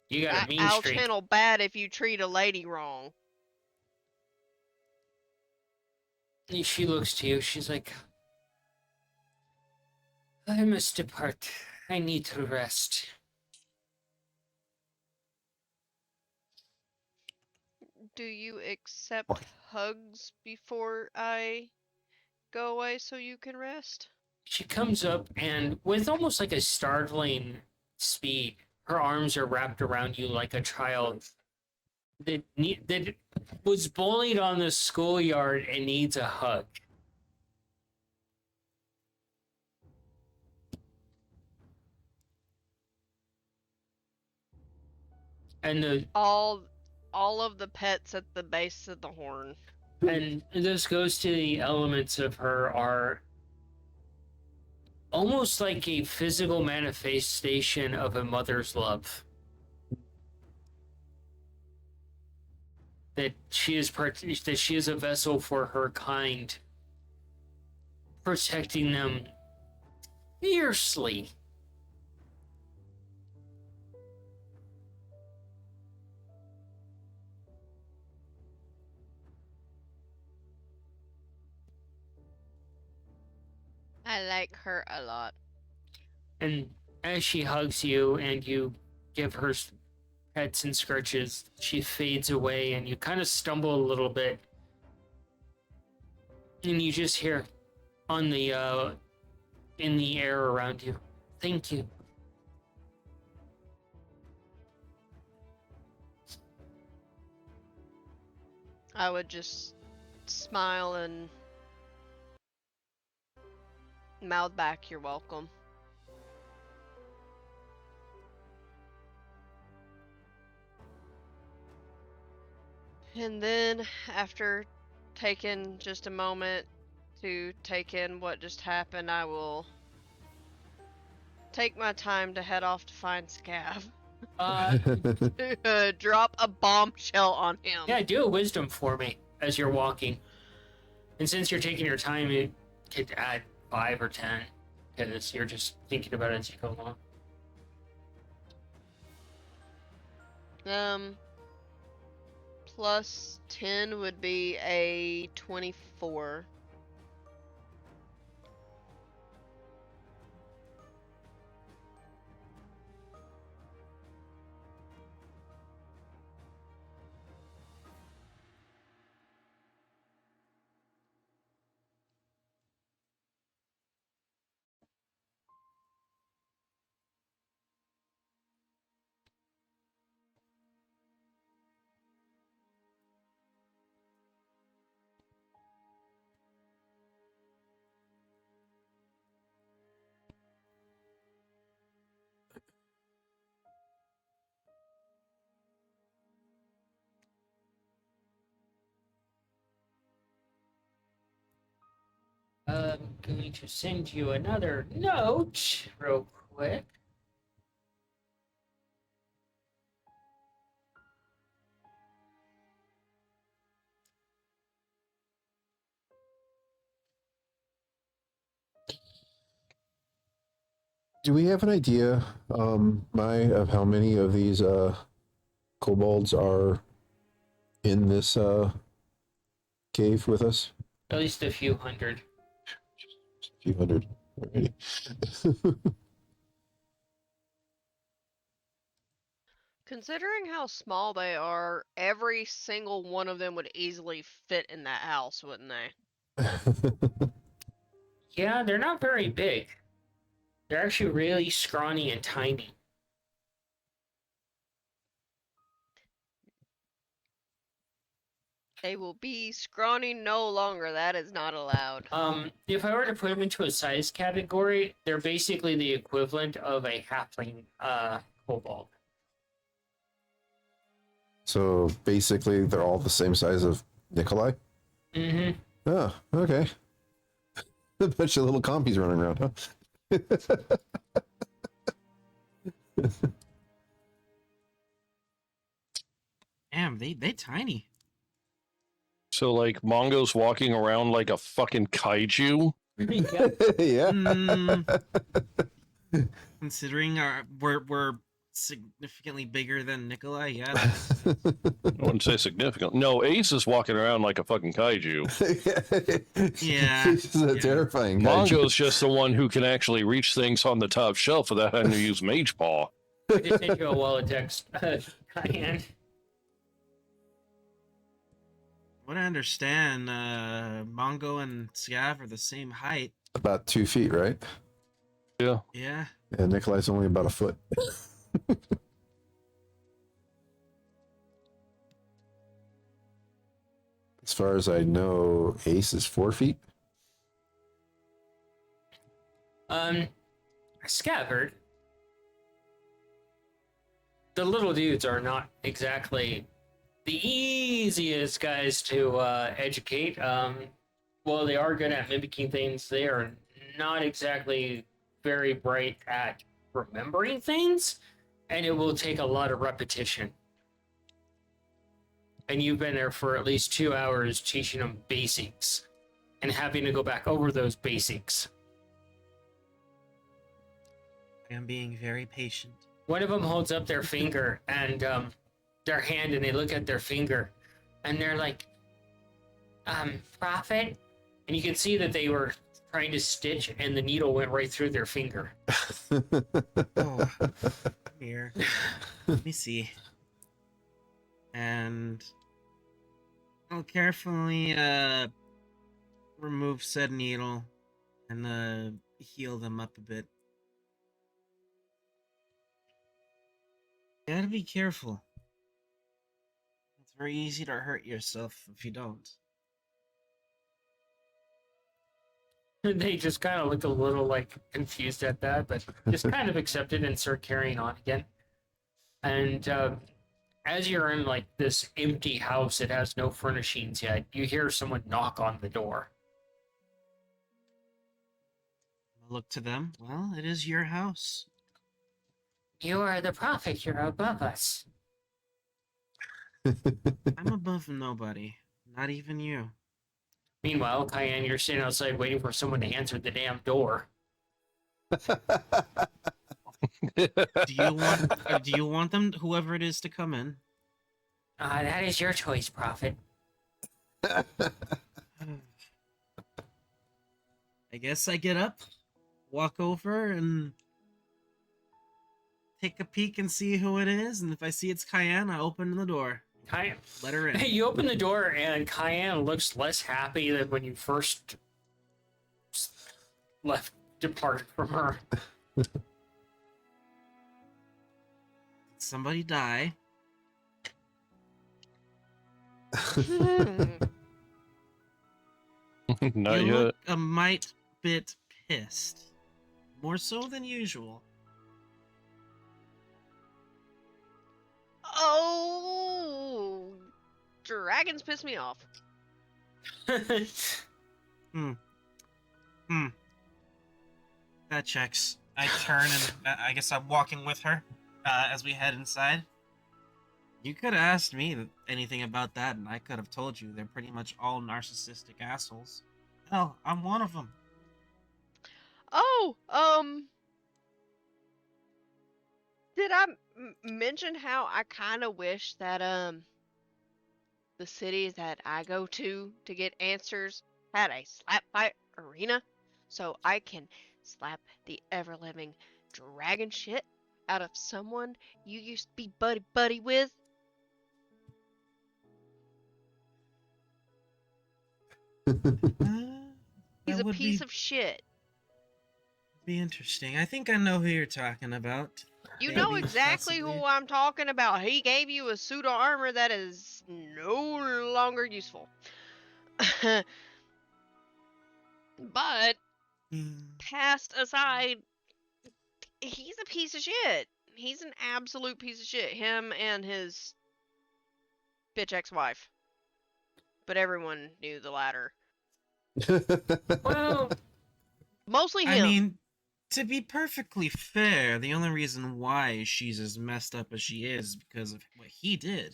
you got a mean I'll streak. channel bad if you treat a lady wrong. She looks to you. She's like, I must depart. I need to rest. Do you accept hugs before I go away so you can rest? She comes up and, with almost like a startling speed, her arms are wrapped around you like a child that was bullied on the schoolyard and needs a hug. And All of the pets at the base of the horn. this goes to the elements of her are almost like a physical manifestation of a mother's love. That she is a vessel for her kind, protecting them fiercely. I like her a lot. And as she hugs you and you give her pets and scratches, she fades away and you kind of stumble a little bit. And you just hear on the in the air around you, "Thank you." I would just smile and mouth back, "You're welcome." And then, after taking just a moment to take in what just happened, I will take my time to head off to find Scav. Drop a bombshell on him. Yeah, do a wisdom for me as you're walking. And since you're taking your time, you could add 5 or 10 because you're just thinking about it as you go along. Plus 10 would be a 24. I'm going to send you another note real quick. Do we have an idea, Mai, of how many of these kobolds are in this cave with us? At least a few hundred. A few hundred. Alrighty. Considering how small they are, every single one of them would easily fit in that house, wouldn't they? Yeah, they're not very big. They're actually really scrawny and tiny. They will be scrawny no longer. That is not allowed. If I were to put them into a size category, they're basically the equivalent of a halfling kobold. So basically, they're all the same size of Nikolai. Mm-hmm. Oh, okay. A bunch of little compies running around, huh? Damn, they tiny. So like Mongo's walking around like a fucking kaiju. Yeah. Considering we're significantly bigger than Nikolai, yeah. I wouldn't say significant. No, Ace is walking around like a fucking kaiju. Yeah, He's just a yeah. terrifying guy. Mongo's just the one who can actually reach things on the top shelf without having to use Mage Paw. I just sent you a wall of text, Cayenne. What I understand, Mongo and Scav are the same height. About 2 feet, right? Yeah. Yeah. And Nikolai's only about a foot. As far as I know, Ace is 4 feet. Scabbard. The little dudes are not exactly the easiest guys to educate. While they are good at mimicking things, they are not exactly very bright at remembering things, and it will take a lot of repetition. And you've been there for at least 2 hours teaching them basics and having to go back over those basics. I am being very patient. One of them holds up their finger and their hand, and they look at their finger, and they're like, Prophet? And you can see that they were trying to stitch, and the needle went right through their finger. Oh, here. Let me see. And I'll carefully remove said needle and heal them up a bit. You gotta be careful. It's very easy to hurt yourself if you don't. They just kind of look a little like confused at that, but just kind of accept it and start carrying on again. And as you're in like this empty house, it has no furnishings yet. You hear someone knock on the door. I'll look to them. Well, it is your house. You are the prophet. You're above us. I'm above nobody. Not even you. Meanwhile, Cayenne, you're sitting outside waiting for someone to answer the damn door. Do you want them, whoever it is, to come in? That is your choice, prophet. I guess I get up, walk over, and take a peek and see who it is. And if I see it's Cayenne, I open the door. Cayenne. Let her in. You open the door, and Cayenne looks less happy than when you first departed from her. Did somebody die? Not You yet. look a mite bit pissed. More so than usual. Oh, dragons piss me off. That checks. I turn and I guess I'm walking with her as we head inside. You could have asked me anything about that, and I could have told you they're pretty much all narcissistic assholes. Hell, I'm one of them. Oh, did I mention how I kind of wish that the cities that I go to get answers had a slap fight arena so I can slap the ever living dragon shit out of someone you used to be buddy buddy with? He's That a would piece of shit. be interesting. I think I know who you're talking about. You know Maybe, exactly possibly. who I'm talking about. He gave you a suit of armor that is no longer useful. But, Hmm. past aside, he's a piece of shit. He's an absolute piece of shit. Him and his bitch ex-wife. But everyone knew the latter. Well, Mostly I him. mean, to be perfectly fair, the only reason why she's as messed up as she is because of what he did.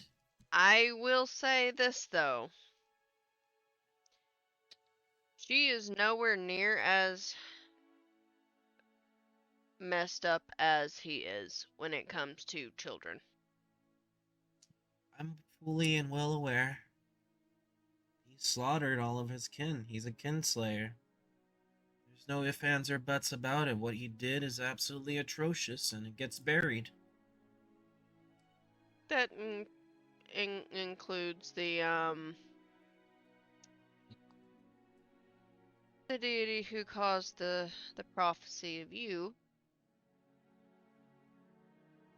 I will say this, though. She is nowhere near as messed up as he is when it comes to children. I'm fully and well aware. He slaughtered all of his kin. He's a kinslayer. There's no ifs, ands, or buts about it. What he did is absolutely atrocious, and it gets buried. That includes the deity who caused the prophecy of you.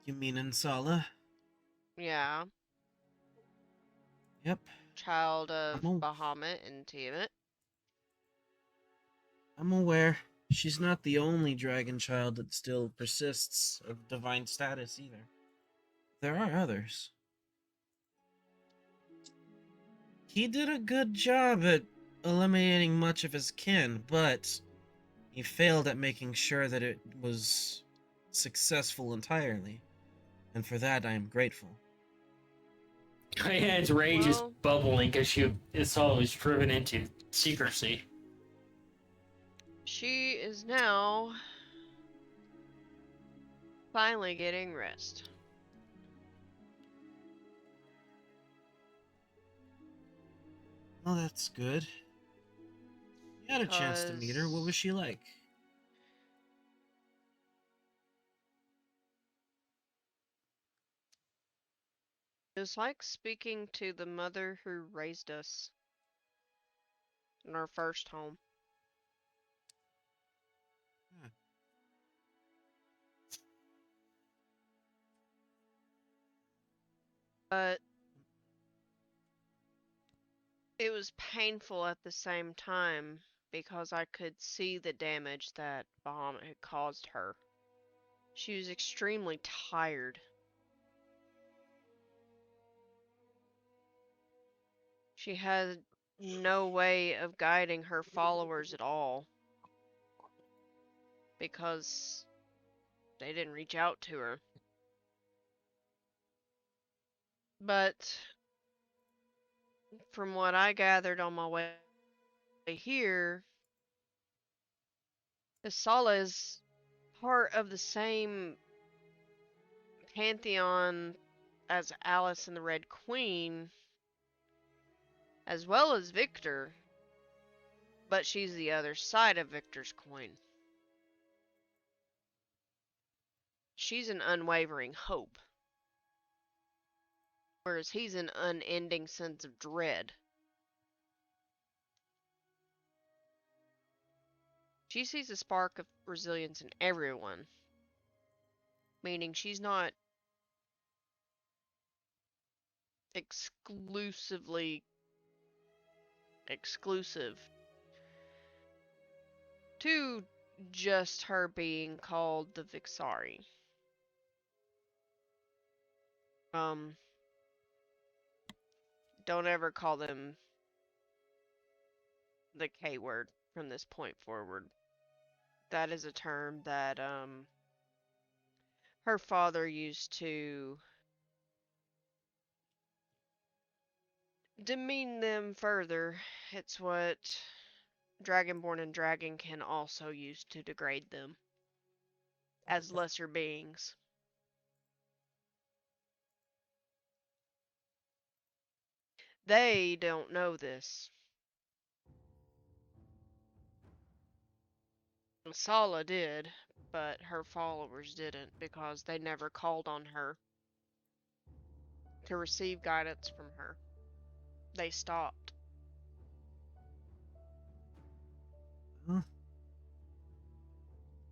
You mean Insala? Yeah, Yep. child of I'm, a- Bahamut and Tiamat. I'm aware. She's not the only dragon child that still persists of divine status either. There are others. He did a good job at eliminating much of his kin, but he failed at making sure that it was successful entirely. And for that, I am grateful. Diane's rage is Well, bubbling because it's always driven into secrecy. she is now finally getting rest. Well, that's good. You had a chance to meet her. What was she like? It was like speaking to the mother who raised us in our first home. Huh. But it was painful at the same time because I could see the damage that Bahamut had caused her. She was extremely tired. She had no way of guiding her followers at all because they didn't reach out to her. But from what I gathered on my way here, Isala is part of the same pantheon as Alice and the Red Queen, as well as Victor, but she's the other side of Victor's coin. She's an unwavering hope, whereas he's an unending sense of dread. She sees a spark of resilience in everyone, meaning she's not exclusively exclusive to just her being called the Vixari. Um, don't ever call them the K word from this point forward. That is a term that her father used to demean them further. It's what Dragonborn and Dragon can also use to degrade them as lesser beings. They don't know this. Sala did, but her followers didn't because they never called on her to receive guidance from her. They stopped. Well,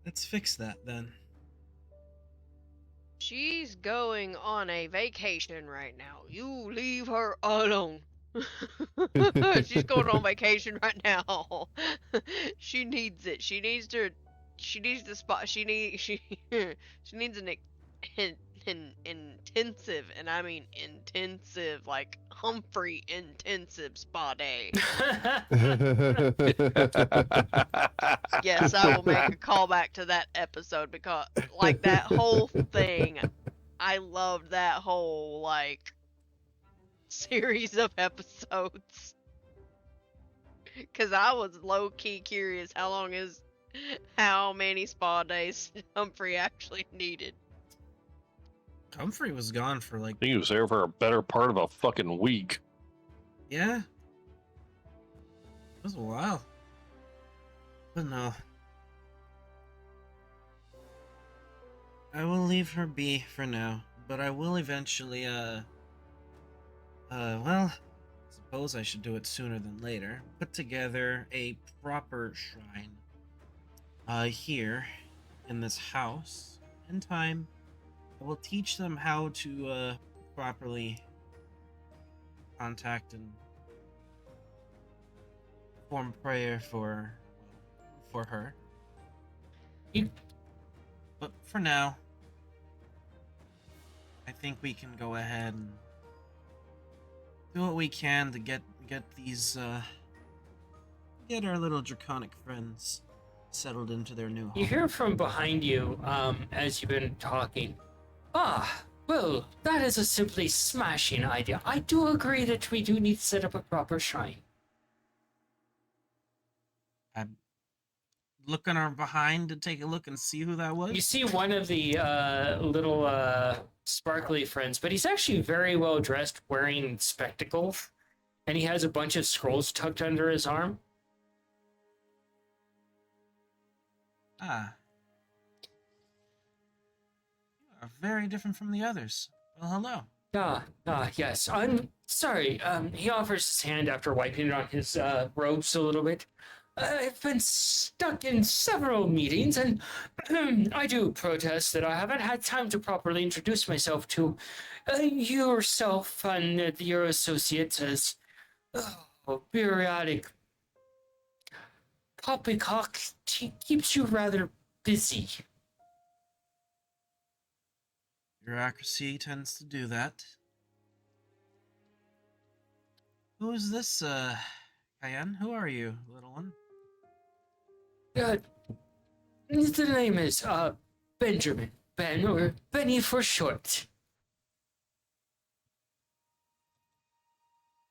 let's fix that then. She's going on a vacation right now. You leave her alone. She's going on vacation right now. She needs it. She needs the spot. She needs an intensive, and I mean intensive, like Humphrey intensive spa day. Yes, I will make a callback to that episode because, like, that whole thing, I loved that whole, like, series of episodes. Because I was low-key curious how many spa days Humphrey actually needed. Humphrey was gone for like, He was there for a better part of a fucking week. yeah. It was a while. But no. I will leave her be for now, but I will eventually, well, suppose I should do it sooner than later. Put together a proper shrine, here in this house. In time, I will teach them how to, properly contact and form prayer for her. But for now, I think we can go ahead and do what we can to get these get our little draconic friends settled into their new home. You hear from behind you as you've been talking. Ah, well, that is a simply smashing idea. I do agree that we do need to set up a proper shrine. I'm looking our behind to take a look and see who that was. You see one of the little sparkly friends, but he's actually very well dressed, wearing spectacles, and he has a bunch of scrolls tucked under his arm. Ah. You are very different from the others. Well, hello. Yes. I'm sorry. He offers his hand after wiping it on his robes a little bit. I've been stuck in several meetings, and I do protest that I haven't had time to properly introduce myself to yourself and your associates as bureaucratic poppycock keeps you rather busy. Bureaucracy tends to do that. Who is this, Cayenne? Who are you, little one? The name is Benjamin. Ben, or Benny for short.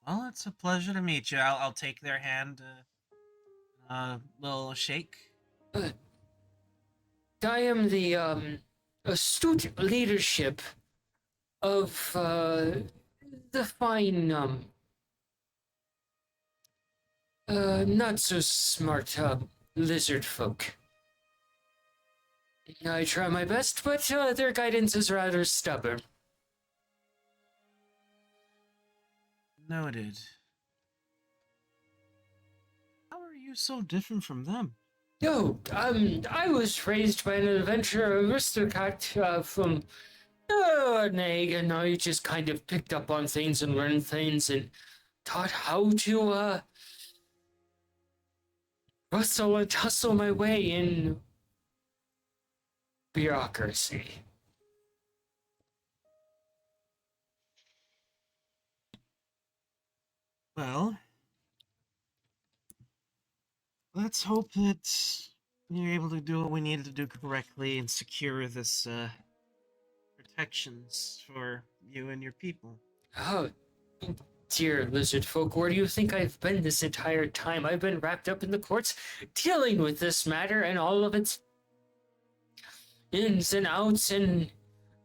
Well, it's a pleasure to meet you. I'll take their hand, little shake. I am the astute leadership of the fine not so smart lizard folk. I try my best, but their guidance is rather stubborn. Noted. How are you so different from them? No, I was raised by an adventurer aristocrat from an egg, and I just kind of picked up on things and learned things and taught how to rustle and tussle my way in bureaucracy. Well, let's hope that you're able to do what we needed to do correctly and secure this protections for you and your people. Oh, dear lizard folk, where do you think I've been this entire time? I've been wrapped up in the courts dealing with this matter and all of its ins and outs and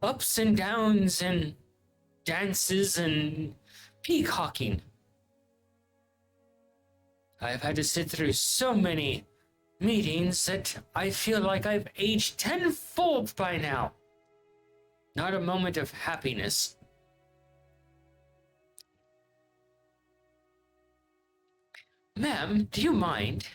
ups and downs and dances and peacocking. I've had to sit through so many meetings that I feel like I've aged tenfold by now. Not a moment of happiness. Ma'am, do you mind?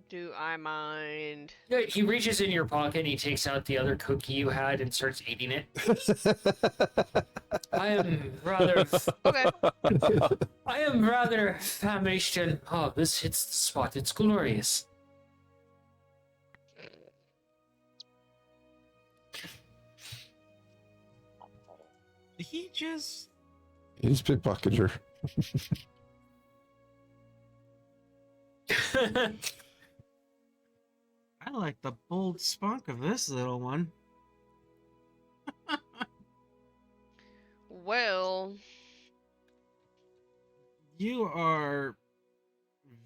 Do I mind? Yeah, he reaches in your pocket and he takes out the other cookie you had and starts eating it. I am rather Okay. I am rather famished and this hits the spot. It's glorious. He just He's pickpocketer. I like the bold spunk of this little one. Well, You are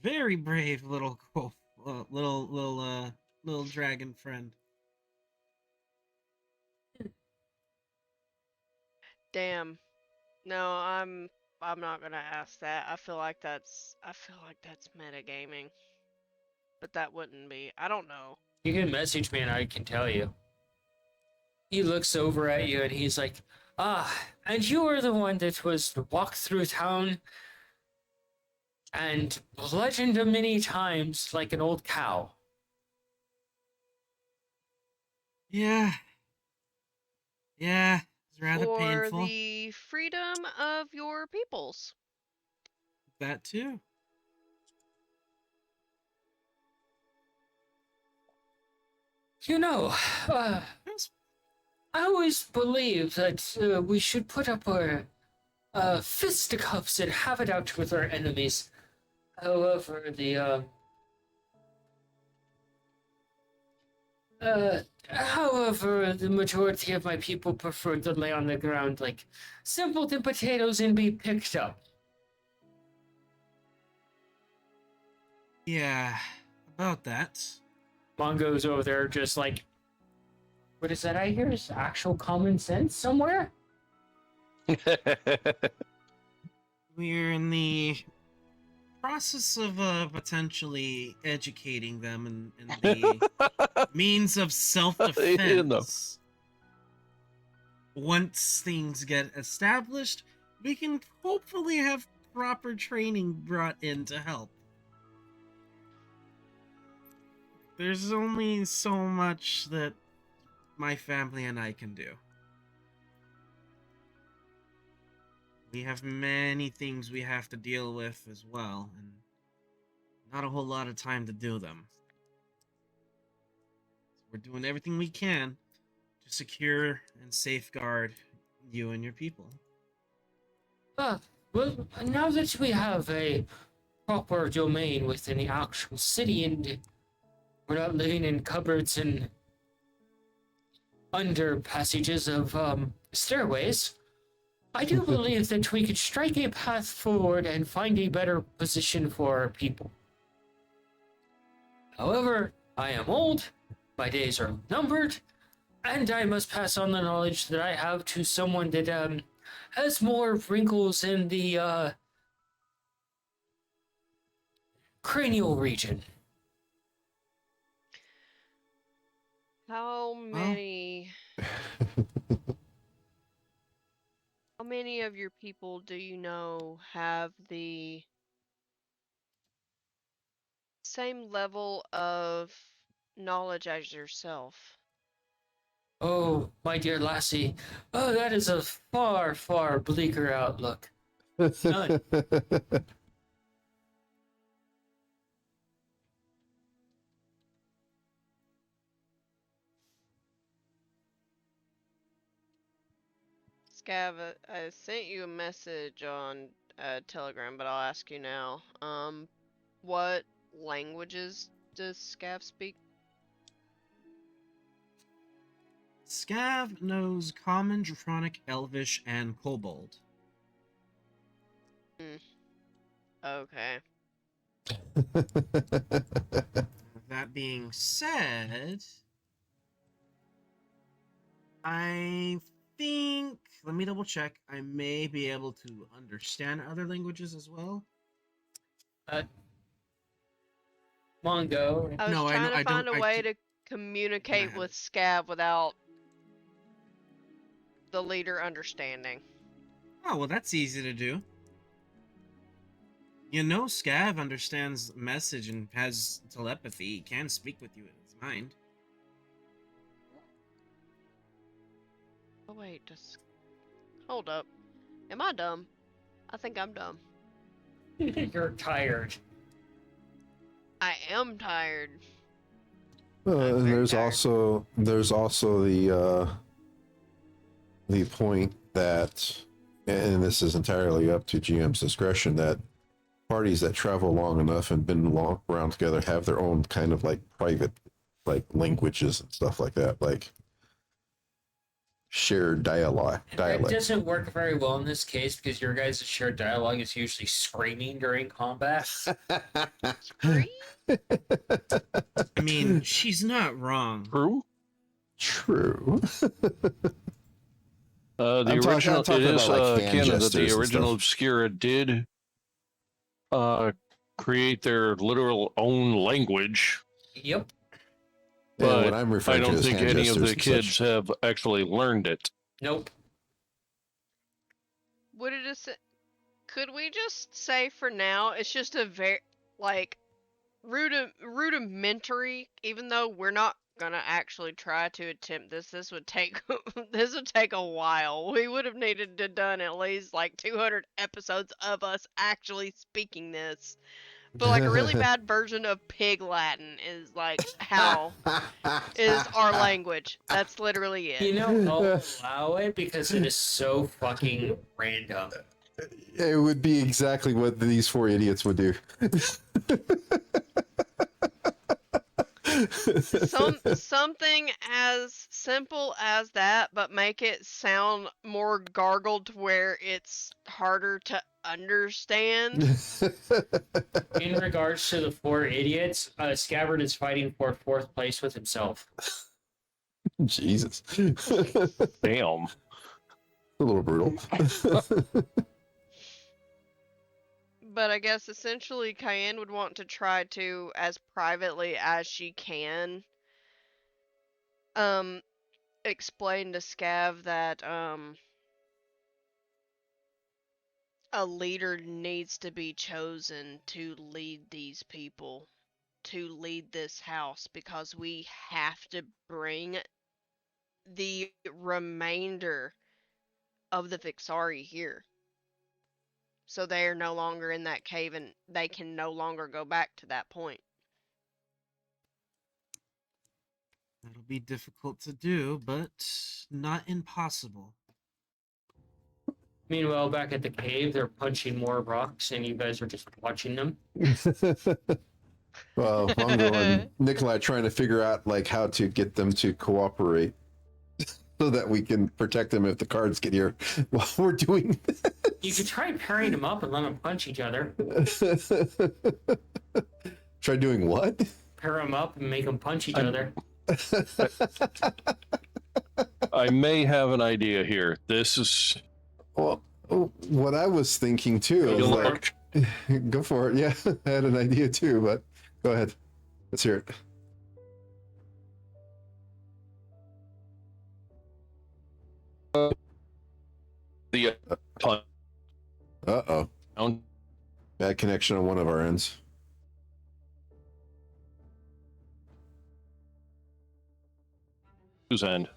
very brave, little dragon friend. damn. No, I'm not gonna ask that. I feel like that's metagaming. But that wouldn't be. I don't know. You can message me and I can tell you. He looks over at you and he's like, and you were the one that was walked through town and bludgeoned many times like an old cow. Yeah. Yeah, it's rather For painful. the freedom of your peoples. That too. You know, Yes. I always believe that we should put up our fisticuffs and have it out with our enemies. However, the majority of my people prefer to lay on the ground like simpleton potatoes and be picked up. Yeah, about that. Mongo's over there just like, what is that I hear? Is actual common sense somewhere? We're in the process of potentially educating them in the means of self-defense. Once things get established, we can hopefully have proper training brought in to help. There's only so much that my family and I can do. We have many things we have to deal with as well, and not a whole lot of time to do them. So we're doing everything we can to secure and safeguard you and your people. Well, now that we have a proper domain within the actual city and we're not living in cupboards and under passages of stairways, I do believe that we could strike a path forward and find a better position for our people. However, I am old, my days are numbered, and I must pass on the knowledge that I have to someone that has more wrinkles in the cranial region. How many how many of your people do you know have the same level of knowledge as yourself? Oh, my dear lassie, oh, that is a far, far bleaker outlook. None. Scav, I sent you a message on Telegram, but I'll ask you now. What languages does Scav speak? Scav knows Common, Draconic, Elvish, and Kobold. Okay. That being said, I think let me double check. I may be able to understand other languages as well. Mongo. I was No, I know. trying to I don't. find a I way can- to communicate have with it. Scav without the leader understanding. Oh well, that's easy to do. You know, Scav understands message and has telepathy. He can speak with you in his mind. Oh wait, just hold up. Am I dumb? I think I'm dumb. You're tired. I am tired. And very there's tired. also the point that, and this is entirely up to GM's discretion, that parties that travel long enough and been long around together have their own kind of like private like languages and stuff like that, like shared That dialect. doesn't work very well in this case because your guys' shared dialogue is usually screaming during combat. Scream? I mean, she's not wrong. True. True. The I'm original, talking it is about, like, hand canon that gestures the and original stuff. Obscura did create their literal own language, Yep. And but what I'm I referring to don't is think hand any of gestures the and kids such. have actually learned it. Nope. Would it just? Could we just say for now it's just a very like rudimentary? Even though we're not gonna actually try to attempt this, this would take this would take a while. We would have needed to done at least like 200 episodes of us actually speaking this. But like a really bad version of Pig Latin is like how is our language. That's literally it. You know, I'll allow it because it is so fucking random. It would be exactly what these four idiots would do. Something as simple as that, but make it sound more gargled to where it's harder to understand. In regards to the four idiots, Scabbard is fighting for fourth place with himself. Jesus. Damn. A little brutal. But I guess essentially Cayenne would want to try to, as privately as she can, explain to Scav that, a leader needs to be chosen to lead these people, to lead this house, because we have to bring the remainder of the Vixari here. So they are no longer in that cave and they can no longer go back to that point. That'll be difficult to do, but not impossible. Meanwhile, back at the cave, they're punching more rocks, and you guys are just watching them. Well, Mongo and Nikolai trying to figure out like how to get them to cooperate so that we can protect them if the cards get here while we're doing You could try pairing them up and let them punch each other. this. Try doing what? Pair them up and make them punch each other. I may have an idea here. This is Well, what I was thinking too is Go like, go for it. Yeah, I had an idea too, but go ahead. Let's hear it. the punch Uh-oh. down. Bad connection on one of our ends. Whose end?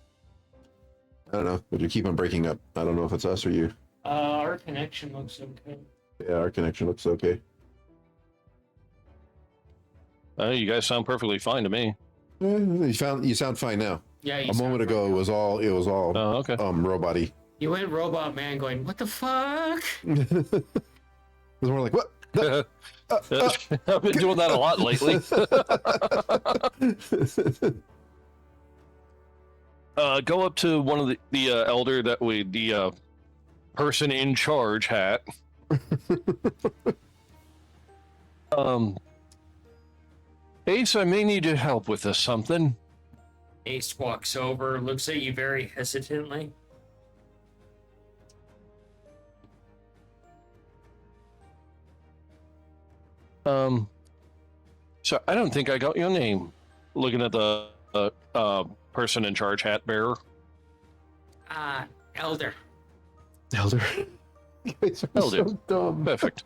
I don't know, but you keep on breaking up. I don't know if it's us or you. Our connection looks okay. Yeah, our connection looks okay. You guys sound perfectly fine to me. You sound fine now. Yeah, you A moment sound ago, right. it was all Oh, okay. robot-y. You went robot man going, what the fuck? It was more like, what? I've been doing that a lot lately. Go up to one of the elder that the person in charge hat. Ace, I may need your help with this something. Ace walks over, looks at you very hesitantly. So I don't think I got your name. Looking at the person in charge hat bearer. Elder. Elder. You guys are Elder. so dumb. Perfect.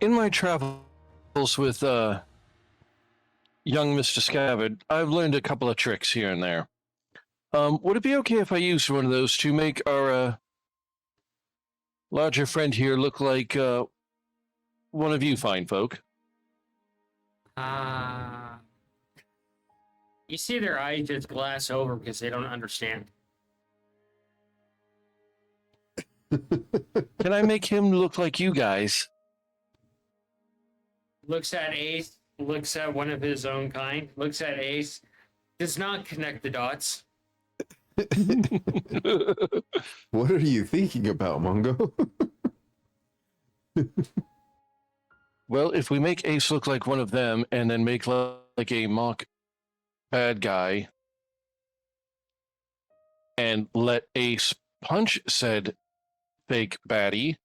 In my travels with young Mr. Scabbard, I've learned a couple of tricks here and there. Would it be okay if I used one of those to make our larger friend here look like one of you fine folk? You see their eyes just glass over because they don't understand. Can I make him look like you guys? Looks at Ace, looks at one of his own kind, looks at Ace, does not connect the dots. What are you thinking about, Mungo? Well, if we make Ace look like one of them and then make like a mock bad guy and let Ace punch said fake baddie,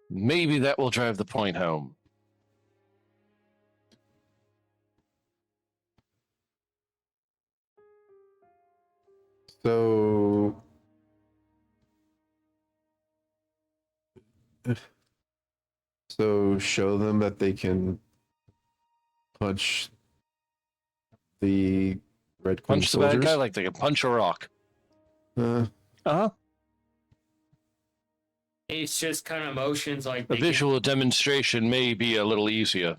maybe that will drive the point home. So show them that they can punch the Red Queen Punch the soldiers. bad guy like they can punch a rock. Uh-huh. Ace just kind of motions like A visual demonstration may be a little easier.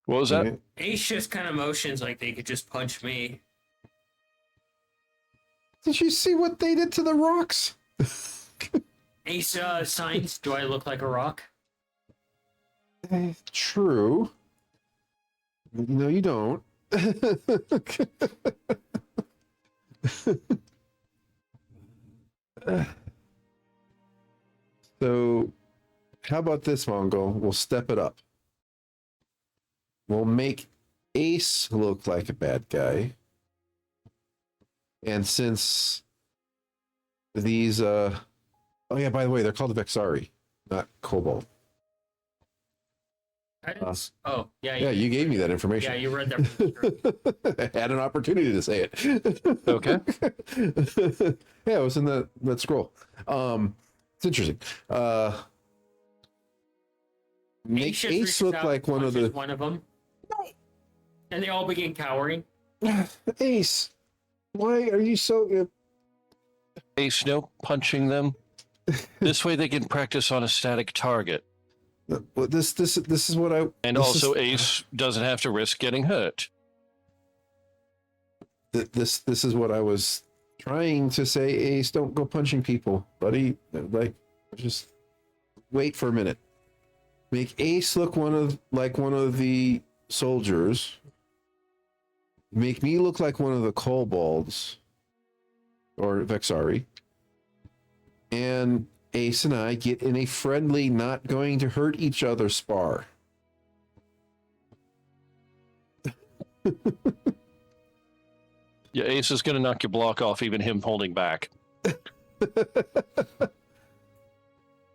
What was that? Okay. Ace just kind of motions like they could just punch me. Did you see what they did to the rocks? Ace signs, do I look like a rock? True. No, you don't. So, how about this, Mongol? We'll step it up. We'll make Ace look like a bad guy. And since these, oh yeah, by the way, they're called Vexari, not Kobold. Oh, yeah. Yeah, you gave me that information. Yeah, you read that from the script. I had an opportunity to say it. Okay. Yeah, it was in that scroll. It's interesting. Make just Ace reaches look out like and one of punches the one of them. And they all begin cowering. Ace. Why are you so? Ace, no punching them. This way they can practice on a static target. Well, this is what I. And this also is, Ace doesn't have to risk getting hurt. This is what I was trying to say. Ace, don't go punching people, buddy. Like, just wait for a minute. Make Ace look like one of the soldiers. Make me look like one of the kobolds or Vexari. And Ace and I get in a friendly, not going to hurt each other spar. Yeah, Ace is going to knock your block off, even him holding back.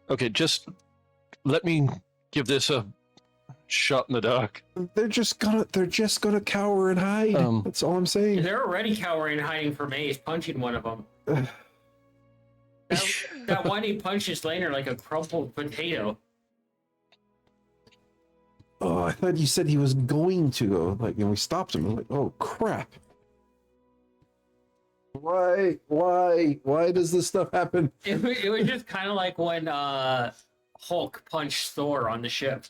Okay, just let me give this a shot in the dark. They're just gonna cower and hide. That's all I'm saying. They're already cowering and hiding from Ace, punching one of them. That one he punches later like a crumpled potato. Oh, I thought you said he was going to go. Like, and we stopped him. I'm like, oh crap. Why does this stuff happen? It was just kind of like when Hulk punched Thor on the ship.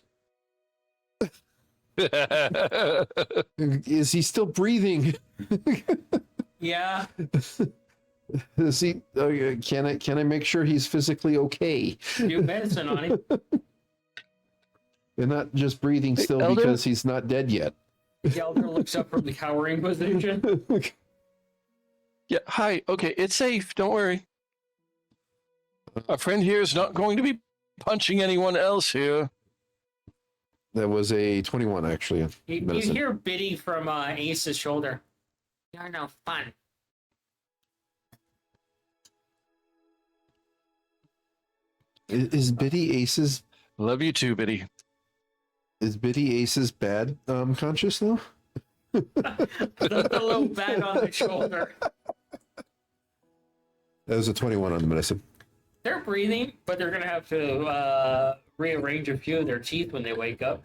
Is he still breathing? Yeah. Is he? Can I make sure he's physically okay? Do medicine on him. And not just breathing still Elder? because he's not dead yet. The elder looks up from the cowering position. Yeah, hi. Okay, it's safe. Don't worry. Our friend here is not going to be punching anyone else here. That was a 21, actually. You hear Biddy from Ace's shoulder. You're no fun. Is Biddy Aces Love you too, Biddy. bad conscious though? The little bat on the shoulder. That was a 21 on the medicine. They're breathing, but they're gonna have to rearrange a few of their teeth when they wake up.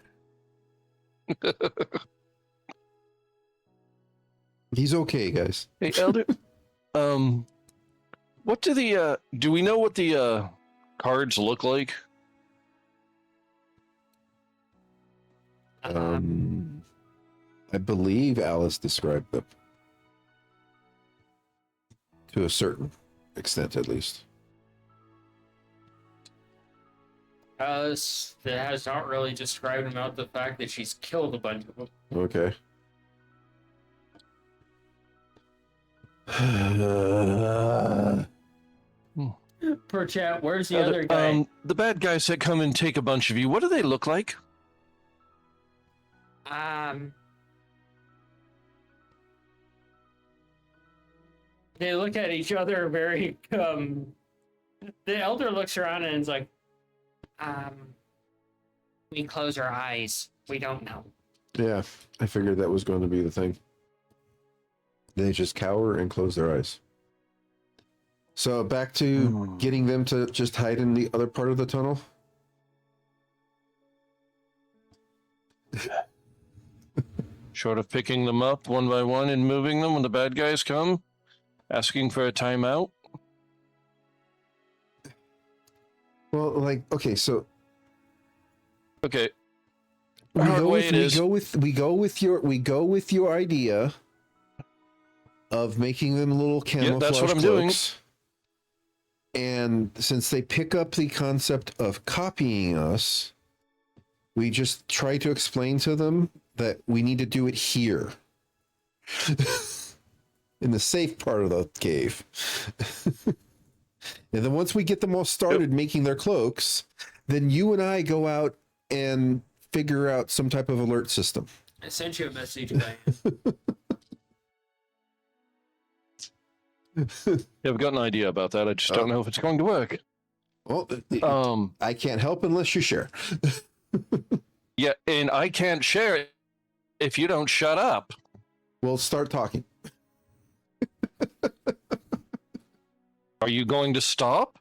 He's okay, guys. Hey, Elder. What do the do we know what the cards look like? I believe Alice described them to a certain extent, at least. Alice that has not really described about the fact that she's killed a bunch of them. Okay. Per chat, where's the other guy? The bad guys that come and take a bunch of you. What do they look like? They look at each other very. The elder looks around and is like, we close our eyes. We don't know. Yeah, I figured that was going to be the thing. They just cower and close their eyes. So back to getting them to just hide in the other part of the tunnel. Short of picking them up one by one and moving them when the bad guys come, asking for a timeout. Well, like, okay, so Okay. we Hard go way with it is. we go with your idea of making them little camouflage that's what I'm cloaks. doing. And since they pick up the concept of copying us, we just try to explain to them that we need to do it here. In the safe part of the cave. And then once we get them all started making their cloaks, then you and I go out and figure out some type of alert system. I sent you a message, Diane. Yeah, I've got an idea about that. I just don't know if it's going to work. Well, I can't help unless you share. Yeah, and I can't share it if you don't shut up. We'll start talking. Are you going to stop?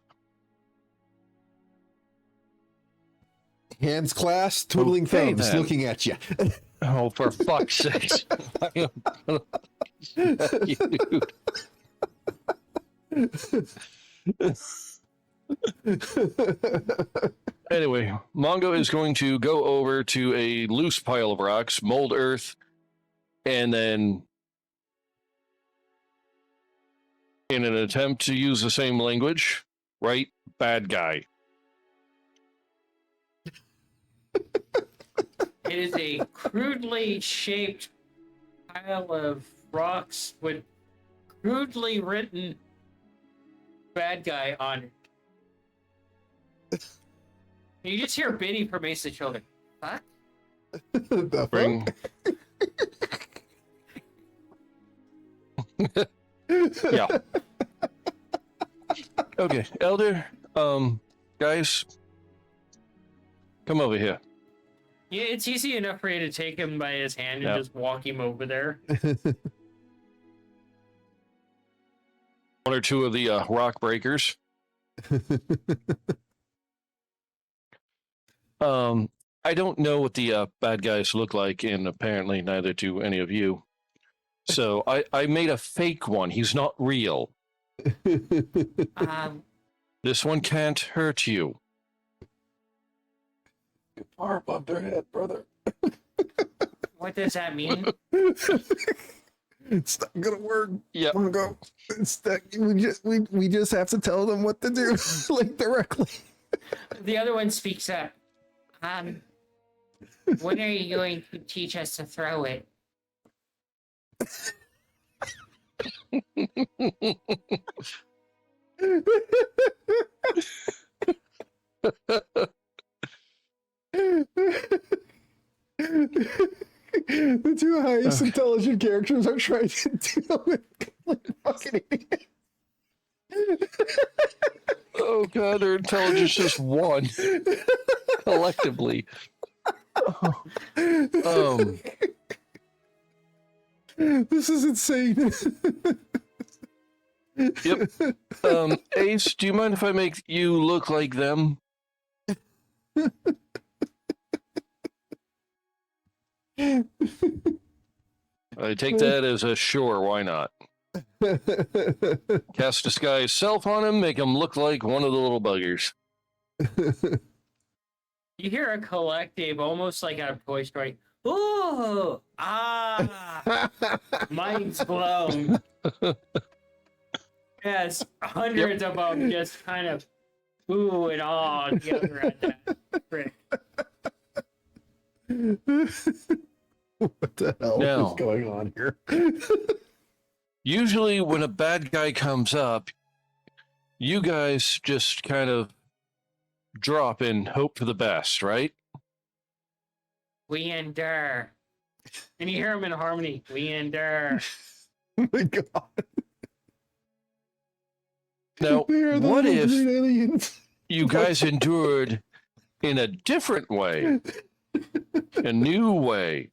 Hands clasped, twiddling Okay, thumbs, then. looking at you. Oh, for fuck's sake. Anyway, Mongo is going to go over to a loose pile of rocks, mold earth, and then, in an attempt to use the same language, write bad guy. It is a crudely shaped pile of rocks with crudely written bad guy on it. You just hear Biddy from Ace the Children. Fuck? The Bring. Yeah. Okay, Elder, guys, come over here. Yeah, it's easy enough for you to take him by his hand and just walk him over there. One or two of the rock breakers. I don't know what the bad guys look like, and apparently neither do any of you. So I made a fake one. He's not real. This one can't hurt you. Far above their head, brother. What does that mean? It's not gonna work. Yeah. Mongo. It's not, we just have to tell them what to do, like directly. The other one speaks up. When are you going to teach us to throw it? The two highest intelligent characters are trying to deal with like fucking idiots. Oh god, their intelligence is 1 collectively. This is insane. Yep. Ace, do you mind if I make you look like them? I take that as a sure, why not? Cast disguise self on him, make him look like one of the little buggers. You hear a collective, almost like out of Toy Story. Ooh, ah, mind's blown. Yes, hundreds of them just kind of ooh and ah together at that trick. What the hell Now, is going on here? usually when a bad guy comes up, you guys just kind of drop and hope for the best, right? We endure. And you hear them in harmony. We endure. Oh my god. Now, They are the what little if green aliens. you guys endured in a different way, a new way,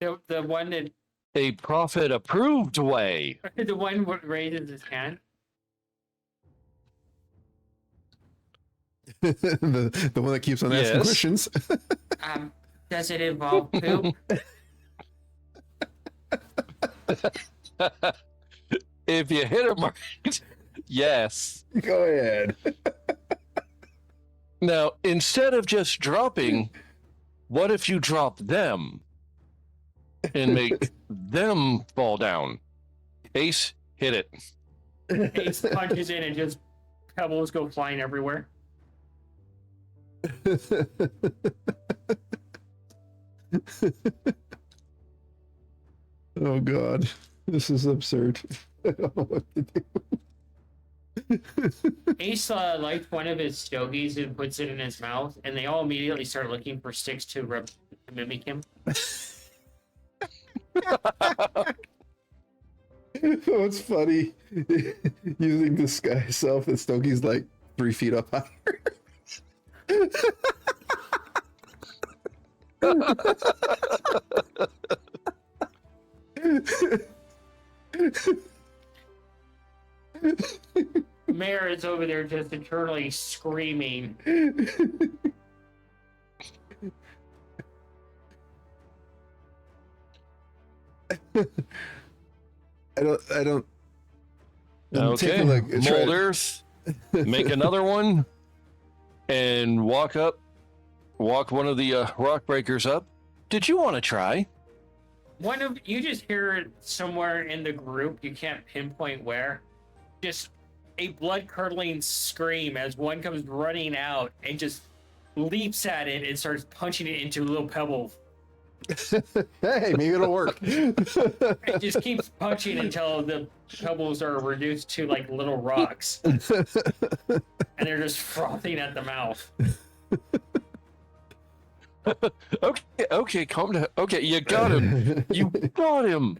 The one that a prophet-approved way? the one who raises his hand. the one that keeps on asking Yes. questions. Does it involve poop? If you hit him right, yes. Go ahead. Now, instead of just dropping, what if you drop them and make them fall down? Ace, hit it. Ace punches in and just pebbles go flying everywhere. Oh god, this is absurd. I don't know what to do. Ace lights one of his stogies and puts it in his mouth, and they all immediately start looking for sticks to mimic him. What's funny, using disguise self, and Stokey's like 3 feet up higher. Mayor is over there just eternally screaming. I don't. I'm Okay, taking, like, mold try- earth, make another one, and walk one of the rock breakers up. Did you want to try? One of you just hear it somewhere in the group, you can't pinpoint where. Just a blood-curdling scream as one comes running out and just leaps at it and starts punching it into a little pebble. Hey, maybe it'll work. It just keeps punching until the pebbles are reduced to like little rocks, and they're just frothing at the mouth. Okay, calm down. Okay, you got him. You got him.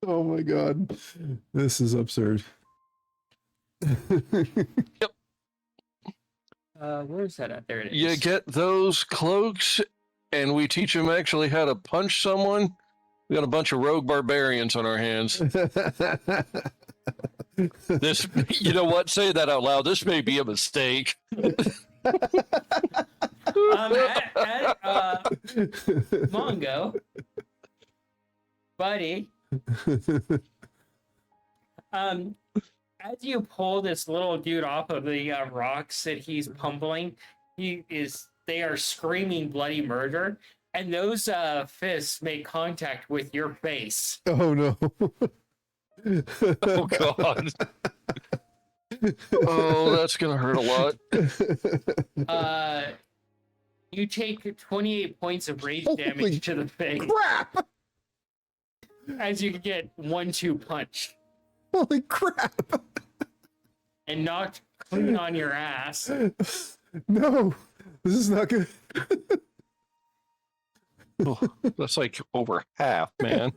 Oh my god, this is absurd. Where's that at? There it is. You get those cloaks, and we teach them actually how to punch someone. We got a bunch of rogue barbarians on our hands. This, you know what? Say that out loud. This may be a mistake. Mongo, buddy. As you pull this little dude off of the rocks that he's pummeling, they are screaming bloody murder, and those fists make contact with your face. Oh no. Oh god. Oh, that's gonna hurt a lot. You take 28 points of rage Holy damage to the face Crap! as you get 1-2 punch Holy crap! and knocked clean on your ass. No, this is not good. Oh, that's like over half, man.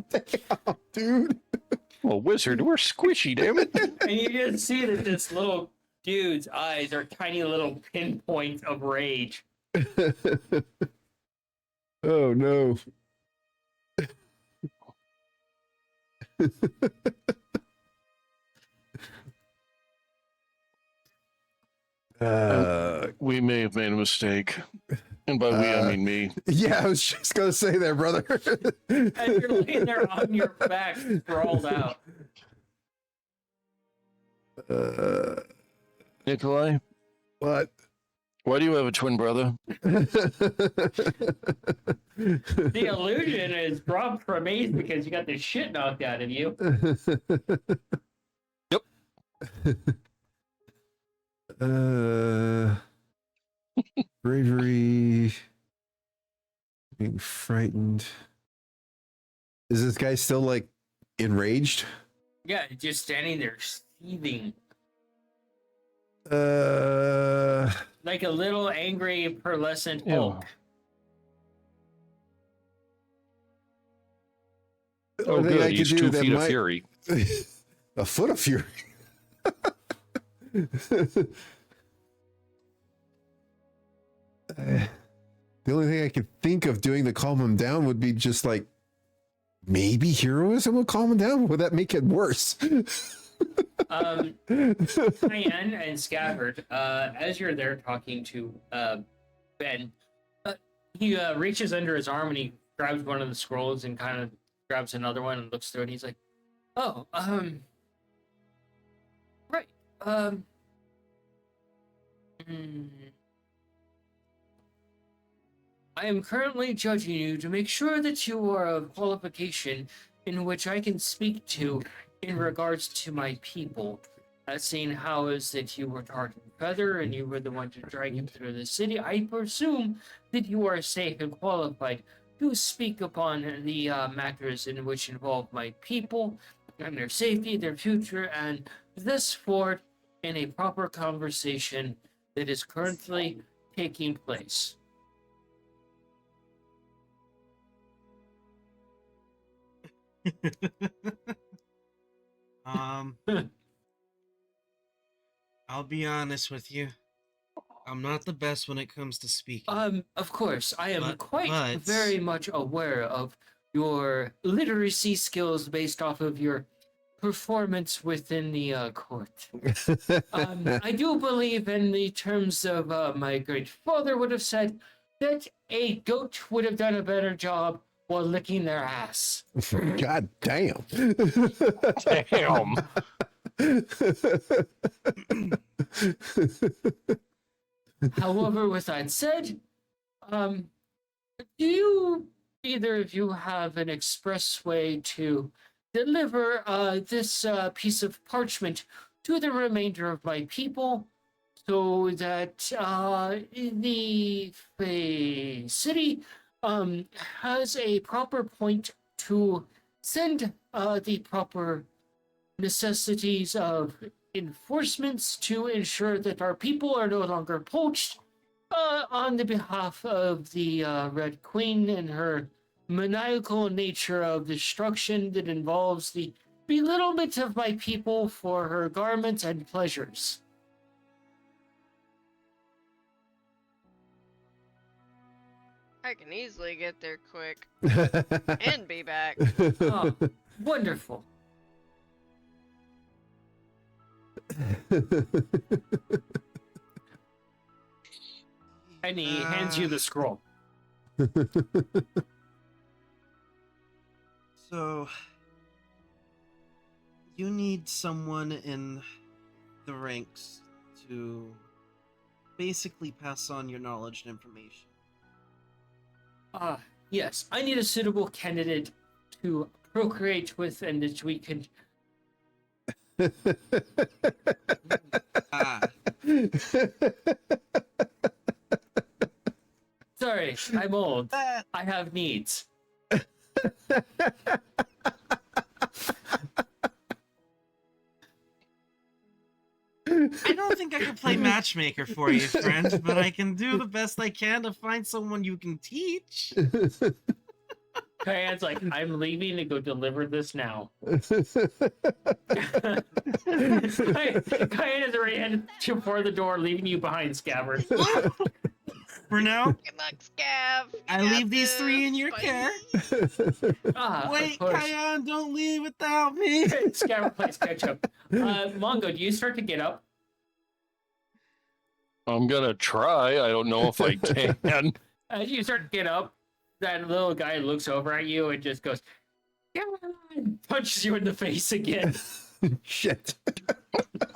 Damn, dude. Well, wizard, we're squishy, damn it. And you just see that this little dude's eyes are tiny little pinpoints of rage. Oh no. We may have made a mistake. And by we, I mean me. Yeah, I was just gonna say there, brother. And you're laying there on your back, sprawled out. Nikolai, What? why do you have a twin brother? The illusion is dropped from Ace because you got the shit knocked out of you. Yep. Bravery, being frightened. Is this guy still like enraged? Yeah, just standing there seething. Like a little angry pearlescent Yeah. Hulk. Oh, Only thing I good. could He's do 2 that feet of might- fury. A foot of fury. The only thing I could think of doing to calm him down would be just like maybe heroism will calm him down. Would that make it worse? Cayenne and Scabbard, as you're there talking to Ben, he reaches under his arm and he grabs one of the scrolls and kind of grabs another one and looks through it. And he's like, "Oh, right, I am currently judging you to make sure that you are of qualification in which I can speak to in regards to my people. Seeing how is that you were tarred and feather and you were the one to drag him through the city, I presume that you are safe and qualified to speak upon the matters in which involve my people and their safety, their future, and this forward in a proper conversation that is currently taking place." I'll be honest with you. I'm not the best when it comes to speaking. Of course, I am But- very much aware of your literacy skills based off of your performance within the court. I do believe in the terms of my great father would have said that a goat would have done a better job while licking their ass. God damn. Damn. However, with that said, do you either of you have an express way to deliver this piece of parchment to the remainder of my people so that the city has a proper point to send the proper necessities of enforcements to ensure that our people are no longer poached on the behalf of the Red Queen and her maniacal nature of destruction that involves the belittlement of my people for her garments and pleasures. I can easily get there quick and be back. Oh, wonderful. And he hands you the scroll. So, you need someone in the ranks to basically pass on your knowledge and information. Yes, I need a suitable candidate to procreate with and that we can... Ah, Sorry, I'm old. that I have needs. I don't think I can play matchmaker for you, friend, but I can do the best I can to find someone you can teach. Kayan's like, I'm leaving to go deliver this now. Kayan is already headed for the door, leaving you behind, Scabbard. For now, Good luck, Scav. You I got leave these three in this. your Bye. care. Ah, Wait, of course. Kayan, don't leave without me. Scabbard plays catch up. Mongo, do you start to get up? I'm gonna try. I don't know if I can. As you start to get up, that little guy looks over at you and just goes, "Yeah," and punches you in the face again. Shit.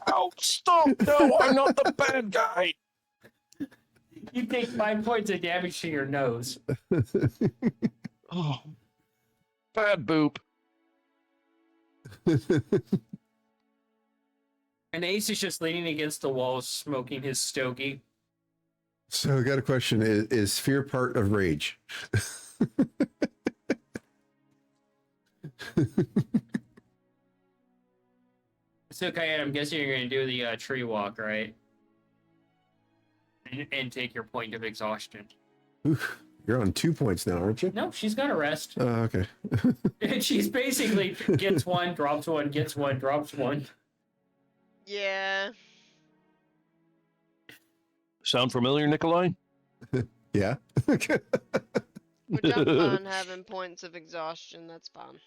Ow! Stop! No, I'm not the bad guy. You take 5 points of damage to your nose. Oh, bad boop. And Ace is just leaning against the wall, smoking his stogie. So I got a question. Is fear part of rage? So, Kayan, I'm guessing you're going to do the tree walk, right? And take your point of exhaustion. Oof, you're on 2 points now, aren't you? No, she's got a rest. Oh, okay. And she's basically gets one, drops one, gets one, drops one. Yeah. Sound familiar, Nikolai? Yeah. Which I'm fine having points of exhaustion. That's fine.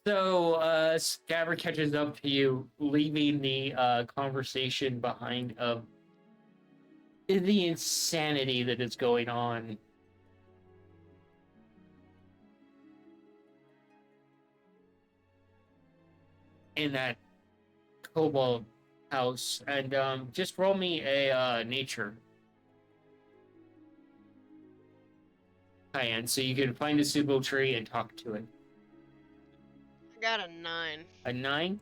So Scabbard catches up to you, leaving the conversation behind of the insanity that is going on. In that kobold house, and just roll me a nature. Cayenne, so you can find a subo tree and talk to it. I got a 9. A 9?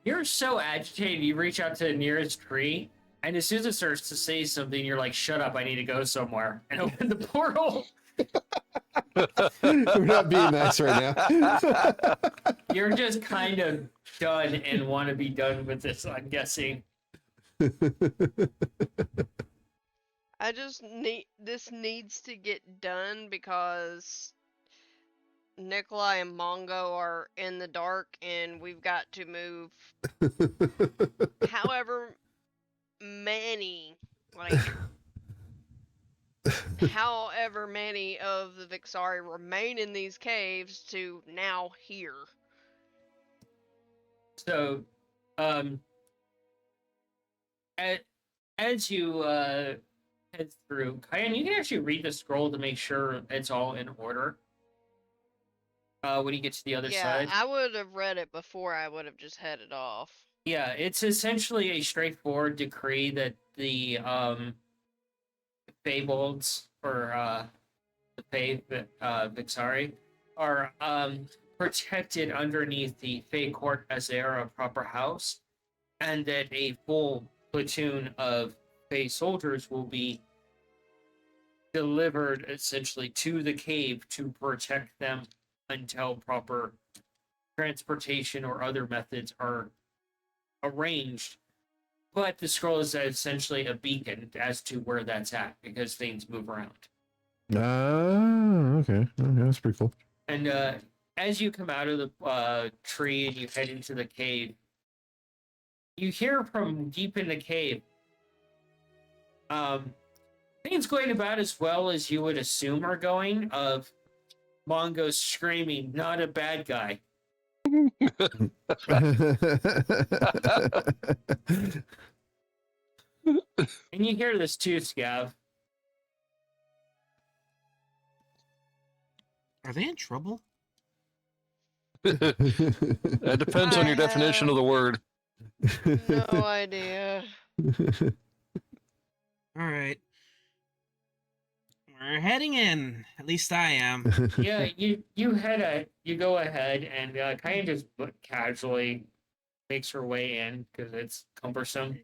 You're so agitated, you reach out to the nearest tree, and as soon as it starts to say something, you're like, shut up, I need to go somewhere, and open the portal. We're not being nice right now. You're just kind of done and want to be done with this, I'm guessing. I just need this needs to get done because Nikolai and Mongo are in the dark and we've got to move however many however many of the Vixari remain in these caves to now here. So, as you head through, Kyan, you can actually read the scroll to make sure it's all in order. When you get to the other side. I would have read it before I would have just headed off. Yeah, it's essentially a straightforward decree that the Fabolds, or the Fae Vixari, are protected underneath the Fae Court as they are a proper house, and that a full platoon of Fae soldiers will be delivered essentially to the cave to protect them until proper transportation or other methods are arranged. But the scroll is essentially a beacon as to where that's at, because things move around. Okay. That's pretty cool. And as you come out of the tree and you head into the cave, you hear from deep in the cave, things going about as well as you would assume are going, of Mongo screaming, "Not a bad guy." And you hear this too, Scav. Are they in trouble? That depends on your definition of the word. No idea. All right. We're heading in. At least I am. Yeah, you go ahead, and kind of just casually makes her way in because it's cumbersome.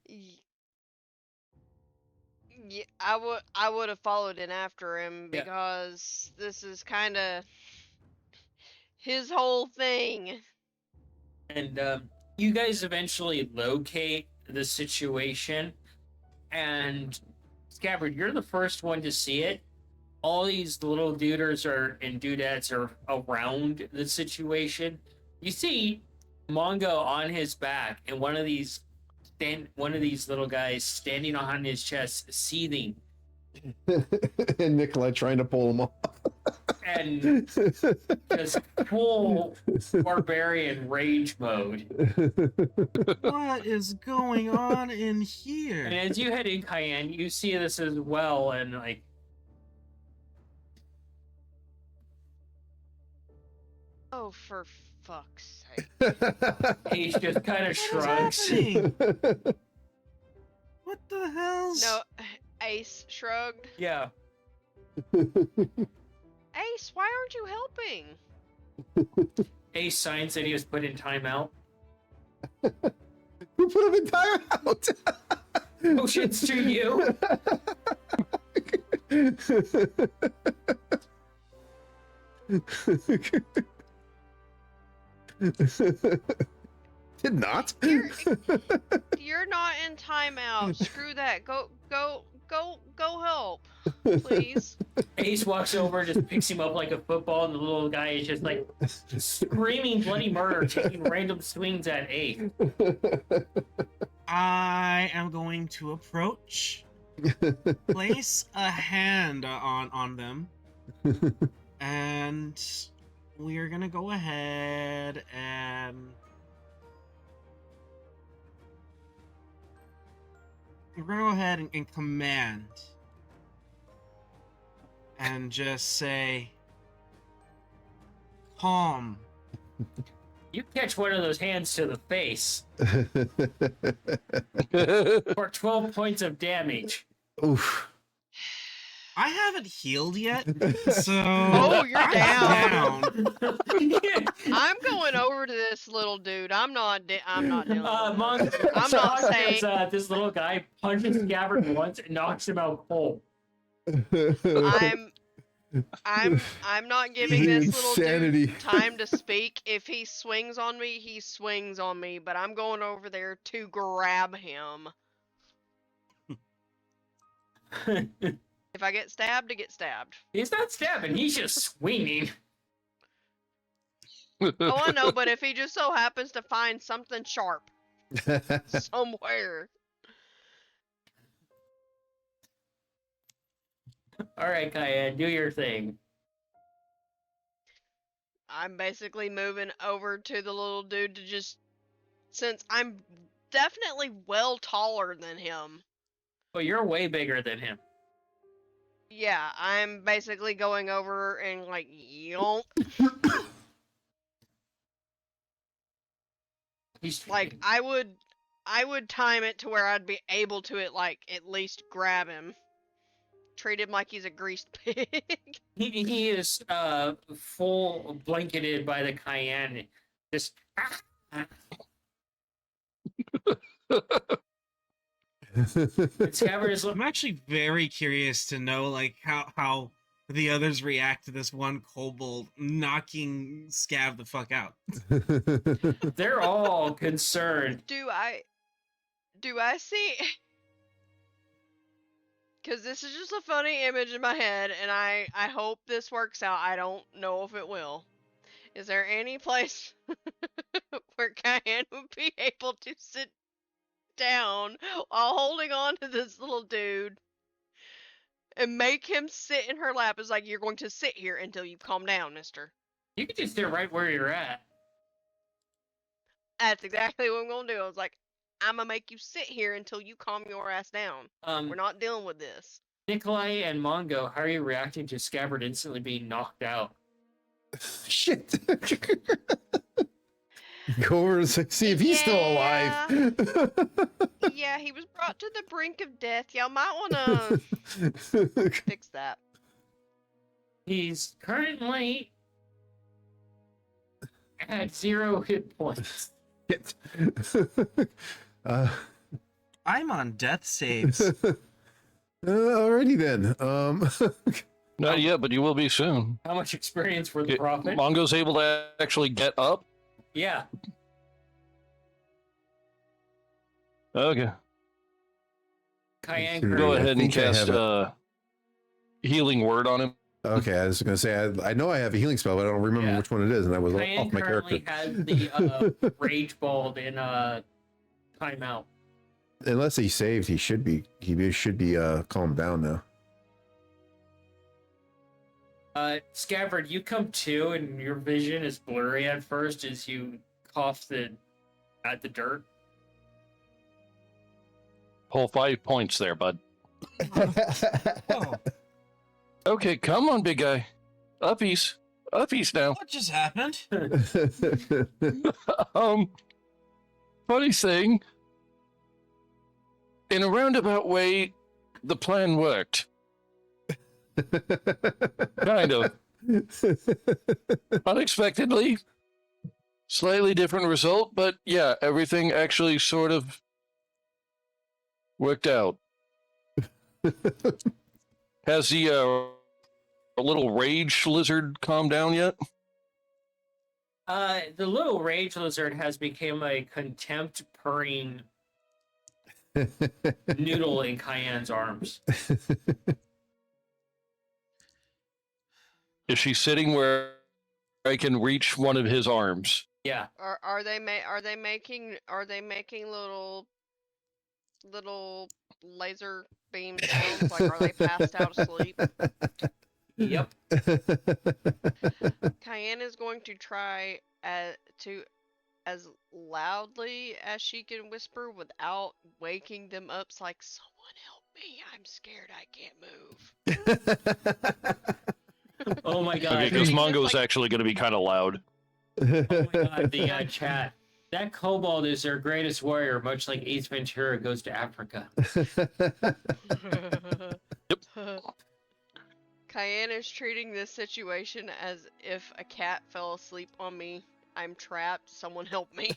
Yeah, I would have followed in after him Yeah. because this is kind of his whole thing. And you guys eventually locate the situation, And Scabbard, you're the first one to see it. All these little duders and dudettes are around the situation. You see Mongo on his back, and one of these little guys standing on his chest, seething, And Nikolai trying to pull him off. and just full barbarian rage mode. What is going on in And here? as you head in, Cayenne, you see this as well, and like, Oh, for fuck's sake. he just kind of What is shrugs. happening? What the hell's... No, Ace shrugged. Yeah. Ace, why aren't you helping? Ace signs that he was put in timeout. Who put him in timeout? Potions to you. Did not. You're not in timeout. Screw that. Go help, please. Ace walks over and just picks him up like a football, and the little guy is just like screaming bloody murder, taking random swings at Ace. I am going to approach, place a hand on them, and we're gonna go ahead and and command and just say, calm. You catch one of those hands to the face for 12 points of damage. Oof. I haven't healed yet, so Oh, you're I'm down. I'm going over to this little dude. I'm not dealing with this. I'm not saying- This little guy punches Scabbard once and knocks him out cold. I'm not giving this little Insanity. dude time to speak. If he swings on me, he swings on me, but I'm going over there to grab him. If I get stabbed, I get stabbed. He's not stabbing, he's just swinging. Oh, I know, but if he just so happens to find something sharp somewhere. Alright, Cayenne, do your thing. I'm basically moving over to the little dude to just... Since I'm definitely well taller than him. But you're way bigger than him. Yeah, I'm basically going over and like, yomp. He's Like, I would time it to where I'd be able to at least grab him. Treat him like he's a greased pig. he is full blanketed by the Cayenne. Just Scabbard is I'm actually very curious to know like how the others react to this one kobold knocking Scav the fuck out. they're all concerned. Do I see? Because this is just a funny image in my head, and I hope this works out. I don't know if it will. Is there any place where Cayenne would be able to sit down while holding on to this little dude and make him sit in her lap? It's like, you're going to sit here until you calm down, mister. You can just sit right where you're at. That's exactly what I'm going to do. I was like, I'm going to make you sit here until you calm your ass down. We're not dealing with this. Nikolai and Mongo, how are you reacting to Scabbard instantly being knocked out? Shit. Go over and see if he's still alive. Yeah, he was brought to the brink of death. Y'all might want to fix that. He's currently at 0 hit points. Shit. I'm on death saves. Alrighty then. Not yet, but you will be soon. How much experience for the Okay, prophet? Mongo's able to actually get up. Yeah. Okay. Cayenne Go Go currently- ahead and think I cast have healing word on him. Okay, I was going to say, I know I have a healing spell, but I don't remember Yeah. which one it is, and I was Cayenne off my currently character. has the Rage Bald in timeout. Unless he saved, he should be calmed down now. Scabbard, you come to, and your vision is blurry at first as you cough at the dirt. Pull 5 points there, bud. Oh, Okay, come on, big guy. Uppies. Uppies now. what just happened? Funny thing. In a roundabout way, the plan worked. Kind of. Unexpectedly. Slightly different result, but yeah, everything actually sort of worked out. Has the little rage lizard calmed down yet? The little rage lizard has become a contempt purring noodle in Cayenne's arms. Is she sitting where I can reach one of his arms? Yeah. Are they making little laser beam sounds? Like, are they passed out asleep? Yep. Cayenne is going to try to as loudly as she can whisper without waking them up. It's like, someone help me! I'm scared. I can't move. Oh my god. Okay, because It's Mongo's like- actually going to be kind of loud. Oh my god, the chat. That kobold is their greatest warrior, much like Ace Ventura goes to Africa. Cayenne is treating this situation as if a cat fell asleep on me. I'm trapped. Someone help me.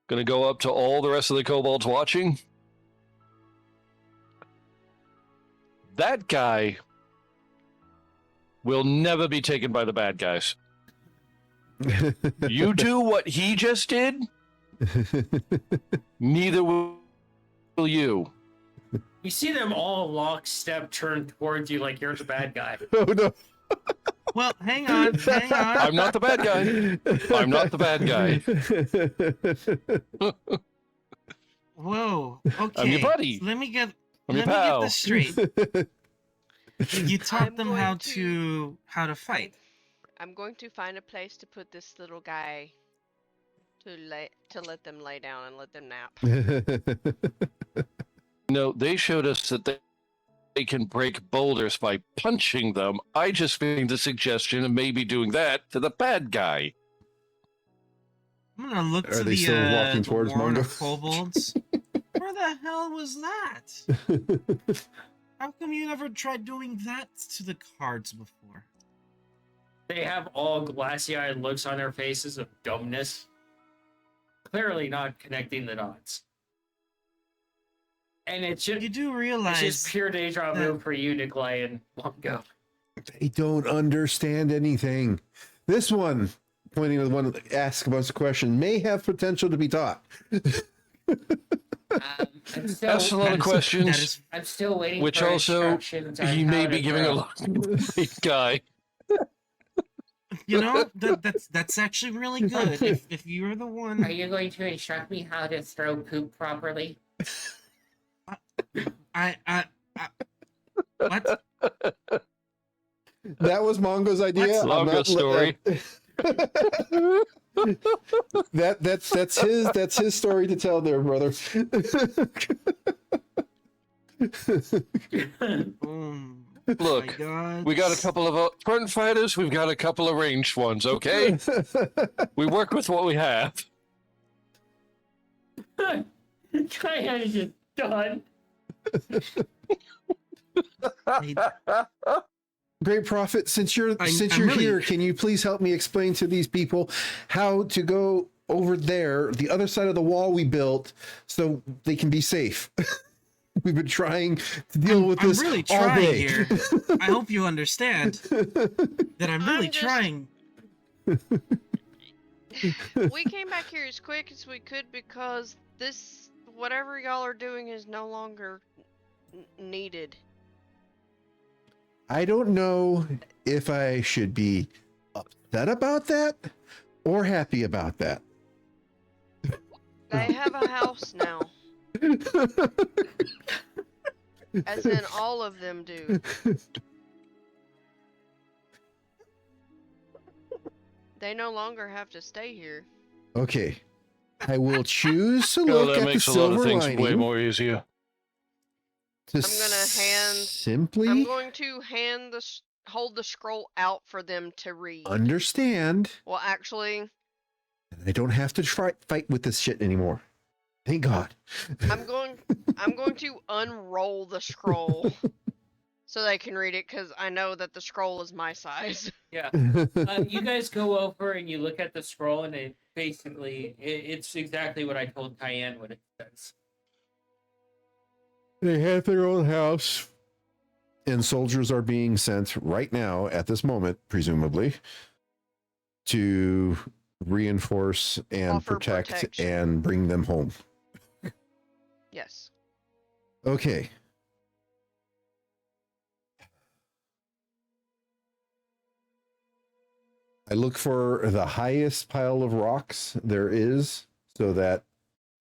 Gonna go up to all the rest of the kobolds watching. That guy will never be taken by the bad guys. You do what he just did, neither will you. You see them all lockstep turn towards you like you're the bad guy. Oh no! Well, hang on. I'm not the bad guy. I'm not the bad guy. Whoa. Okay. I'm your buddy. Let me get I'm your let me get pal. this straight. You taught I'm them going how to fight. I'm going to find a place to put this little guy to let them lay down and let them nap. No, they showed us that they can break boulders by punching them. I just made the suggestion of maybe doing that to the bad guy. I'm gonna look Are to they the still walking the towards warren Mongo? of kobolds. Where the hell was that? How come you never tried doing that to the cards before? They have all glassy-eyed looks on their faces of dumbness. Clearly not connecting the dots. And it's just, You do it's realize just pure deja vu for you, Nikolai and Mongo. They don't understand anything. This one, pointing to the one that asks about the question, may have potential to be taught. I'm still, That's a lot of questions, that is I'm still waiting which for also instructions on he how may to be giving a throw. lot to the guy. you know that's actually really good. If you're the Are one, you going to instruct me how to throw poop properly? I what? That was Mongo's idea. What's I'm Mongo's not- story? That's his story to tell there, brother. Oh Look, my God. we got a couple of front fighters, we've got a couple of ranged ones, okay? We work with what we have. Cayenne is just done. Great Prophet, since you're I'm here, really- can you please help me explain to these people how to go over there, the other side of the wall we built, so they can be safe? We've been trying to deal with I'm this really all trying day. here. I hope you understand that I'm really I'm just- trying. we came back here as quick as we could because this, whatever y'all are doing, is no longer needed. I don't know if I should be upset about that or happy about that. They have a house now, as in all of them do. They no longer have to stay here. Okay. I will choose to Oh, look that at the makes a lot of silver things lining. way more easier. To I'm gonna hand- simply I'm going to hold the scroll out for them to read. understand Well, actually, that I don't have to fight with this shit anymore. Thank God. I'm going to unroll the scroll so they can read it because I know that the scroll is my size. Yeah. You guys go over and you look at the scroll, and it basically it's exactly what I told Cayenne what it says. They have their own house, and soldiers are being sent right now at this moment, presumably, to reinforce and Offer protect protection. and bring them home. Yes. Okay. I look for the highest pile of rocks there is so that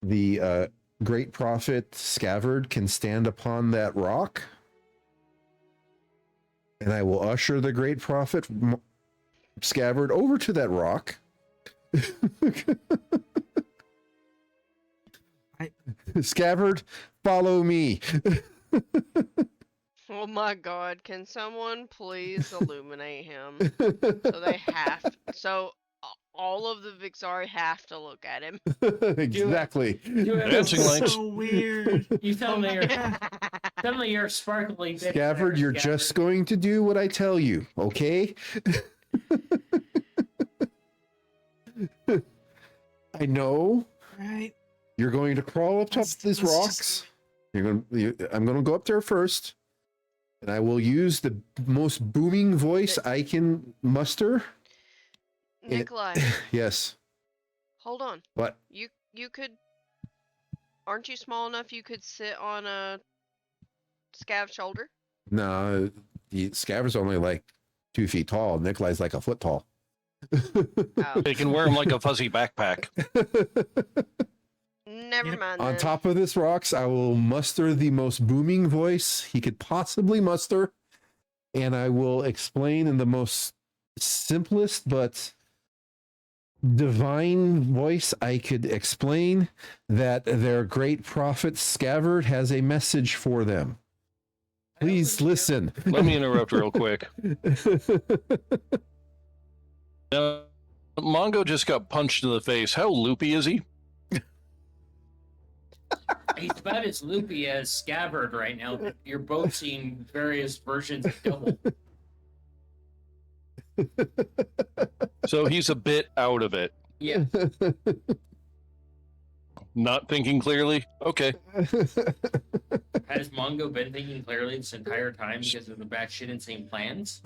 the great prophet Scavered can stand upon that rock. And I will usher the great prophet Scavered over to that rock. Scavered, follow me. Oh my God! Can someone please illuminate him? So they have. So all of the Vixari have to look at him. Exactly. Dancing lights. So weird. You suddenly are Yeah. suddenly you're sparkling. Scavered, you're just going to do what I tell you, okay? I know Right. you're going to crawl up top Let's- of these let's rocks. just- I'm going to go up there first, and I will use the most booming voice I can muster. Nikolai, Yes. hold on. What? You could. Aren't you small enough you could sit on a Scav's shoulder? No, the Scavered's only like 2 feet tall. Nikolai's like a foot tall. Oh, They can wear them like a fuzzy backpack. never Yep. mind. On then. top of this rocks, I will muster the most booming voice he could possibly muster, and I will explain in the most simplest but divine voice I could explain that their great prophet Scavered has a message for them. Please listen. Let me interrupt real quick. Now, Mongo just got punched in the face. How loopy is he? He's about as loopy as Scabbard right now. You're both seeing various versions of Double. So he's a bit out of it. Yeah. Not thinking clearly? Okay. Has Mongo been thinking clearly this entire time because of the batshit insane plans?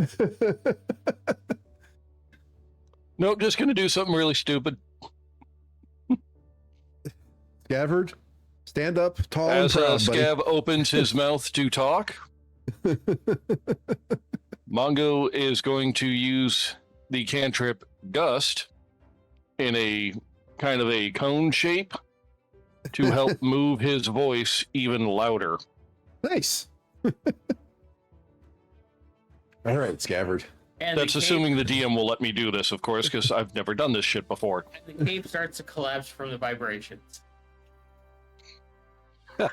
Nope, just gonna do something really stupid. Scavered, stand up, tall As and proud, buddy. Scav opens his mouth to talk, Mongo is going to use the cantrip Gust in a kind of a cone shape to help move his voice even louder. Nice. All right, Scavered. And That's the assuming the DM will let me do this, of course, because I've never done this shit before. cave, the cave starts to collapse from the vibrations. It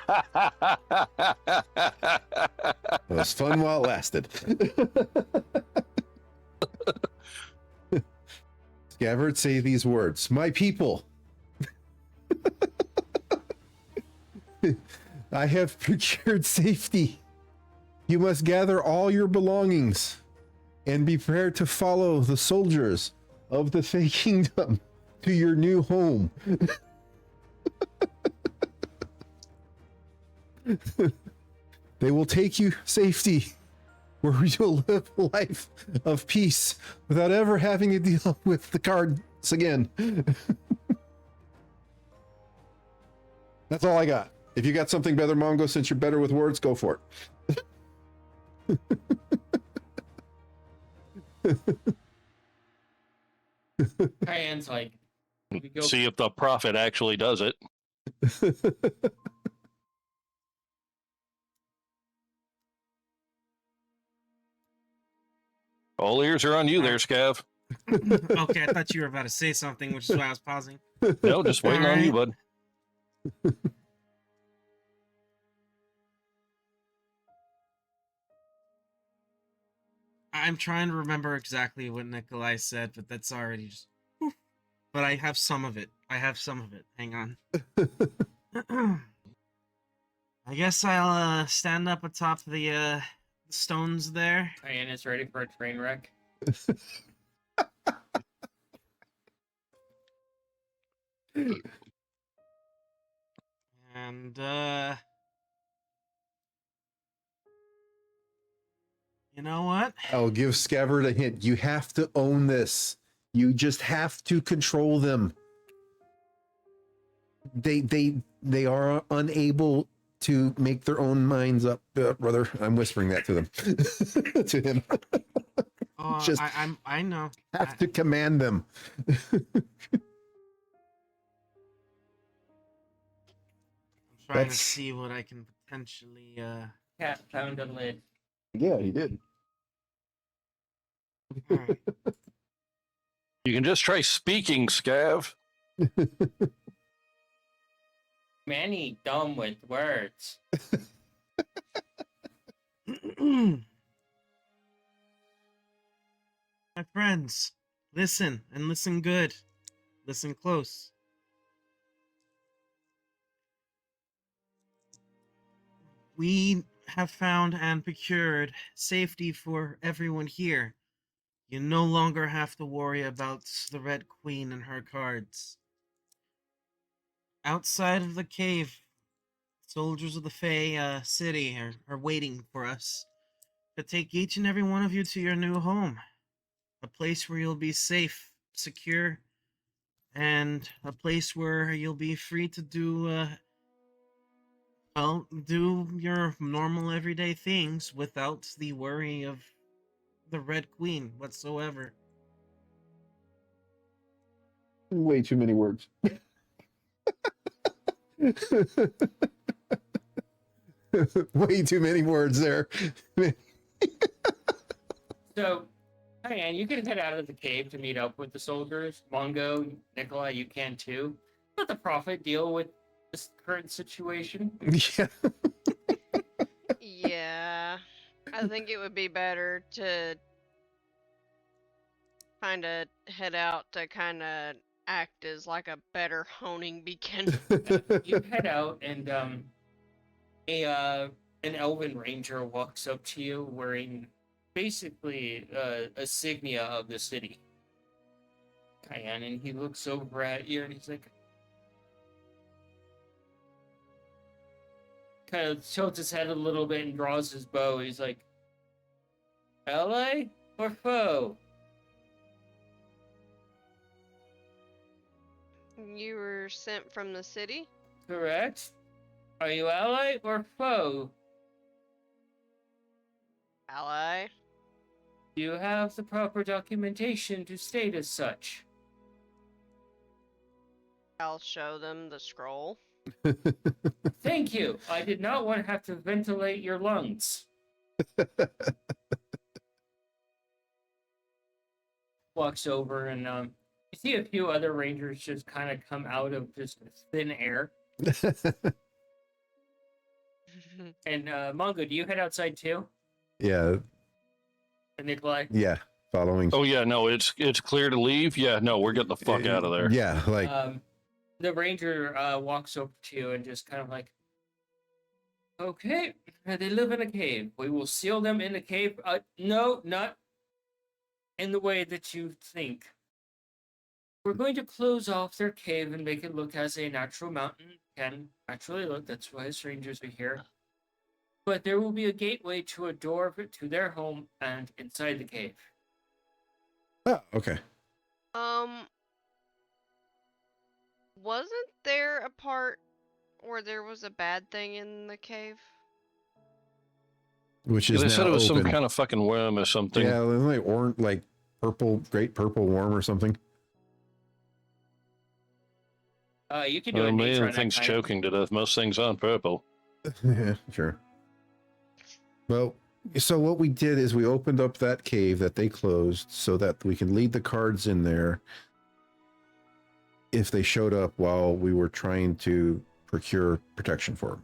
was fun while it lasted. Scavered, say these words. My people, I have procured safety. You must gather all your belongings and be prepared to follow the soldiers of the Fey Kingdom to your new home. They will take you safety, where you'll live a life of peace without ever having to deal with the once again. That's all I got. If you got something better, Mongo, since you're better with words, go for it. Cheyenne's like, we go. See if the prophet actually does it. All ears are on you there, Scav. Okay, I thought you were about to say something, which is why I was pausing. No, just waiting on you, bud. I'm trying to remember exactly what Nikolai said, but that's already just. But I have some of it. Hang on. I guess I'll stand up atop the stones there. Cheyenne is ready for a train wreck. And you know what? I'll give Scabbard a hint. You have to own this. You just have to control them. They are unable to make their own minds up, brother. I'm whispering that to them. To him. Oh, Just I know. have to command them. I'm trying to That's- see what I can potentially Cat found a lid. Yeah, he did. alright. You can just try speaking, Scav. Manny dumb with words. My friends, listen and listen good. Listen close. We have found and procured safety for everyone here. You no longer have to worry about the Red Queen and her cards. Outside of the cave, soldiers of the Fey city are waiting for us to take each and every one of you to your new home. A place where you'll be safe, secure, and a place where you'll be free to do do your normal everyday things without the worry of the Red Queen whatsoever. Way too many words. Way too many words there. So, Cheyenne, you can head out of the cave to meet up with the soldiers. Mongo, Nikolai, you can too. Let the prophet deal with this current situation. Yeah. Yeah. I think it would be better to kind of head out to kind of act as like a better honing beacon. You head out, and an elven ranger walks up to you wearing basically a signia of the city. Cheyenne, and he looks over at you and he's like, kind of tilts his head a little bit and draws his bow. He's like, ally or foe? You were sent from the city? Correct. Are you ally or foe? Ally? Do you have the proper documentation to state as such? I'll show them the scroll. Thank you. I did not want to have to ventilate your lungs. Walks over and you see a few other rangers just kind of come out of just thin air. And Mongo, do you head outside too? Yeah. And Nikolai? Yeah. Following. Oh yeah, no, it's clear to leave. Yeah, no, we're getting the fuck out of there. Yeah, like The ranger walks over to you and just kind of like, okay, they live in a cave. We will seal them in a cave. No, not in the way that you think. We're going to close off their cave and make it look as a natural mountain can naturally look. That's why strangers are here. But there will be a gateway to a door to their home and inside the cave. oh, okay. Wasn't there a part where there was a bad thing in the cave? Which Yeah, is they now said it was open. some kind of fucking worm or something. Yeah, like orange, like purple, great purple worm or something. You can do Well, a nature man, on that thing's guy. choking to death. Most things aren't purple. Yeah, sure. Well, so what we did is we opened up that cave that they closed so that we can lead the cards in there if they showed up while we were trying to procure protection for them.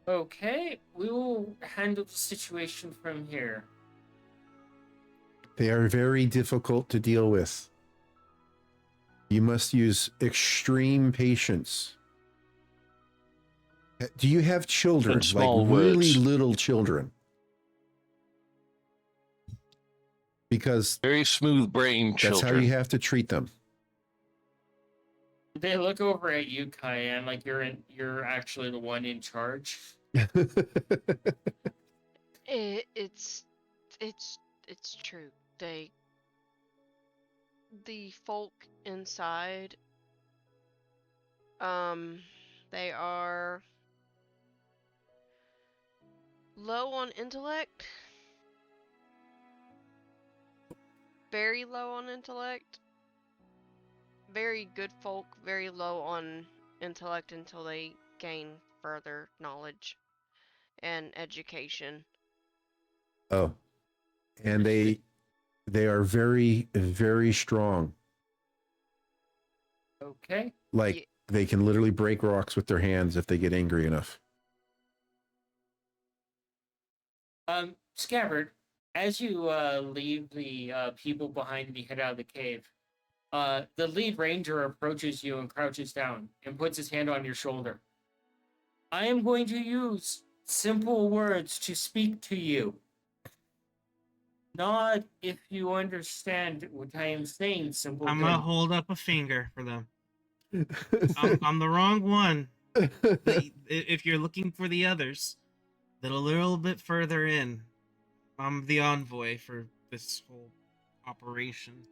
Okay, we will handle the situation from here. They are very difficult to deal with. You must use extreme patience. Do you have children? And small like really words. little children? Because Very smooth brain that's children. how you have to treat them. They look over at you, Cayenne, like you're actually the one in charge. It's true. The folk inside, they are low on intellect. Very low on intellect. Very good folk, very low on intellect until they gain further knowledge and education. Oh, and they are very, very strong. Okay. Like they can literally break rocks with their hands if they get angry enough. Scabbard, as you leave the people behind and you head out of the cave, the lead ranger approaches you and crouches down and puts his hand on your shoulder. I am going to use simple words to speak to you. Not if you understand what I am saying, simple. I'm gonna hold up a finger for them. I'm the wrong one. If you're looking for the others, that a little bit further in, I'm the envoy for this whole operation.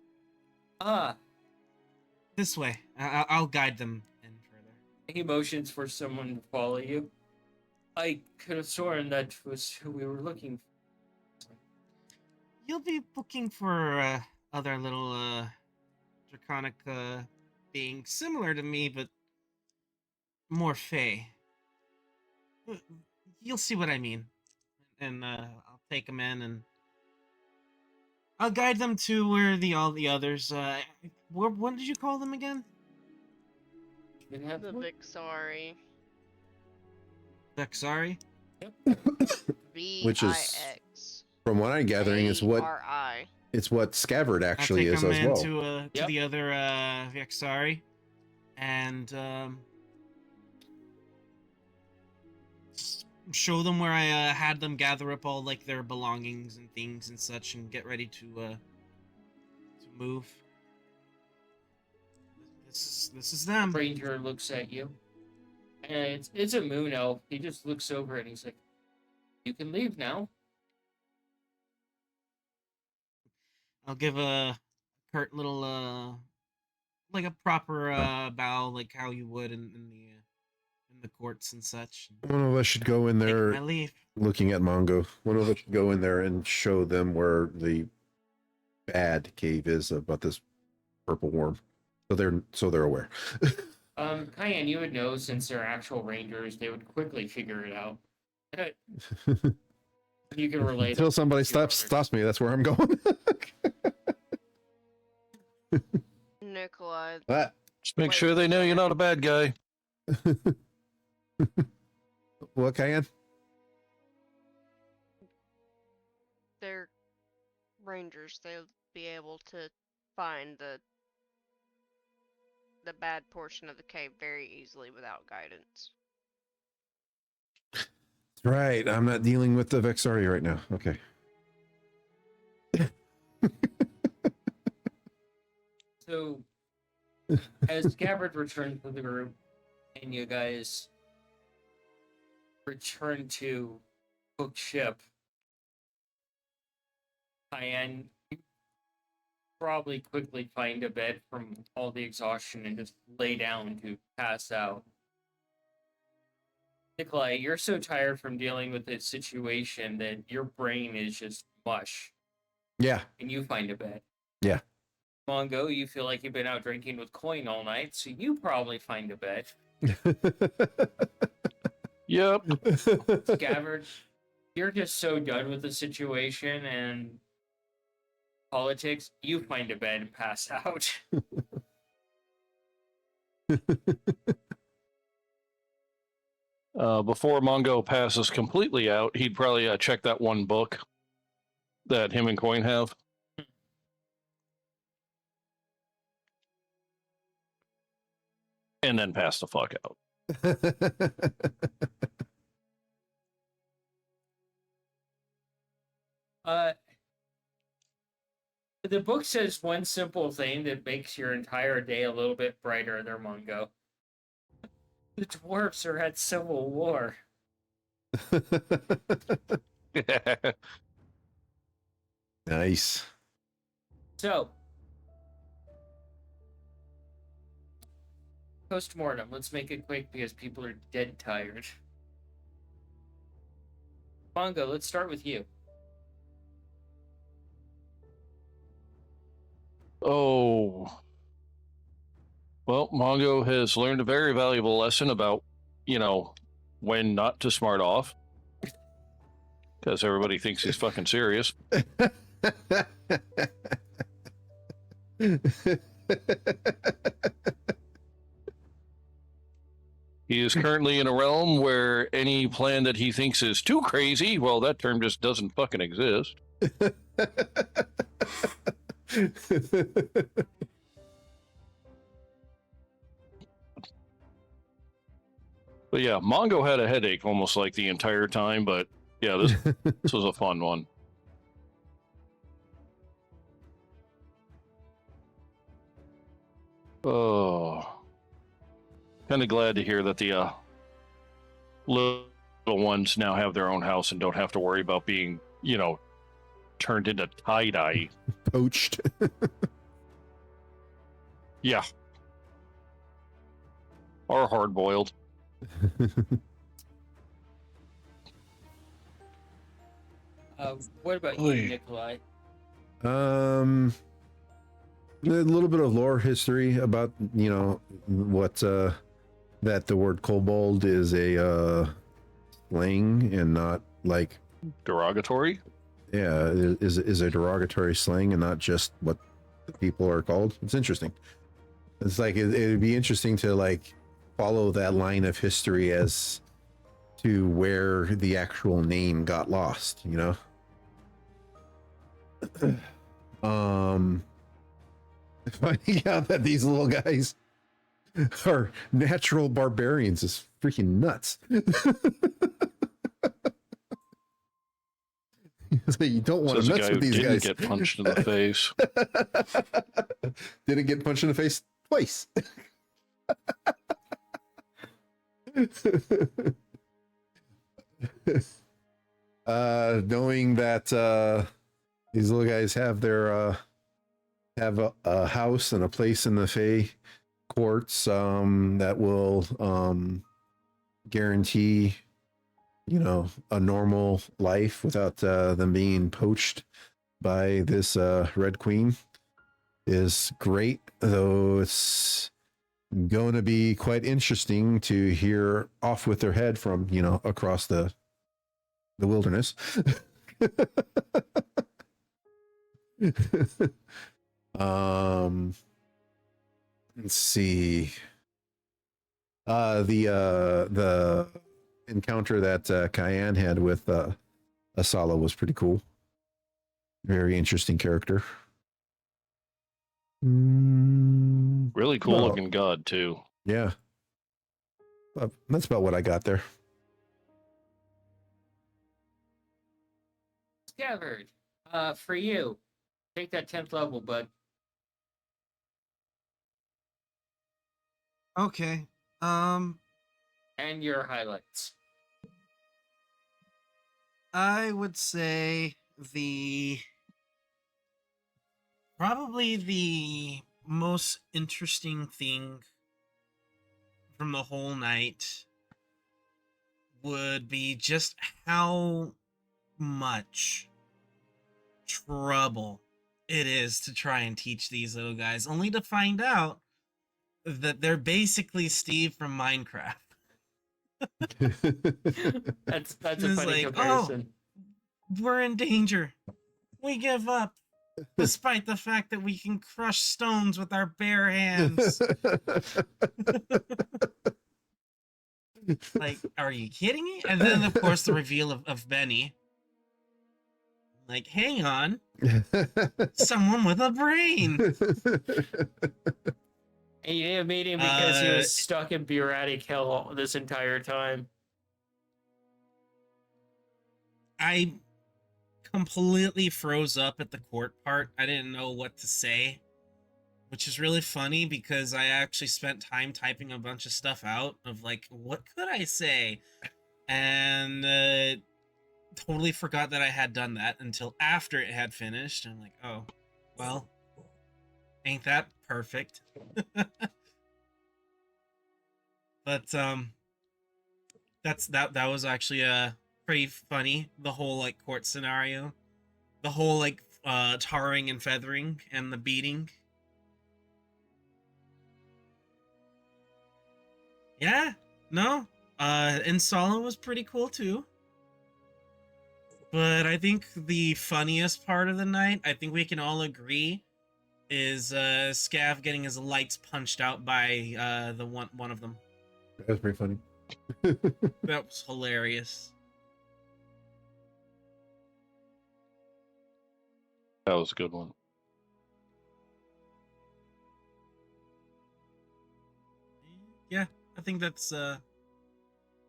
This way. I'll guide them in further. He motions for someone to follow you. I could have sworn that was who we were looking for. You'll be looking for other little draconic beings similar to me, but more fey. You'll see what I mean. And I'll take them in and I'll guide them to where all the others. What did you call them again? The Vixari. Vexari? Which is, from what I'm gathering, is what it's what Scabbard actually is as well. To the other Vexari, and show them where I had them gather up all like their belongings and things and such, and get ready to move. This is them. Ranger looks at you, and it's a moon elf. He just looks over and he's like, "You can leave now." I'll give a curt little like a proper bow, like how you would in the courts and such. One of us should go in there looking at Mongo. One of us should go in there and show them where the bad cave is about this purple worm. So they're aware. Cayenne, you would know since they're actual rangers, they would quickly figure it out. You can relate. Until somebody stops me, that's where I'm going. Nikolai. Just make sure they know you're not a bad guy. What, Cayenne? They're rangers. They'll be able to find the bad portion of the cave very easily without guidance. Right, I'm not dealing with the Vexari right now. Okay. So, as Scabbard returns to the group, and you guys return to Cook ship, Cayenne, you probably quickly find a bed from all the exhaustion and just lay down to pass out. Nikolai, you're so tired from dealing with this situation that your brain is just mush, Yeah. and you find a bed. Yeah. Mongo, you feel like you've been out drinking with Coin all night, so you probably find a bed. Yep. Scabbard, you're just so done with the situation and politics, you find a bed and pass out. Before Mongo passes completely out, he'd probably check that one book that him and Coin have. And then pass the fuck out. The book says one simple thing that makes your entire day a little bit brighter there, Mongo. The dwarves are at civil war. Nice. So, post-mortem. Let's make it quick because people are dead tired. Mongo, let's start with you. Oh. Well, Mongo has learned a very valuable lesson about, when not to smart off. Because everybody thinks he's fucking serious. He is currently in a realm where any plan that he thinks is too crazy, well, that term just doesn't fucking exist. But yeah, Mongo had a headache almost like the entire time, but yeah, this was a fun one. Oh, kind of glad to hear that the little ones now have their own house and don't have to worry about being, turned into tie-dye. Poached. Yeah. Or hard-boiled. What about you, Nikolai? A little bit of lore history about what that the word kobold is a slang and not like derogatory. Yeah, is a derogatory slang and not just what the people are called. It's interesting. It's like it'd be interesting to like follow that line of history as to where the actual name got lost, finding out that these little guys are natural barbarians is freaking nuts. So you don't want to mess with these guys. Didn't get punched in the face. Didn't get punched in the face twice. Knowing that these little guys have their have a house and a place in the Fey courts that will guarantee a normal life without them being poached by this Red Queen is great, though it's going to be quite interesting to hear off with their head from across the wilderness. Let's see. The encounter that Cayenne had with Asala was pretty cool. Very interesting character. Really cool looking god too. Yeah. That's about what I got there. Scabbard, for you, take that 10th level, bud. Okay. And your highlights. I would say probably the most interesting thing from the whole night would be just how much trouble it is to try and teach these little guys, only to find out that they're basically Steve from Minecraft. That's a It's funny like, comparison. we're in danger. We give up, despite the fact that we can crush stones with our bare hands. Like, are you kidding me? And then, of course, the reveal of Benny. Like, hang on, someone with a brain. And you didn't meet him because he was stuck in bureaucratic hell this entire time. I completely froze up at the court part. I didn't know what to say, which is really funny because I actually spent time typing a bunch of stuff out of like, what could I say? And totally forgot that I had done that until after it had finished. I'm like, oh, well, ain't that perfect? But that was actually pretty funny. The whole like court scenario, the whole like tarring and feathering and the beating. Yeah, no, Insala was pretty cool too. But I think the funniest part of the night, I think we can all agree, is Scav getting his lights punched out by the one of them. That's pretty funny. That was hilarious. That was a good one. Yeah, I think that's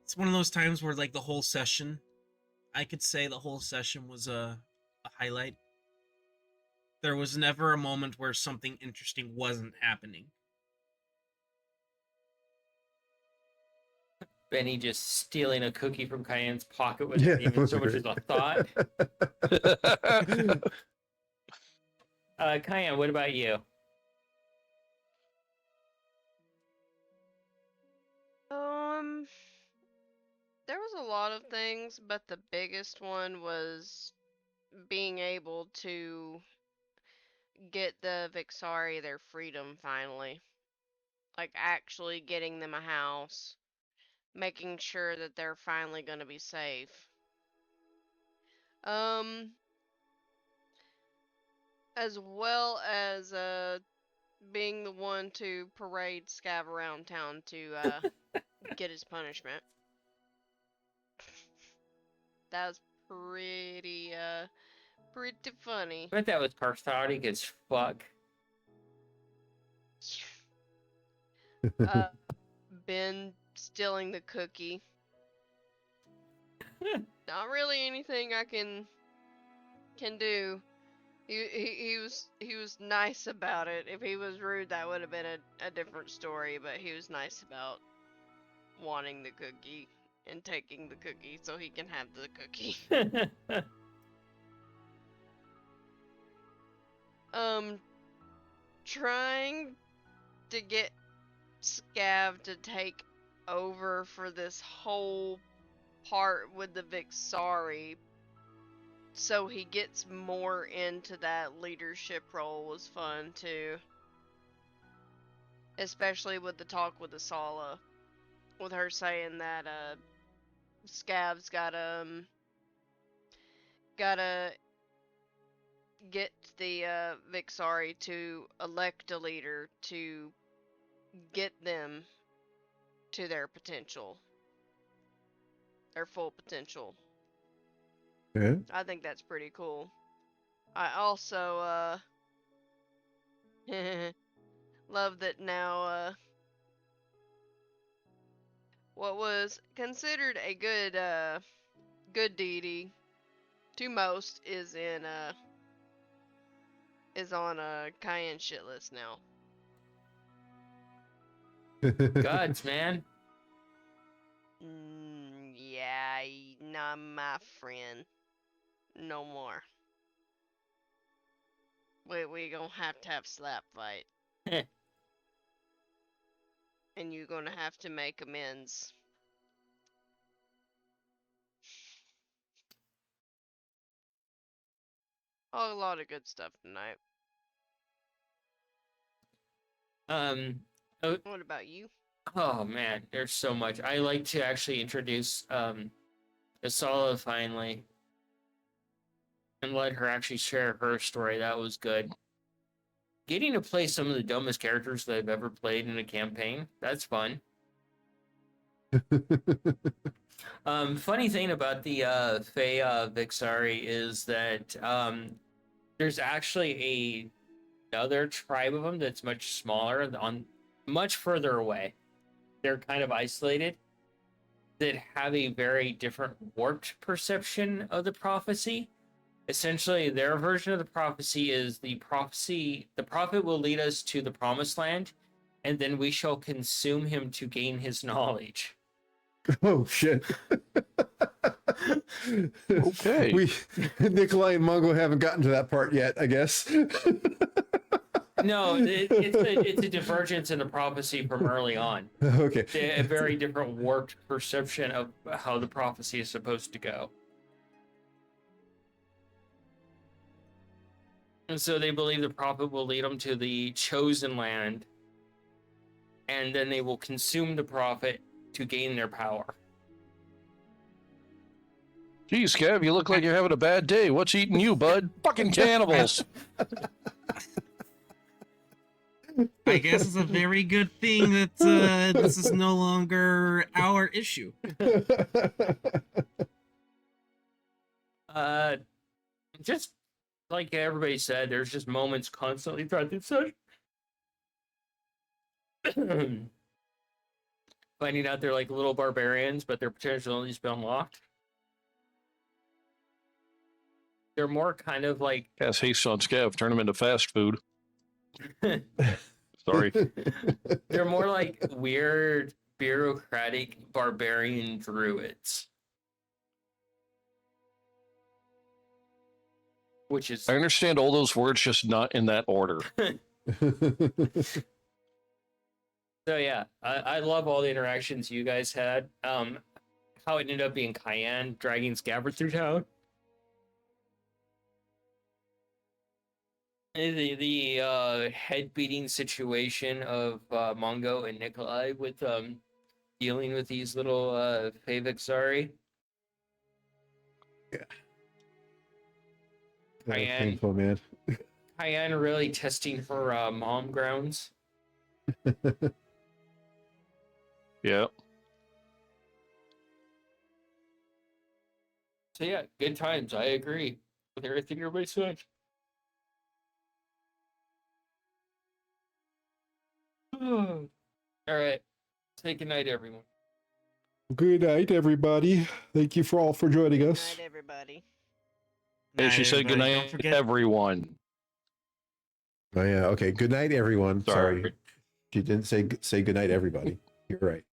it's one of those times where like the whole session, I could say the whole session was a highlight. There was never a moment where something interesting wasn't happening. Benny just stealing a cookie from Cayenne's pocket without even so much as a thought. Cayenne, what about you? There was a lot of things, but the biggest one was being able to get the Vixari their freedom finally. Like actually getting them a house, making sure that they're finally going to be safe. As well as being the one to parade Scav around town to get his punishment. That was pretty funny. I bet that was cathartic as fuck. Ben stealing the cookie. Not really anything I can do. He was nice about it. If he was rude, that would have been a different story. But he was nice about wanting the cookie and taking the cookie so he can have the cookie. Trying to get Scav to take over for this whole part with the Vixari so he gets more into that leadership role was fun too. Especially with the talk with Asala. With her saying that Scav's gotta get the Vixari to elect a leader to get them to their potential. Their full potential. Yeah. I think that's pretty cool. I also love that now what was considered a good deity to most is on a Cayenne shit list now. Gods, man. Yeah, not my friend. no more. We gonna have to have slap fight. And you're gonna have to make amends. Oh, a lot of good stuff tonight. Oh, What about you? oh man, there's so much. I like to actually introduce Asala finally and let her actually share her story. That was good. Getting to play some of the dumbest characters that I've ever played in a campaign, that's fun. Funny thing about the Fae Vixari is that there's actually another tribe of them that's much smaller, on much further away. They're kind of isolated, that have a very different warped perception of the prophecy. Essentially, their version of the prophecy is the prophet will lead us to the promised land, and then we shall consume him to gain his knowledge. Oh shit. Okay. We Nikolai and Mongo haven't gotten to that part yet, I guess. No, it's a divergence in the prophecy from early on. Okay. A very different warped perception of how the prophecy is supposed to go. And so they believe the prophet will lead them to the chosen land, and then they will consume the prophet to gain their power. Geez, Kev, you look like you're having a bad day. What's eating you, bud? Fucking cannibals. I guess it's a very good thing that this is no longer our issue. Just like everybody said, there's just moments constantly throughout the session. Finding out they're like little barbarians, but their potential has been unlocked. They're more kind of like Cast haste on Scav, turn them into fast food. Sorry. they're more like weird bureaucratic barbarian druids. Which is I understand all those words, just not in that order. so yeah, I love all the interactions you guys had. How it ended up being Cayenne dragging Scabbard through town. The head beating situation of Mongo and Nikolai with dealing with these little Favixari. Yeah. Cayenne. Painful, man. Cayenne really testing her mom grounds. Yeah. So yeah, good times. I agree with everything everybody said. All right. Say goodnight, everyone. Good night, everybody. Thank you for all for joining Good us. night, everybody. And she said Everybody, goodnight don't forget- everyone. Oh yeah. Okay. Good night, everyone. Sorry. Sorry. She didn't say good night, everybody. You're right.